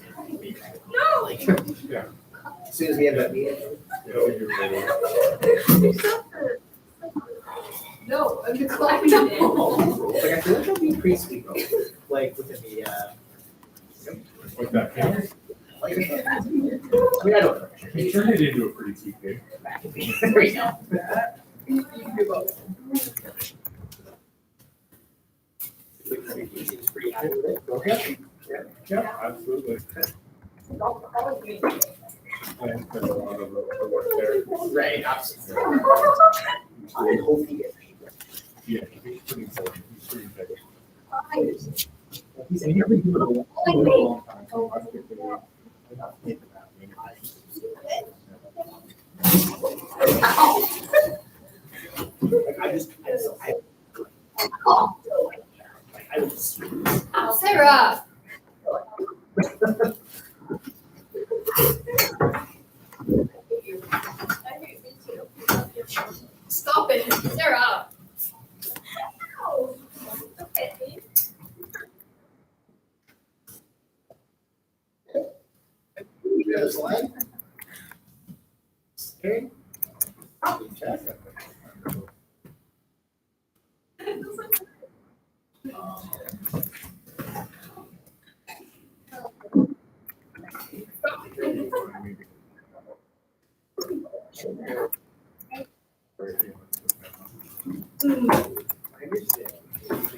No. Like, Yeah. as soon as we have that meeting. No, I'm declining it. Like, I feel like that'll be pretty sweet, though. Like, within the, With that camera, like, I mean, I don't know. he turned it into a pretty sweet day. There we go. Seems pretty happy with it. Okay. Yeah, absolutely. And there's a lot of work there. Right, absolutely. I hope he gets paid. Yeah, he's pretty important. He's pretty big. He's here for you. Sarah. Stop it, Sarah. Okay. Okay.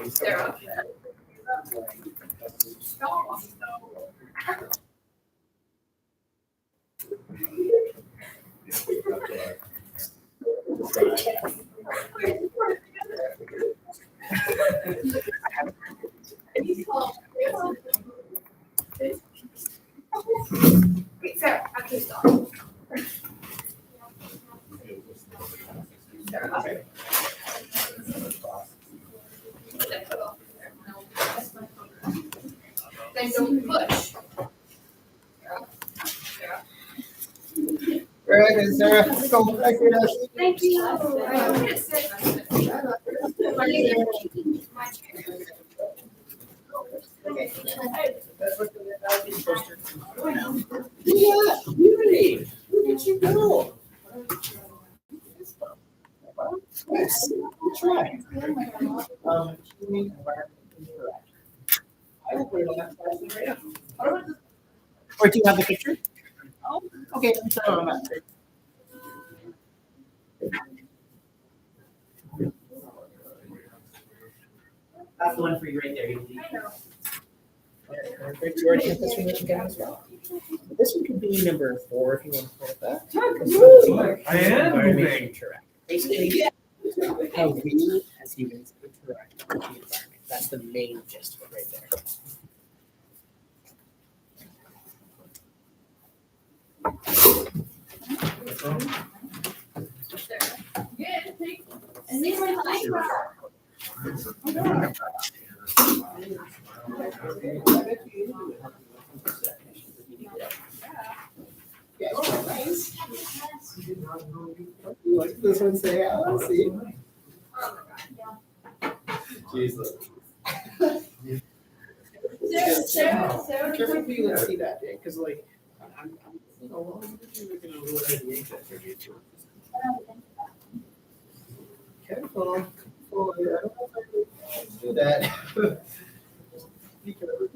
Sarah. Wait, Sarah, okay, stop. Sarah. Then don't push. Right, is there a go back here now? Thank you. I'm gonna sit. Yeah, Unity, look at you go. Nice, good try. Human environment interaction. I will put it on that slide right now. Or do you have the picture? Oh, okay, let me show it on that picture. That's the one for you right there. I know. Perfect. You already have this one written down as well. This one could be number 4 if you want to put that. I am moving. Interact. Basically, how we as humans interact with the environment. That's the main gist of it right there. And these are Yeah, nice. What did this one say? Oh, let's see. Jesus. Sarah, careful if you let's see that, Jay, because like, I'm you know, well, we're gonna really careful. Oh, yeah, I don't know if I can do that. Be careful.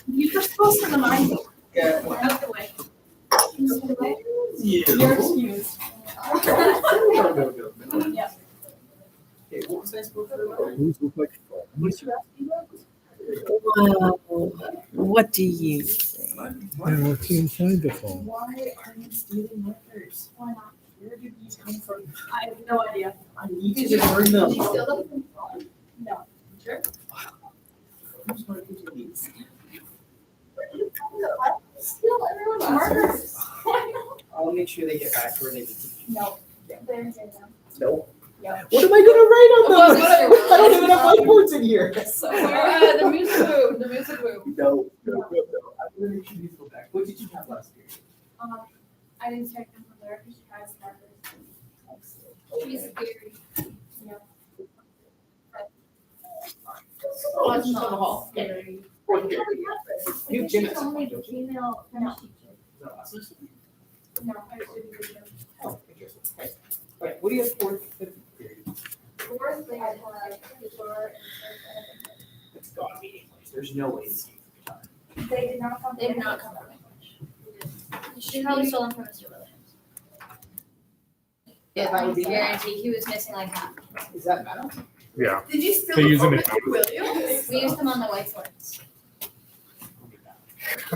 You just posted the mind. Yeah. Out the way. You're excused. Yeah. Okay, what was I supposed to do? What's your asking about? Wow. What do you think? And what's inside the phone? Why are you stealing markers? Why not? Where did these come from? I have no idea. I need to learn them. Did you steal them? No. Sure. Who's going to do these? Steal everyone's markers. I'll make sure they get back to where they need to be. No. They're in there now. No. Yeah. What am I gonna write on Well, them? whatever. I don't even have whiteboards in here. So the music room, the music room. No. I'm gonna make sure these go back. What did you have last year? I didn't check them from there because she has markers. She's scary. Yeah. Oh, that's just on the hall. Okay. Fourth period. New gym at some point, don't you? female French teacher. No, that's just. No, I didn't do them. Oh, interesting. Okay. All right, what do you have fourth, fifth period? Fourth, they had tutor It's gotta be English. There's no way it's English. They did not come. They did not come from English. She probably stole them from Mr. Williams. Yeah, that would be Guarantee he was missing like half. Is that math? Yeah. Did you still They use them in Mr. Williams? We use them on the whiteboards.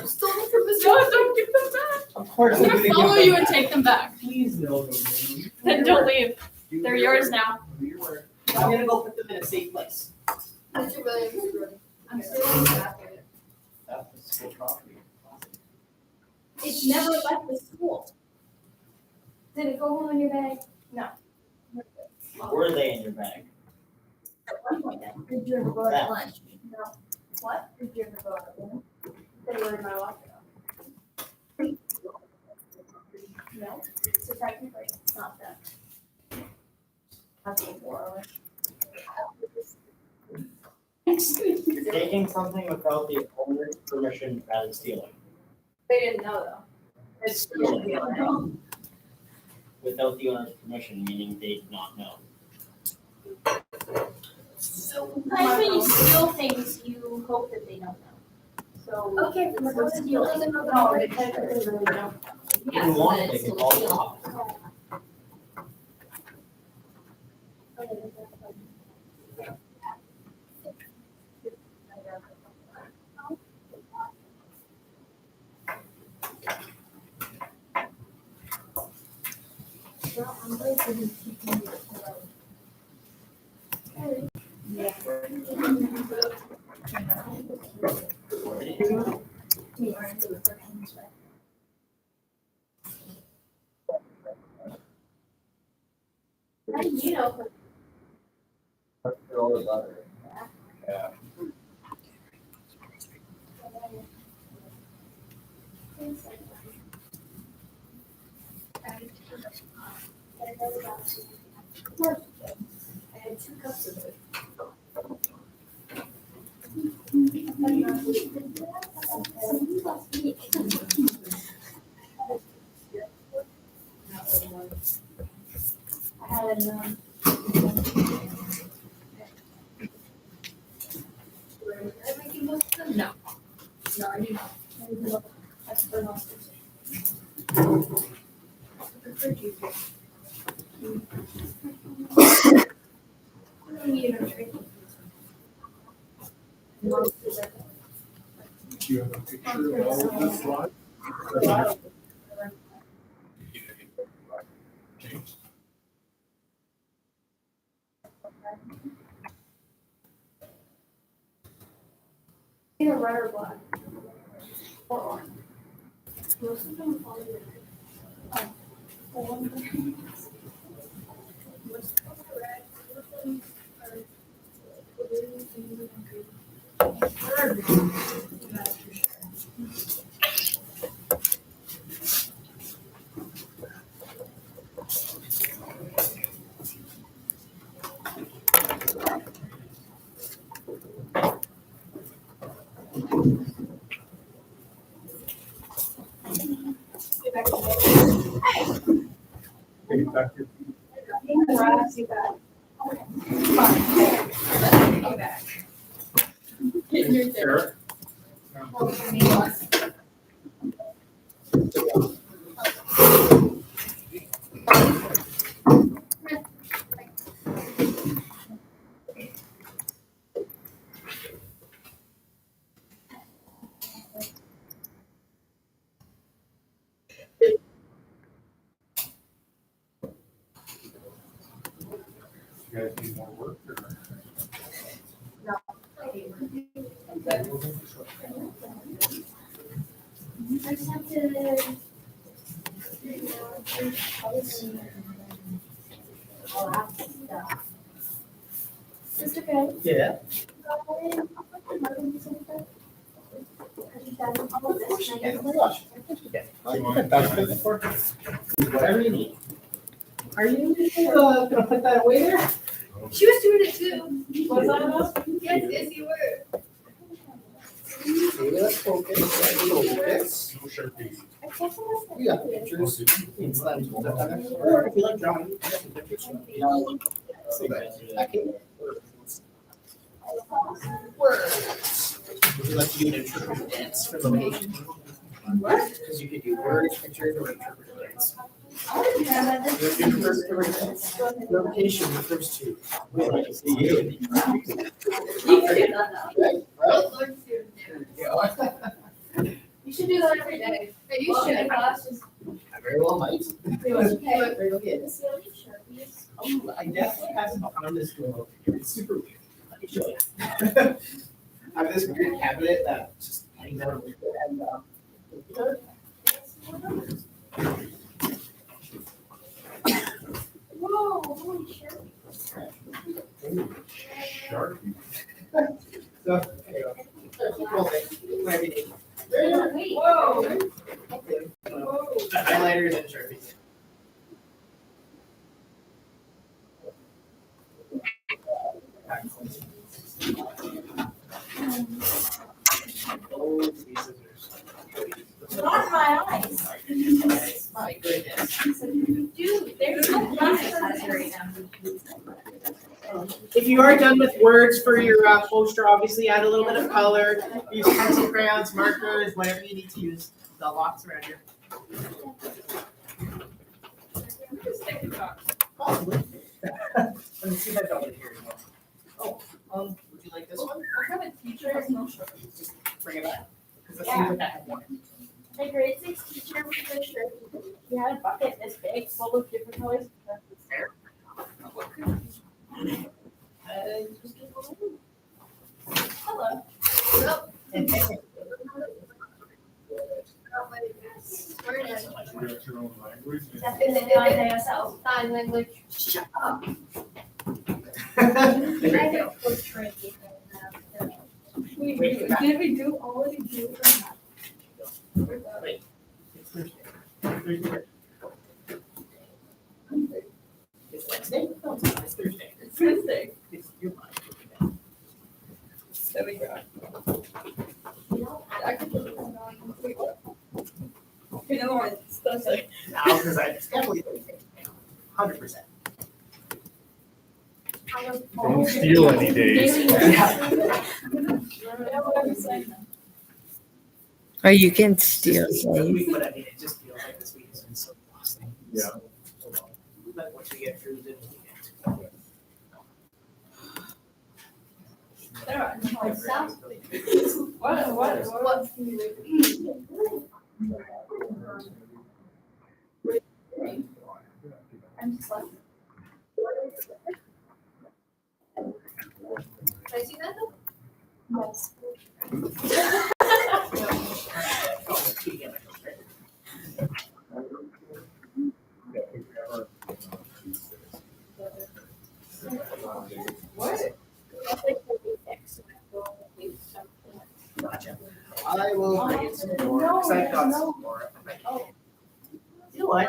Stole them from Mr. No, don't give them back. Of course. I'm gonna follow you and take them back. Please no. Then don't leave. They're yours now. Do your work. I'm gonna go put them in a safe place. Mr. Williams. I'm still in the back of it. That's the school property. It's never left the school. Did it go home in your bag? No. Were they in your bag? At one point then. Did you ever go Yeah. at lunch? No. What? Did you ever go at dinner? They were in my locker. No. So technically, it's not them. That's before. You're taking something without the owner's permission rather than stealing. They didn't know though. It's Stealing. Without the owner's permission, meaning they did not know. So. Like when you steal things, you hope that they don't know. So. Okay, but we're stealing. No, they technically really don't. If you want, they can call the cops. How do you know? Yeah. I had 2 cups of it. I had No. No, I do not. That's for most of it. Prefer juice. You know, drinking. Most of it. Do you have a picture of all of this slide? James? Either red or black. Or orange. Most of them are red. Most of them are red. Most of them are blue, blue, and green. That's for sure. Hey, back here. Eric? You guys need more work or? I just have to. Mr. Gray? Yeah. Yeah, oh my gosh. Whatever you need. Are you gonna put that away there? She was doing it too. Was I not? Yes, yes, you were. Okay, let's focus. Focus. No Sharpie. You got pictures. Or if you like drawing, you can take pictures. Okay. Words. Would you like to do an interpretive dance for location? What? Because you could do words, pictures, or interpretive dance. Notification, the first two. You can do that now. You should do that every day. You should. I very well might. Very well, yes. Oh, I definitely have some on this door. It's super weird. Let me show you. I have this weird cabinet that just hangs out over here and, Whoa, holy shit. Sharpie. so, anyway. Keep rolling. Whatever you need. Wait. Whoa. Highlighters and Sharpies. Oh, Jesus. Not my eyes. My goodness. Dude, there's no eyes right now. If you are done with words for your poster, obviously add a little bit of color. Use pencil, crayons, markers, whatever you need to use. The lots around here. Possibly. Let me see if I've got it here. Oh, would you like this one? What kind of teacher has no shirt? Just bring it back. Because it seems like I have one. My grade 6 teacher was a shirt. He had a bucket this big full of different colors. Hello. You got your own language. Sign language. Shut up. I know what's tricky. Did we do already do that? Wait. It's Wednesday? No, it's not. It's Thursday. It's Wednesday. It's your mind. There we go. Okay, never mind. It's Thursday. No, because it's definitely Thursday. 100%. Don't steal any days. Or you can steal This days. week, but I mean, it just feels like this week has been so exhausting. Yeah. So long. But once we get through the weekend. What? I'm just like. Can I see that though? Yes. What? Gotcha. I will bring it some more, because I've got some more. You know what?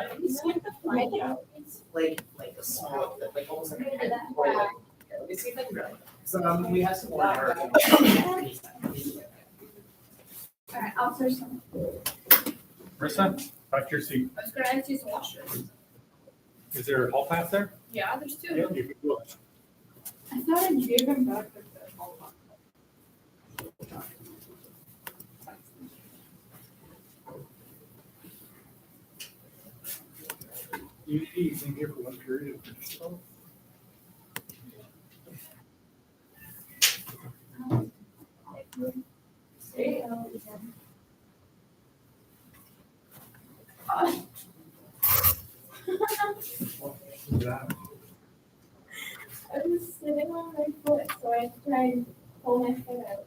Like a small, like almost like a pen. Let me see if I can grab it. So, we have some more. Alright, I'll search some. Marissa, back to your seat. I was gonna ask you some washers. Is there a hall pass there? Yeah, there's two. Yeah, you can do it. I thought I gave them back with the whole box. Usually you can here for one period. I was sitting on my foot, so I tried to pull my foot out.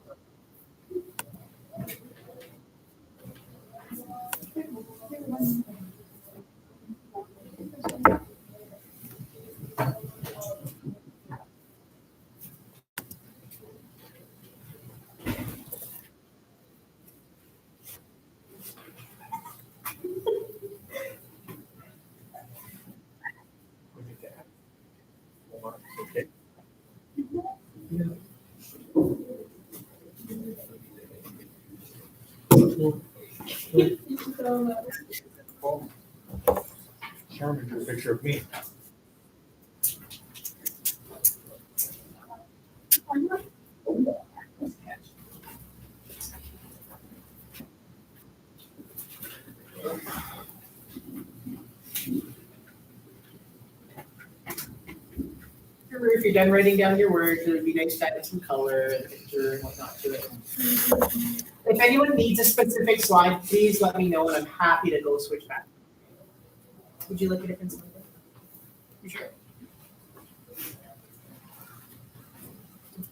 Okay. Sherman drew a picture of me. after, if you're done writing down your words, it would be nice to add some color and picture and whatnot to it. If anyone needs a specific slide, please let me know and I'm happy to go switch back. Would you like a different slide? You sure?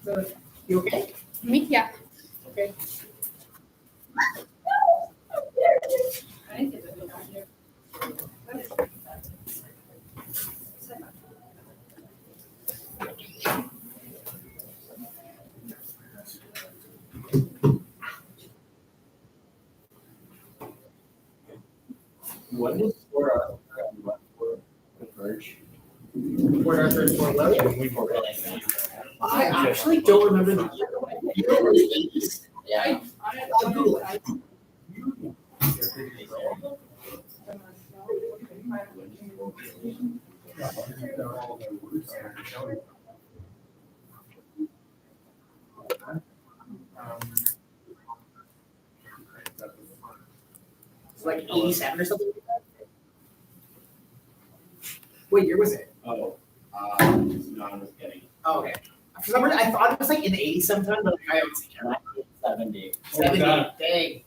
So, you okay? Me, yeah. Okay. What is for Converge? Port Arthur and Fort William. We were like, I actually don't remember the year. You know, it was the 80s. yeah. I'll Google it. It's like 87 or something like that. What year was it? Oh, no, I'm just kidding. Oh, okay. For some reason, I thought it was like in the 80s sometime, but I haven't seen it. 1970. 70, dang.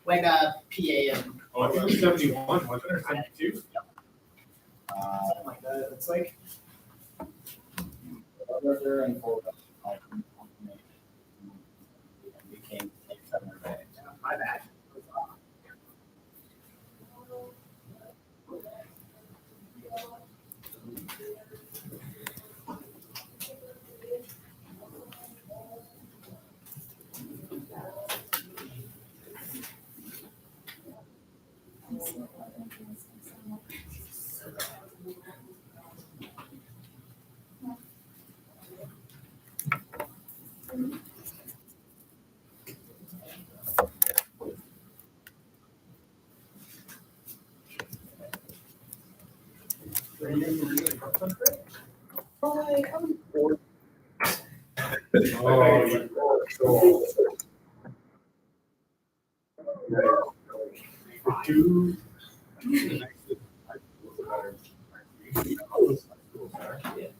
When PA and Oh, I think it was 71, wasn't it, or 72? something like that. It's like, Brother and Fort became Summer Bay. my bad. Two.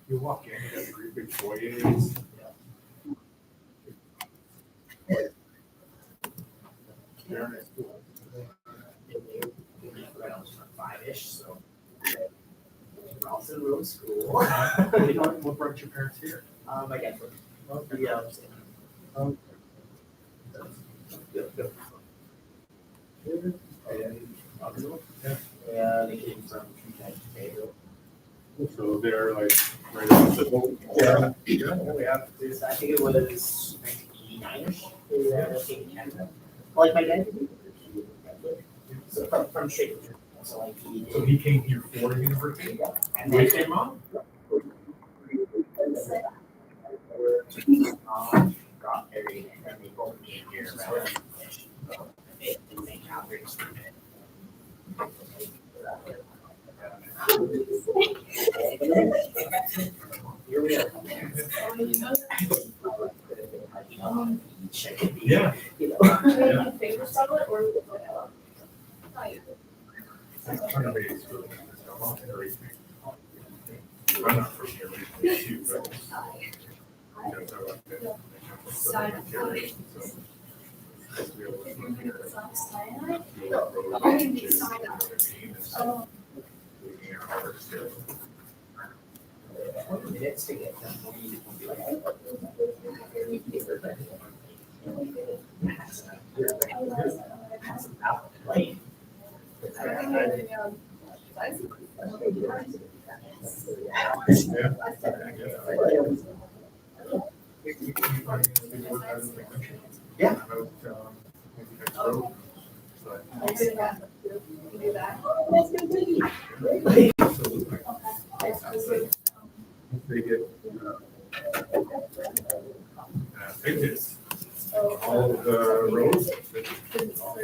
You walk in, you got great big foyers. Five-ish, so. Ralston Road School. What brought your parents here? My dad was. Yeah. Yeah, they came from Trinidad. So they're like right off the boat. Yeah. Yeah, I think it was 1989ish. They came to Canada. Like my dad did. So from straight. So like he So he came here for university? And With then your mom? got married and then they both came here around. They make outbreaks for it. Here we are. Yeah. You know. I'm trying to make it so I'm not gonna raise me. I'm not from here, but too, but. Because I like that. So, to be able to come here, you know, you know what I mean? And so, you know, our skill. 20 minutes to get them. Like, yeah. They get tickets. All of the roads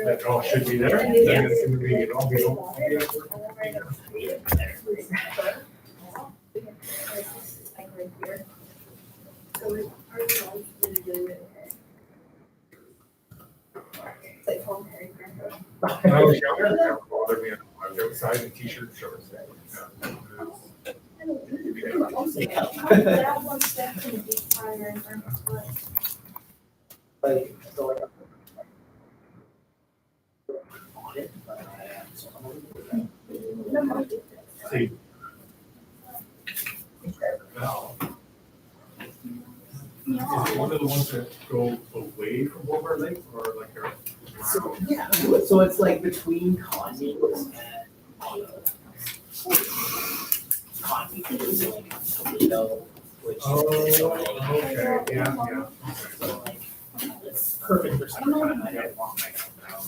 that all should be there. Then it's gonna be, it all be When I was younger, it never bothered me. I was outside in t-shirt, shorts. stay up. That one step in the deep fryer and burn his foot. Like, so like. On it, but so I'm gonna do that. See. Now. Is it one of the ones that go away from Boulevard Lake or like a? So, yeah, so it's like between condos and. Condos is like Toledo, which is. Okay, yeah. So like, it's perfect for summertime, I don't want my house now.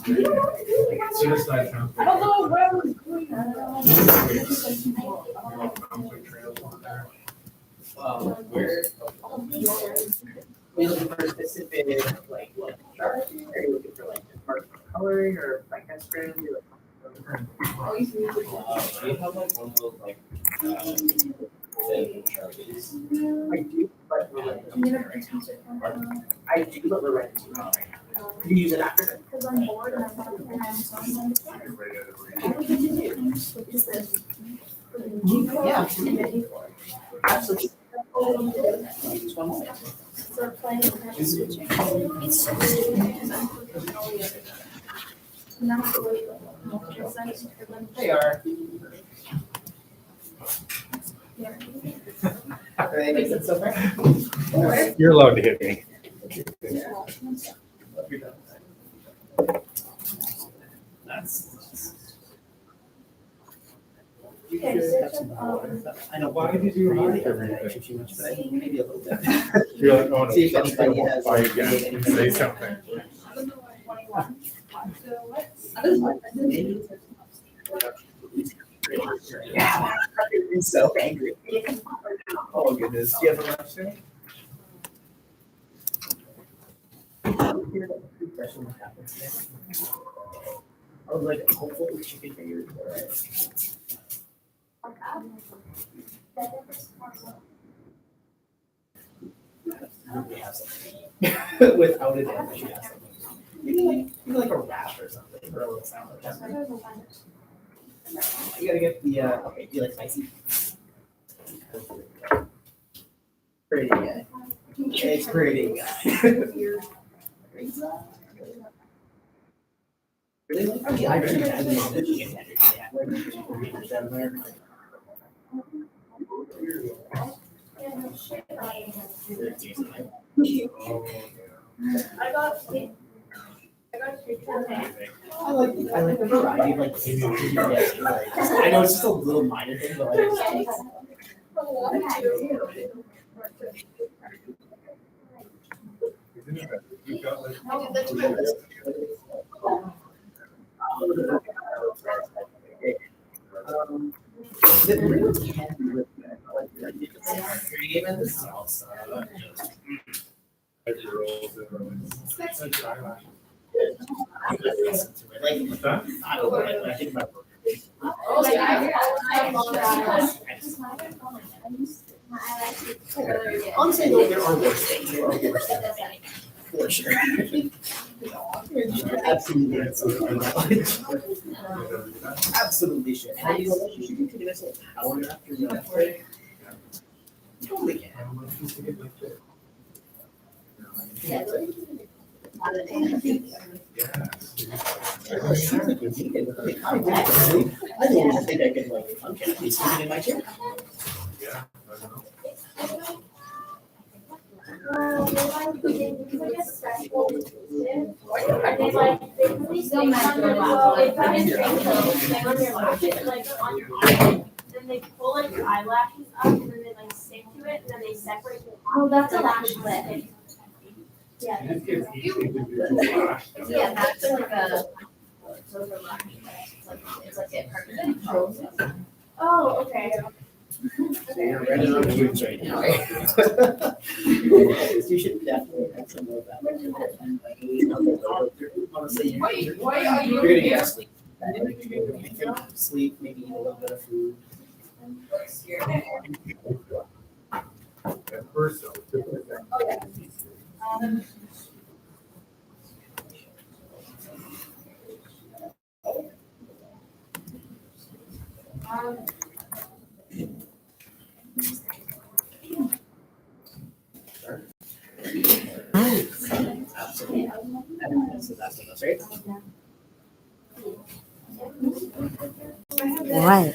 So this side sounds. I don't know where I was doing that. Trails on there. We're looking for a specific, like, what, are you looking for like dark coloring or like that strand? Do you have like one of those like thin Sharpies? I do, but we're I do, but we're ready to right now. Can you use it after that? Because I'm bored and I'm not going Yeah. Absolutely. Just one moment. So we're playing switching. Not the way They are. Everything makes sense so far? You're allowed to hit me. That's. You should have some water. I know. Why did you do really everything too much, but I think maybe a little bit. You're like, oh no. See if anybody has. Why again? Say something. Yeah, I'm so angry. Oh goodness, do you have a question? Question what happens next. I was like, hopefully chicken fingers, alright. Without a doubt, she has something. Maybe like a wrap or something, or a little salad. You gotta get the, okay, do you like spicy? Pretty good. It's pretty good. Really like, oh, yeah, I really had the chicken tenders, yeah. Down there. I got I like the variety of like things you can get. I know it's just a little minor thing, but like. You've got like. The really can be with that, like even the salsa. Like, I don't know, I think about. Honestly, though, there are worse things. There are worse things. For sure. Absolutely. Absolutely should. And you know what? You should continue this an hour after you left. Totally can. I don't even think I could like function at least sitting in my chair. Yeah, I don't know. Then they pull like your eyelashes up and then they like stick to it and then they separate it. Oh, that's a lash lip. Yeah. You just get each individual lash. Yeah, that's like a. Those are lashes. It's like it hurts. Oh, okay. So you're running on fumes right now. You should definitely have some of that. Honestly, Why are you you're gonna here? get sleep. Sleep, maybe eat a little bit of food. At first, though, typically that- That's the last of us, right? What?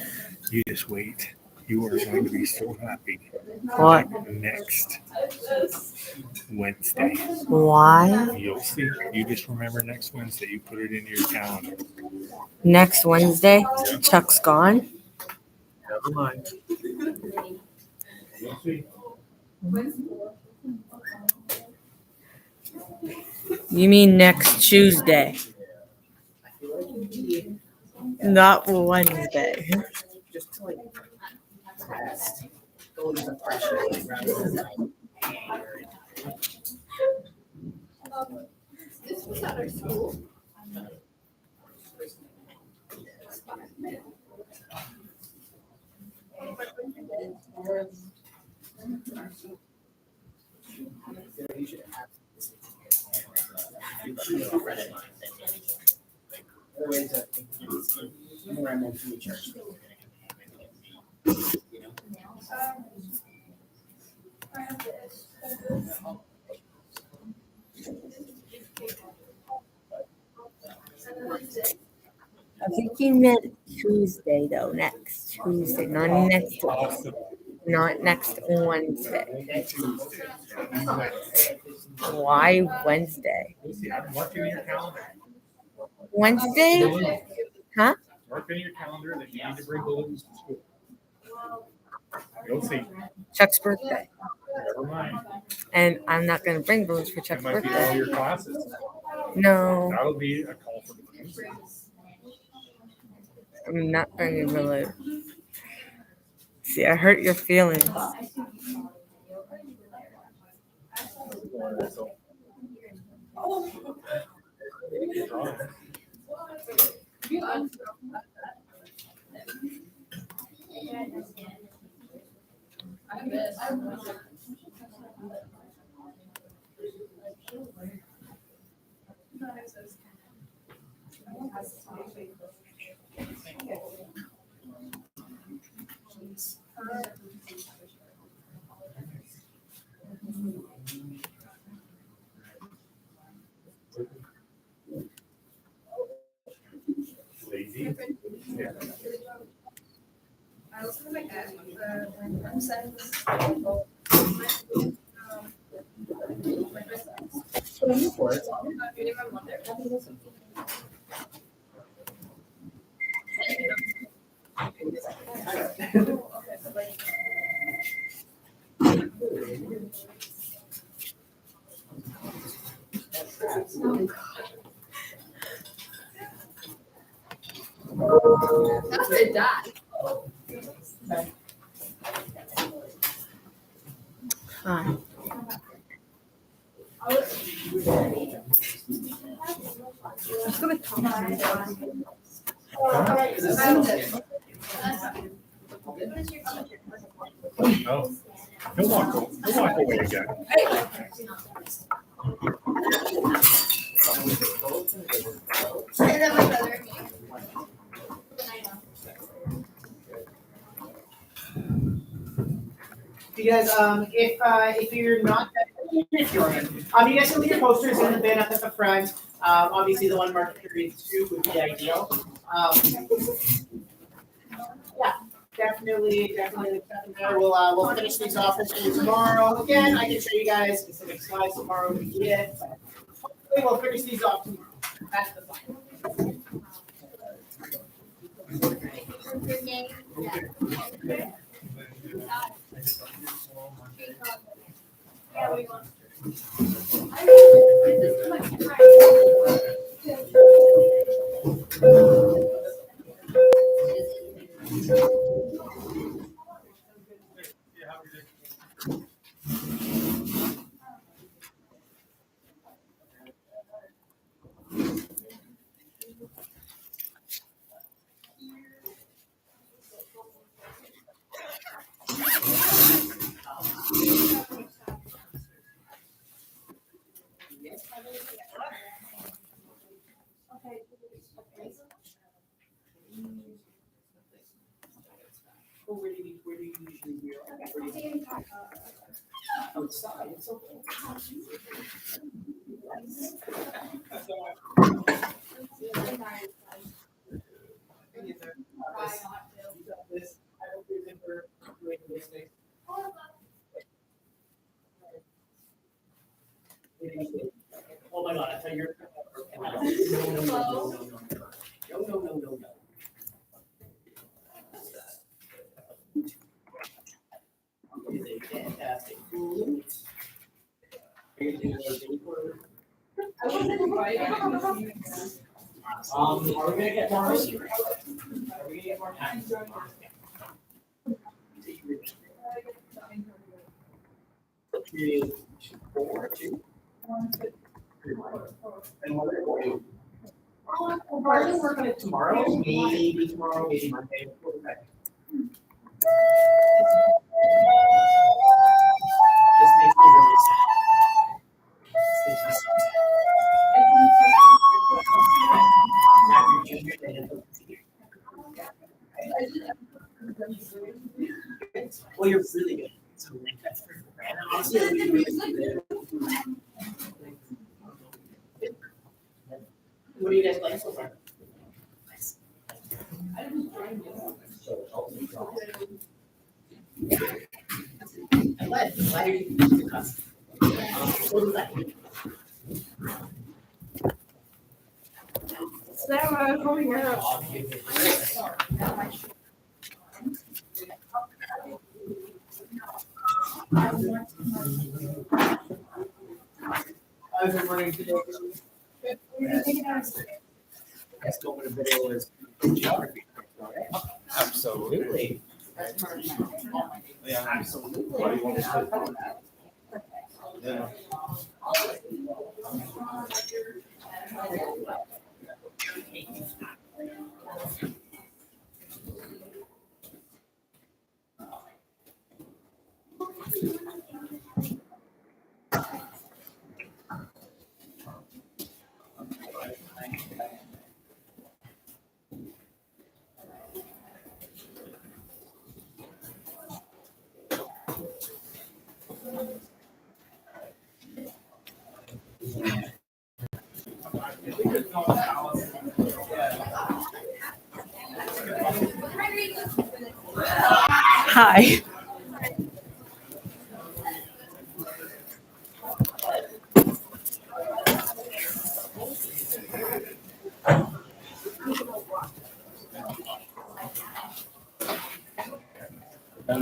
You just wait. You are going to be so happy. What? Next Wednesday. Why? You'll see. You just remember next Wednesday. You put it in your calendar. Next Wednesday, Chuck's gone. Never mind. You'll see. You mean next Tuesday? Not Wednesday. Just to like rest. Go into the fresh air, rather than like air. This was at our school. You should have. Other ways that more I'm into each other. You know? I think you meant Tuesday though. Next Tuesday, not next week. Not next Wednesday. Why Wednesday? Mark in your calendar. Wednesday? Huh? Mark in your calendar that you need to bring balloons to school. You'll see. Chuck's birthday. Never mind. And I'm not going to bring balloons for It Chuck's might be all birthday. your classes. No, That'll be a call for balloons. I'm not bringing balloons. See, I hurt your feelings. Lazy. Yeah. I was my dad when I'm setting this. That's it, dad. Hi. Let's go with Tom. Oh. He'll walk away again. And then my brother and me. You guys, if you're not, if you're in, you guys can leave your posters in the bin up at the front. Obviously the one marked period 2 would be ideal. Yeah, definitely there. We'll finish these off with you tomorrow. Again, I can show you guys specific slides tomorrow if we need it. But hopefully we'll finish these off tomorrow. That's the plan. Yeah, we want. Where do you usually wear? Outside, it's okay. Oh my god, I thought you were. No. Is a fantastic food. I wasn't invited. Are we gonna get more? Are we gonna get more time? Three, four, two. And what are you? We'll probably work on it tomorrow, maybe tomorrow, maybe Monday. Okay. This makes me really sad. This makes me so sad. After junior, they didn't look at you. Well, you're really good. So like that's for honestly, you're really good. What do you guys like so far? I'm glad you're using the cuss. What was that? Sarah, coming out. How's everyone today? Guess what the video is geography. Absolutely. Yeah, absolutely. Yeah. Hi. I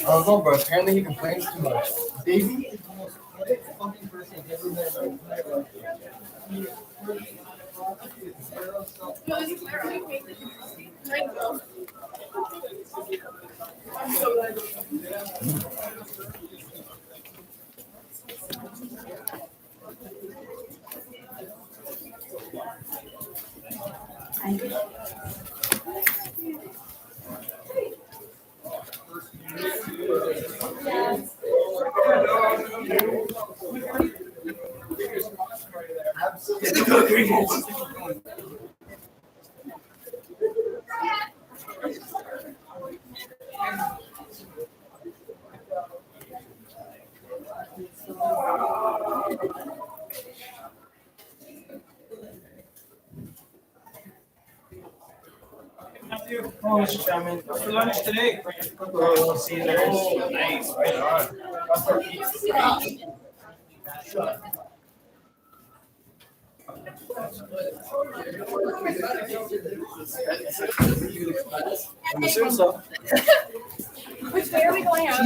don't know, bro. Apparently he complains too much. Daisy is the most quiet fucking person I've ever met in my entire life. Oh, Mr. Chairman, what's for lunch today? Little Caesars. Oh, nice, right on. What's our pizza? Sure. I'm assuming so. Which way are we going out?